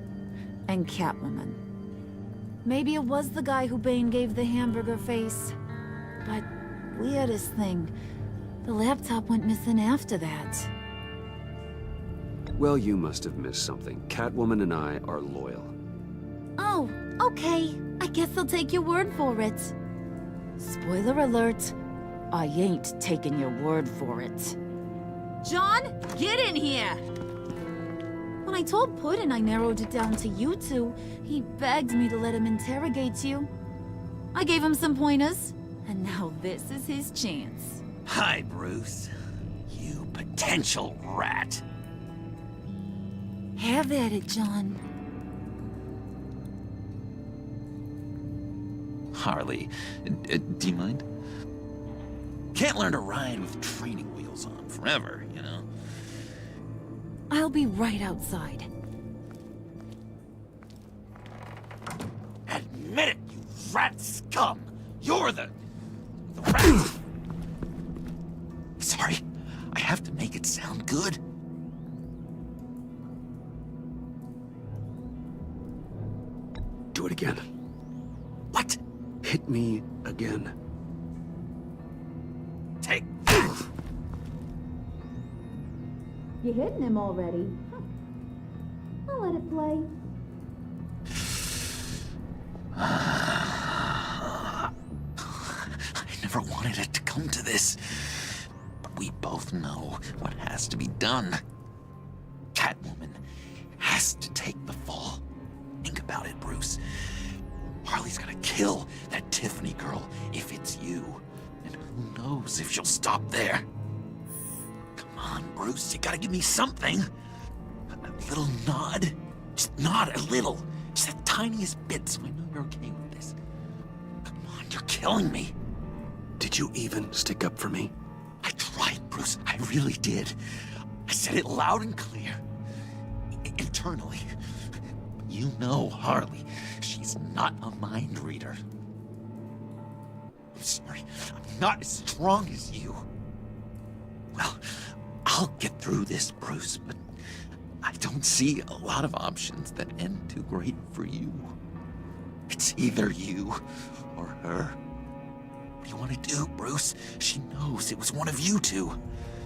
and Catwoman. Maybe it was the guy who Bane gave the hamburger face. But weirdest thing, the laptop went missing after that. Well, you must have missed something. Catwoman and I are loyal. Oh, okay. I guess I'll take your word for it. Spoiler alert, I ain't taking your word for it. John, get in here! When I told Puddin' I narrowed it down to you two, he begged me to let him interrogate you. I gave him some pointers, and now this is his chance. Hi, Bruce. You potential rat. Have at it, John. Harley, do you mind? Can't learn to ride with training wheels on forever, you know? I'll be right outside. Admit it, you rat scum! You're the rat! Sorry, I have to make it sound good. Do it again. What? Hit me again. Take. You hitting him already? Huh. I'll let it play. I never wanted it to come to this. But we both know what has to be done. Catwoman has to take the fall. Think about it, Bruce. Harley's gonna kill that Tiffany girl if it's you. And who knows if she'll stop there. Come on, Bruce, you gotta give me something. A little nod. Just nod a little. Just the tiniest bit so I know you're okay with this. Come on, you're killing me. Did you even stick up for me? I tried, Bruce. I really did. I said it loud and clear. Internally. But you know Harley. She's not a mind reader. I'm sorry. I'm not as strong as you. Well, I'll get through this, Bruce, but I don't see a lot of options that end too great for you. It's either you or her. What do you want to do, Bruce? She knows it was one of you two.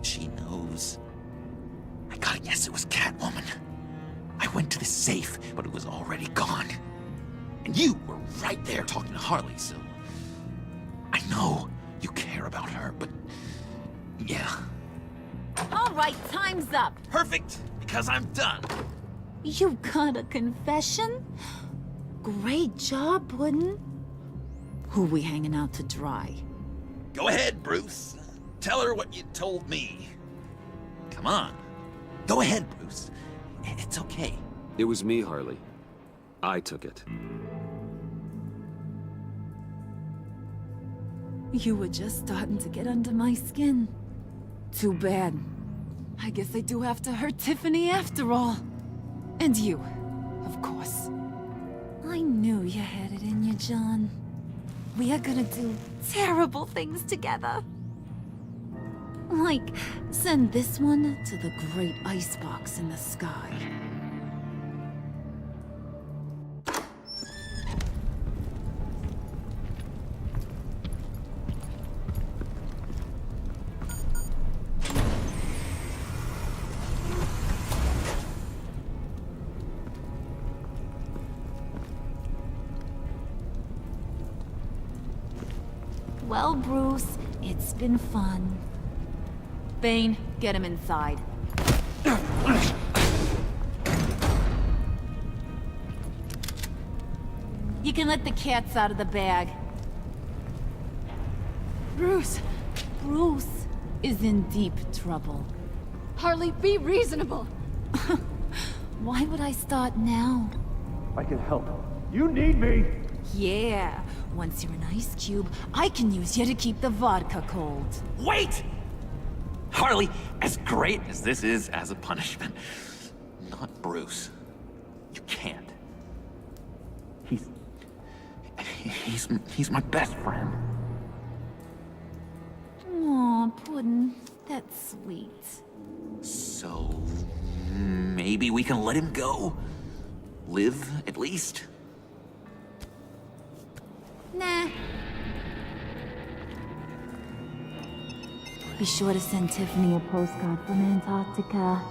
She knows. I gotta guess it was Catwoman. I went to the safe, but it was already gone. And you were right there talking to Harley, so... I know you care about her, but... yeah. All right, time's up. Perfect, because I'm done. You got a confession? Great job, Puddin'. Who we hanging out to dry? Go ahead, Bruce. Tell her what you told me. Come on. Go ahead, Bruce. It's okay. It was me, Harley. I took it. You were just starting to get under my skin. Too bad. I guess I do have to hurt Tiffany after all. And you, of course. I knew you had it in you, John. We are gonna do terrible things together. Like, send this one to the great icebox in the sky. Well, Bruce, it's been fun. Bane, get him inside. You can let the cats out of the bag. Bruce! Bruce is in deep trouble. Harley, be reasonable! Why would I start now? I can help. You need me! Yeah, once you're an ice cube, I can use you to keep the vodka cold. Wait! Harley, as great as this is as a punishment, not Bruce. You can't. He's my best friend. Aw, Puddin', that's sweet. So, maybe we can let him go? Live, at least? Nah. Be sure to send Tiffany a postcard from Antarctica.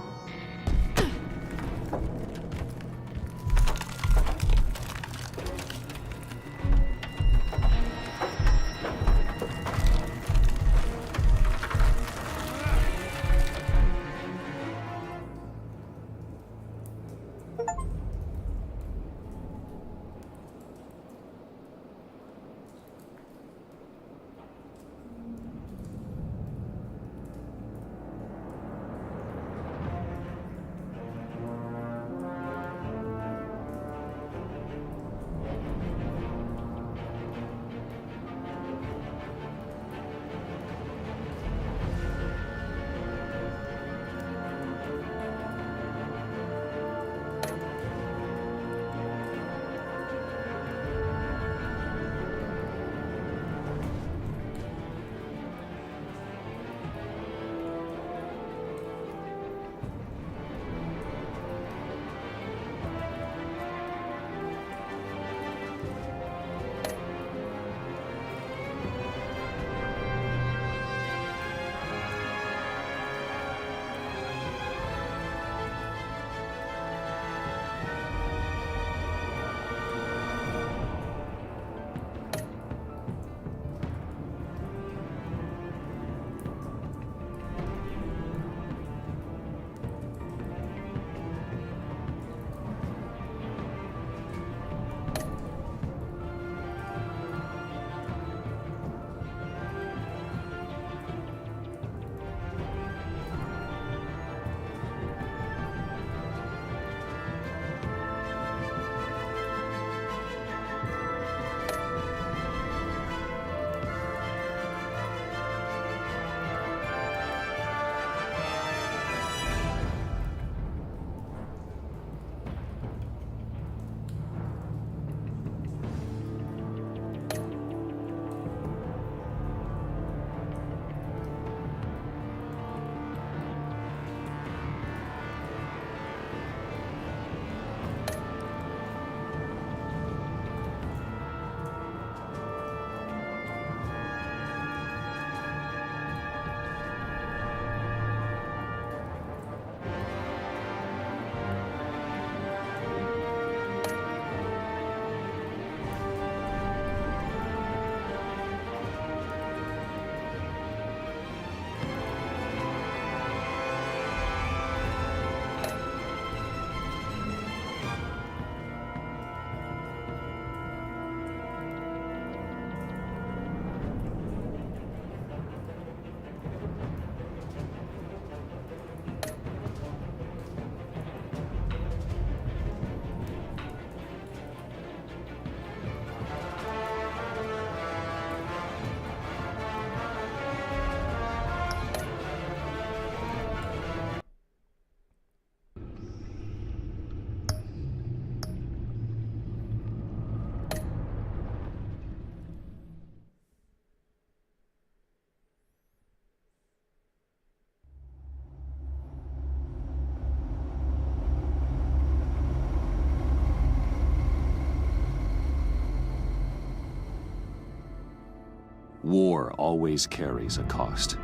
War always carries a cost,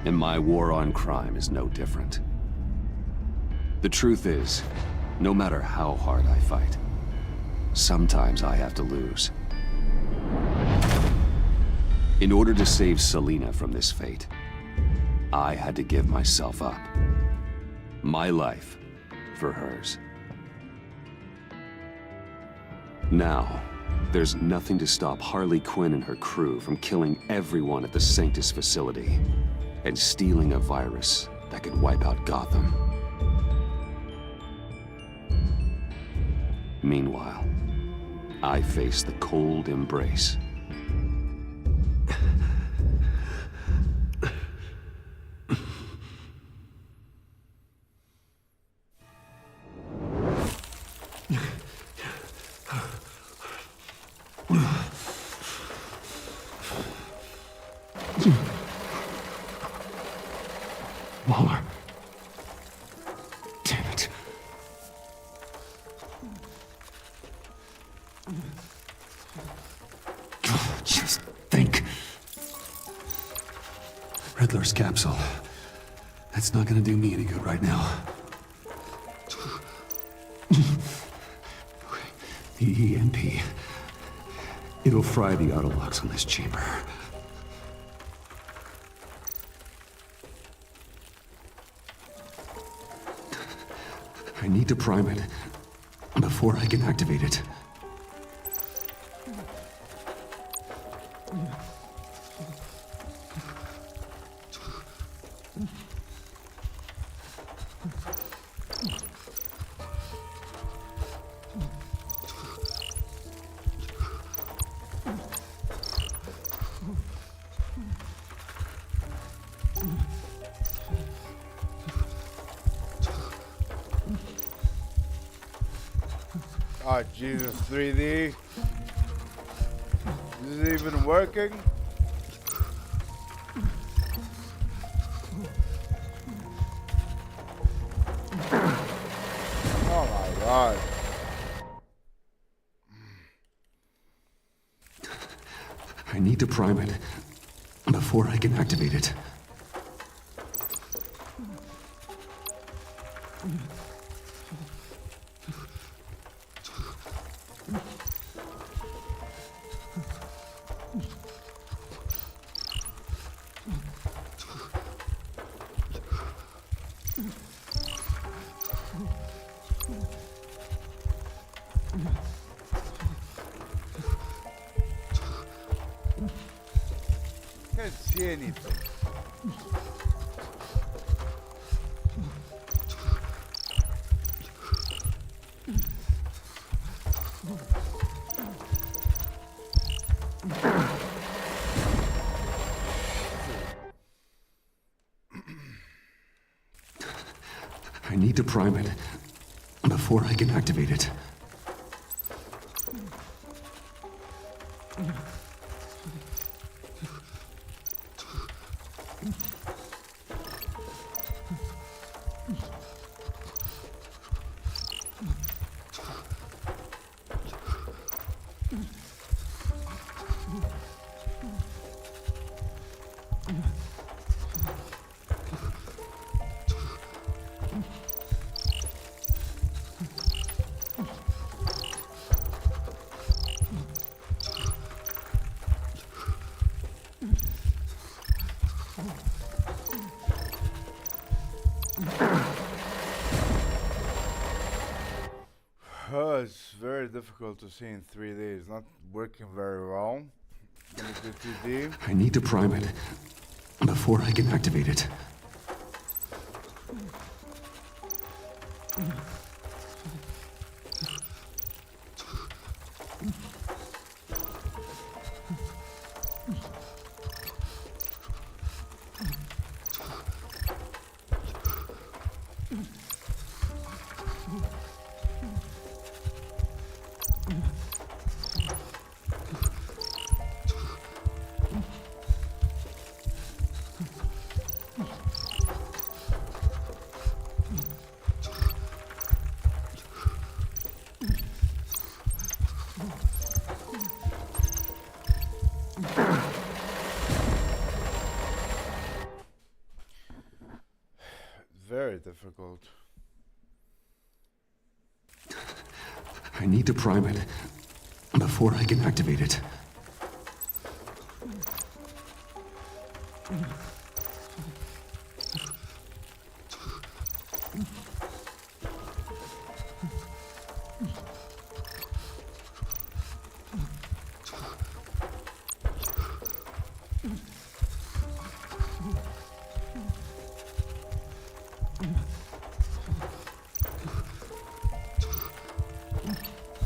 and my war on crime is no different. The truth is, no matter how hard I fight, sometimes I have to lose. In order to save Selina from this fate, I had to give myself up. My life for hers. Now, there's nothing to stop Harley Quinn and her crew from killing everyone at the Sanctus facility and stealing a virus that could wipe out Gotham. Meanwhile, I face the cold embrace. Waller. Damn it. Just think. Riddler's capsule. That's not gonna do me any good right now. The EMP. It'll fry the autolocks on this chamber. I need to prime it before I can activate it. Oh, Jesus, 3D. Is it even working? Oh my God. I need to prime it before I can activate it. Can't see anything. I need to prime it before I can activate it. It's very difficult to see in 3D. It's not working very well. When it's in 2D. I need to prime it before I can activate it. difficult. I need to prime it before I can activate it.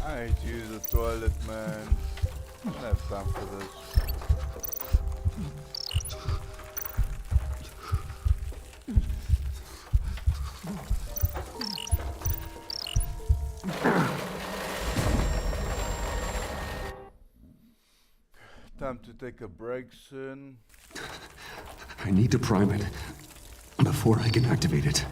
I hate to use the toilet, man. I don't have time for this. Time to take a break soon. I need to prime it before I can activate it.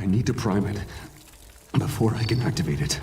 I need to prime it before I can activate it.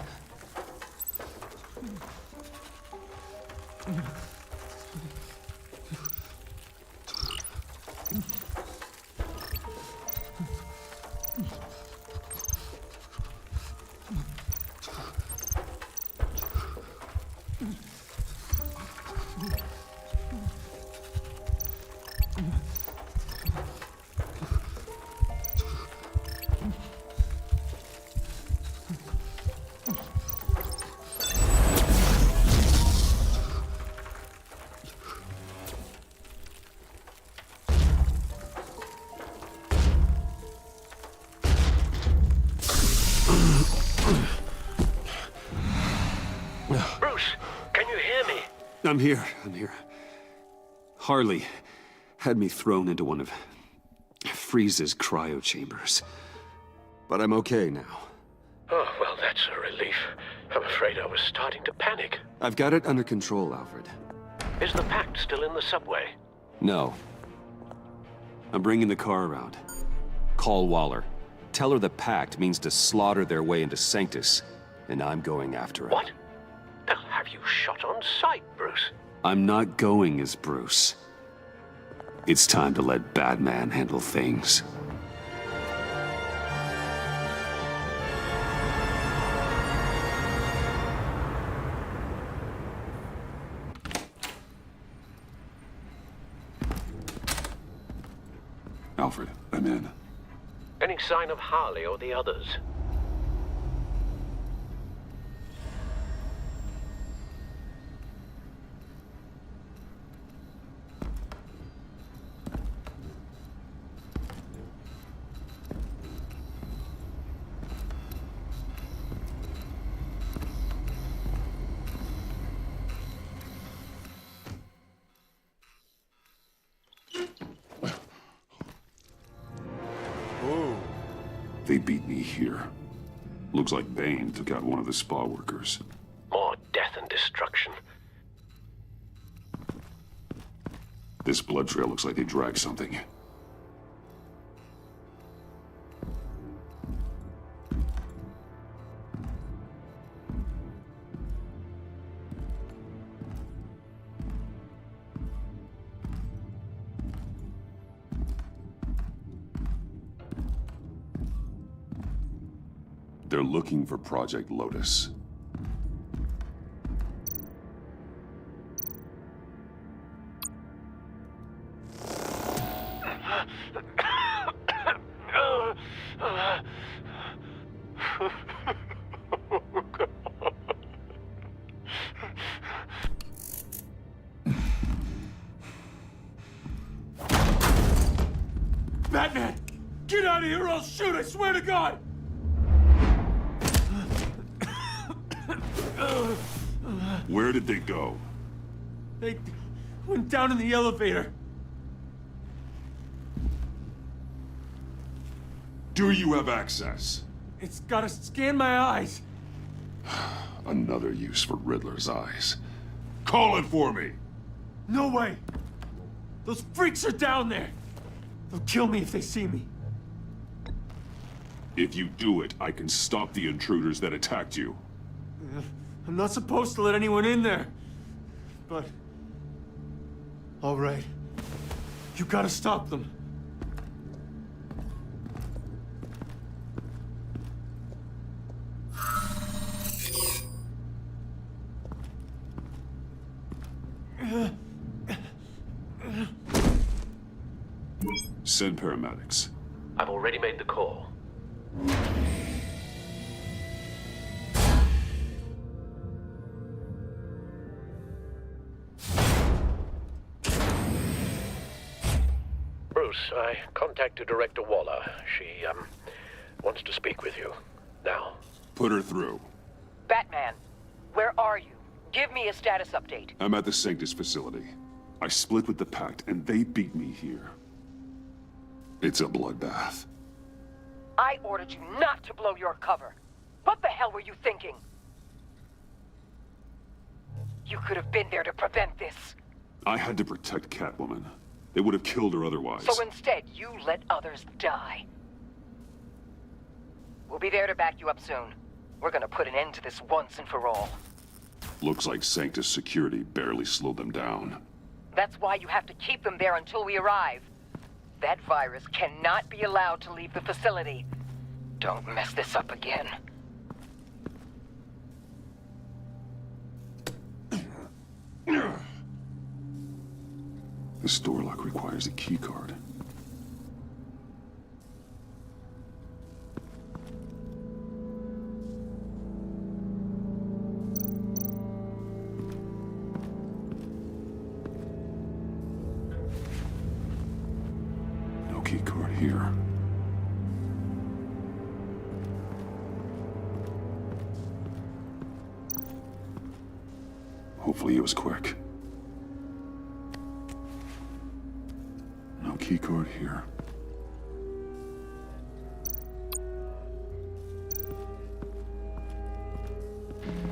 I'm here. Harley had me thrown into one of Freeze's cryo chambers. But I'm okay now. Oh, well, that's a relief. I'm afraid I was starting to panic. I've got it under control, Alfred. Is the Pact still in the subway? No. I'm bringing the car around. Call Waller. Tell her the Pact means to slaughter their way into Sanctus, and I'm going after it. What? They'll have you shot on sight, Bruce. I'm not going as Bruce. It's time to let Batman handle things. Alfred, I'm in. Any sign of Harley or the others? They beat me here. Looks like Bane took out one of the spa workers. More death and destruction. This blood trail looks like they dragged something. They're looking for Project Lotus. of here or I'll shoot, I swear to God! Where did they go? They went down in the elevator. Do you have access? It's gotta scan my eyes. Another use for Riddler's eyes. Call it for me! No way! Those freaks are down there! They'll kill me if they see me. If you do it, I can stop the intruders that attacked you. I'm not supposed to let anyone in there. But... all right. You gotta stop them. Send paramedics. I've already made the call. Bruce, I contacted Director Waller. She, wants to speak with you. Now. Put her through. Batman, where are you? Give me a status update. I'm at the Sanctus facility. I split with the Pact, and they beat me here. It's a bloodbath. I ordered you not to blow your cover. What the hell were you thinking? You could have been there to prevent this. I had to protect Catwoman. They would have killed her otherwise. So instead, you let others die. We'll be there to back you up soon. We're gonna put an end to this once and for all. Looks like Sanctus security barely slowed them down. That's why you have to keep them there until we arrive. That virus cannot be allowed to leave the facility. Don't mess this up again. This door lock requires a key card. No key card here. Hopefully it was quick. No keycard here.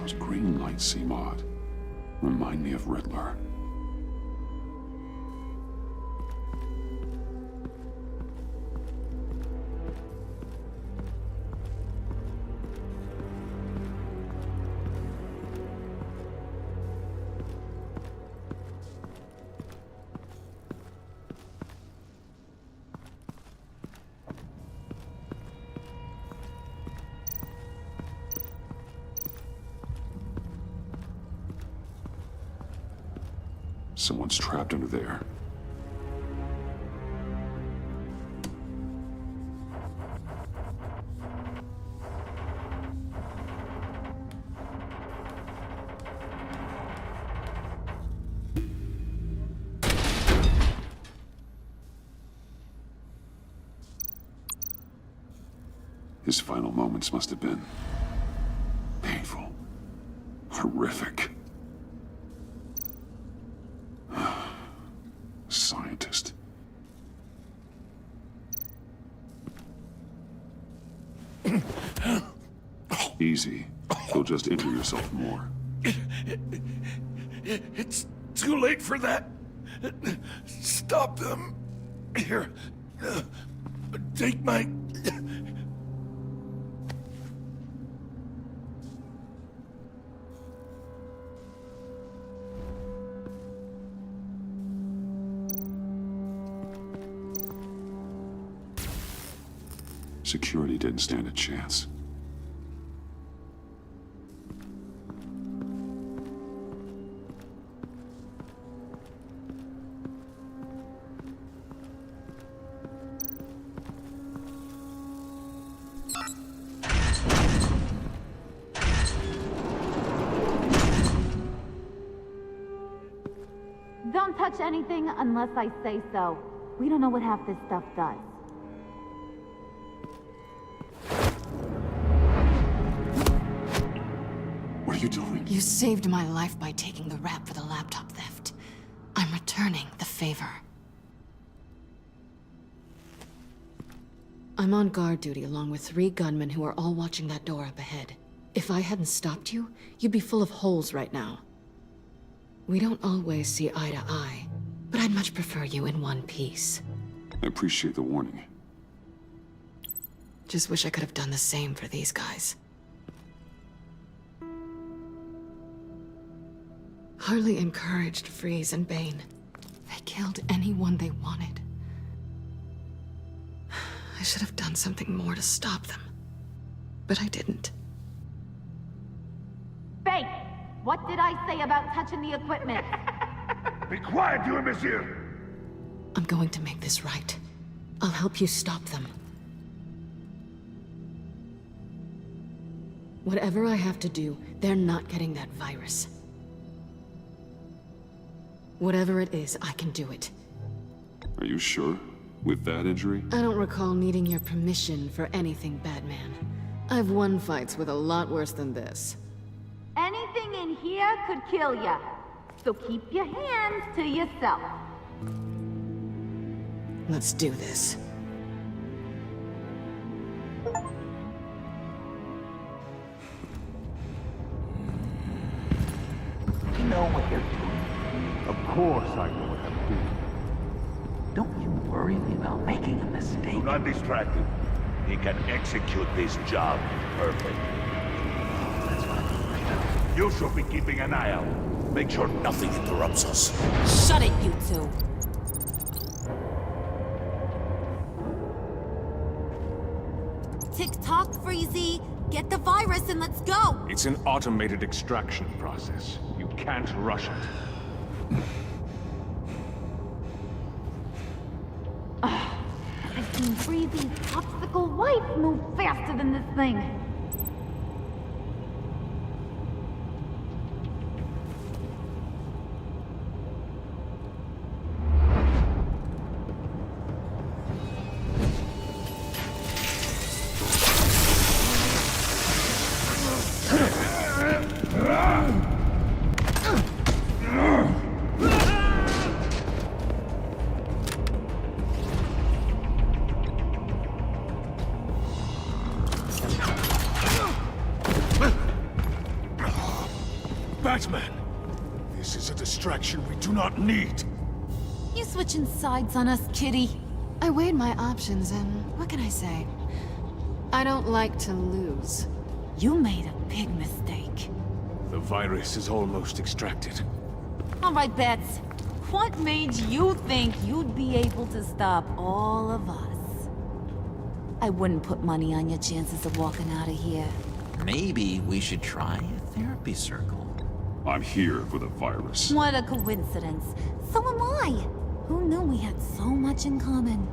Those green lights, C-Mod, remind me of Riddler. Someone's trapped under there. His final moments must have been painful, horrific. Scientist. Easy. You'll just injure yourself more. It's too late for that. Stop them. Here. Take my... Security didn't stand a chance. Don't touch anything unless I say so. We don't know what half this stuff does. What are you doing? You saved my life by taking the rap for the laptop theft. I'm returning the favor. I'm on guard duty along with 3 gunmen who are all watching that door up ahead. If I hadn't stopped you, you'd be full of holes right now. We don't always see eye to eye, but I'd much prefer you in one piece. I appreciate the warning. Just wish I could have done the same for these guys. Harley encouraged Freeze and Bane. They killed anyone they wanted. I should have done something more to stop them. But I didn't. Bane, what did I say about touching the equipment? Be quiet, you imbecile! I'm going to make this right. I'll help you stop them. Whatever I have to do, they're not getting that virus. Whatever it is, I can do it. Are you sure? With that injury? I don't recall needing your permission for anything, Batman. I've won fights with a lot worse than this. Anything in here could kill ya. So keep your hands to yourself. Let's do this. You know what you're doing. Of course I know what I'm doing. Don't you worry me about making a mistake. Do not distract him. He can execute this job perfect. That's what I'm afraid of. You should be keeping an eye out. Make sure nothing interrupts us. Shut it, you two. Tick-tock, Freezy. Get the virus and let's go. It's an automated extraction process. You can't rush it. I've seen Freezy's popsicle wife move faster than this thing. Batman! This is a distraction we do not need. You switching sides on us, kitty? I weighed my options and what can I say? I don't like to lose. You made a big mistake. The virus is almost extracted. All right, Bats. What made you think you'd be able to stop all of us? I wouldn't put money on your chances of walking out of here. Maybe we should try a therapy circle. I'm here for the virus. What a coincidence. So am I. Who knew we had so much in common?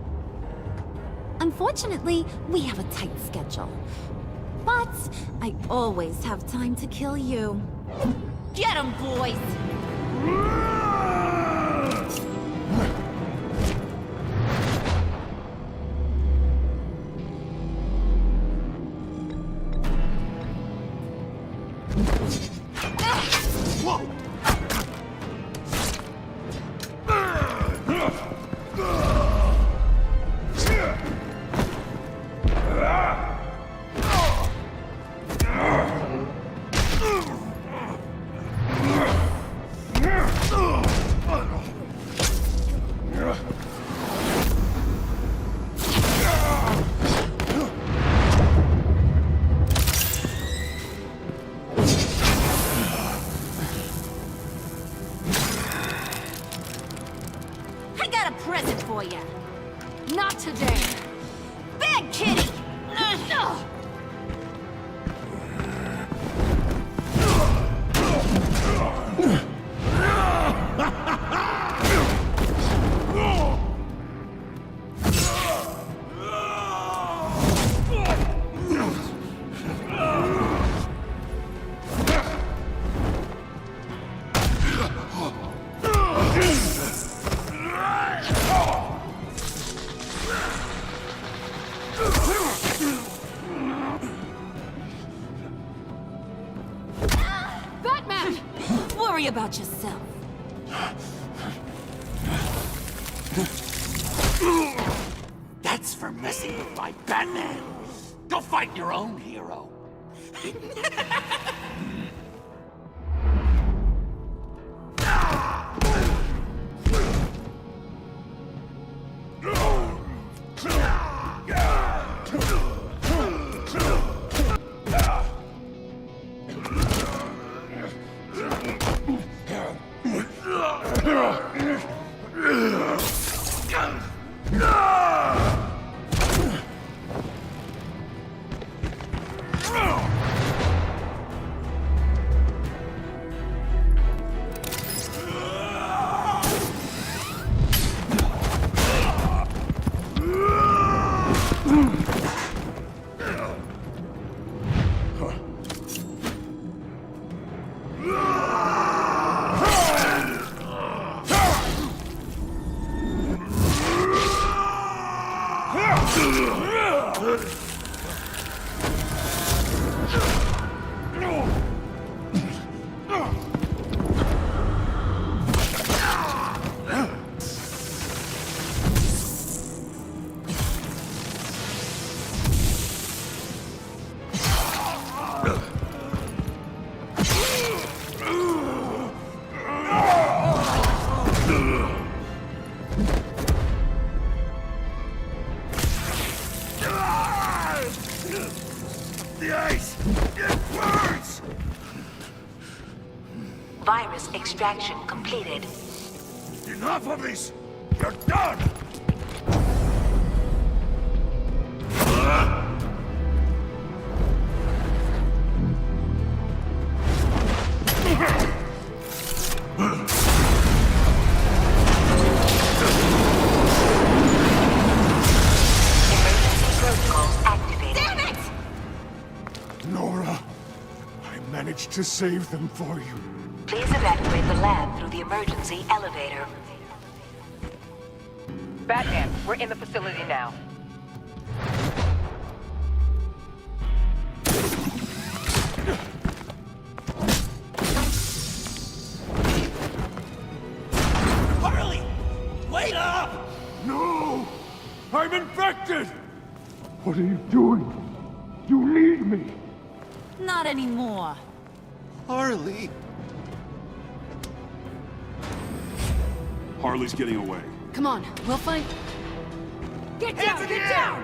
Unfortunately, we have a tight schedule. But I always have time to kill you. Get 'em, boys! I got a present for you. Not today. Big kitty! Batman! Worry about yourself. That's for messing with my Batman. Go fight your own hero. The ice! It burns! Virus extraction completed. Enough of this! You're done! Nora, I managed to save them for you. Please evacuate the lab through the emergency elevator. Batman, we're in the facility now. Harley! Wait up! No! I'm infected! What are you doing? You need me! Not anymore. Harley! Harley's getting away. Come on, we'll find... Get down! Get down!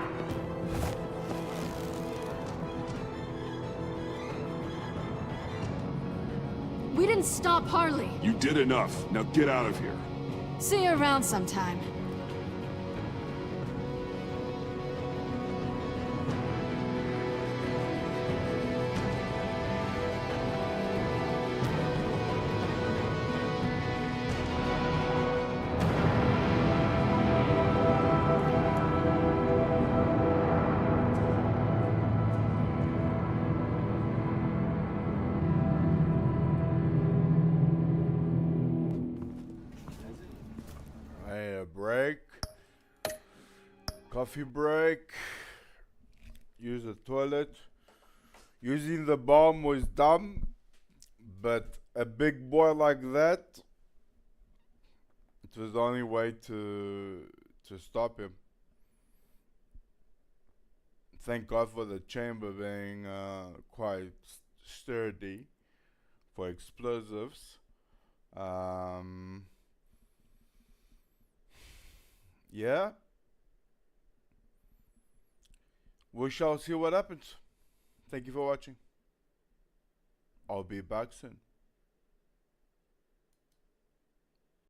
We didn't stop Harley. You did enough. Now get out of here. See you around sometime. Break, coffee break, use the toilet. Using the bomb was dumb, but a big boy like that, it was the only way to stop him. Thank God for the chamber being quite sturdy for explosives. Yeah, we shall see what happens. Thank you for watching. I'll be back soon.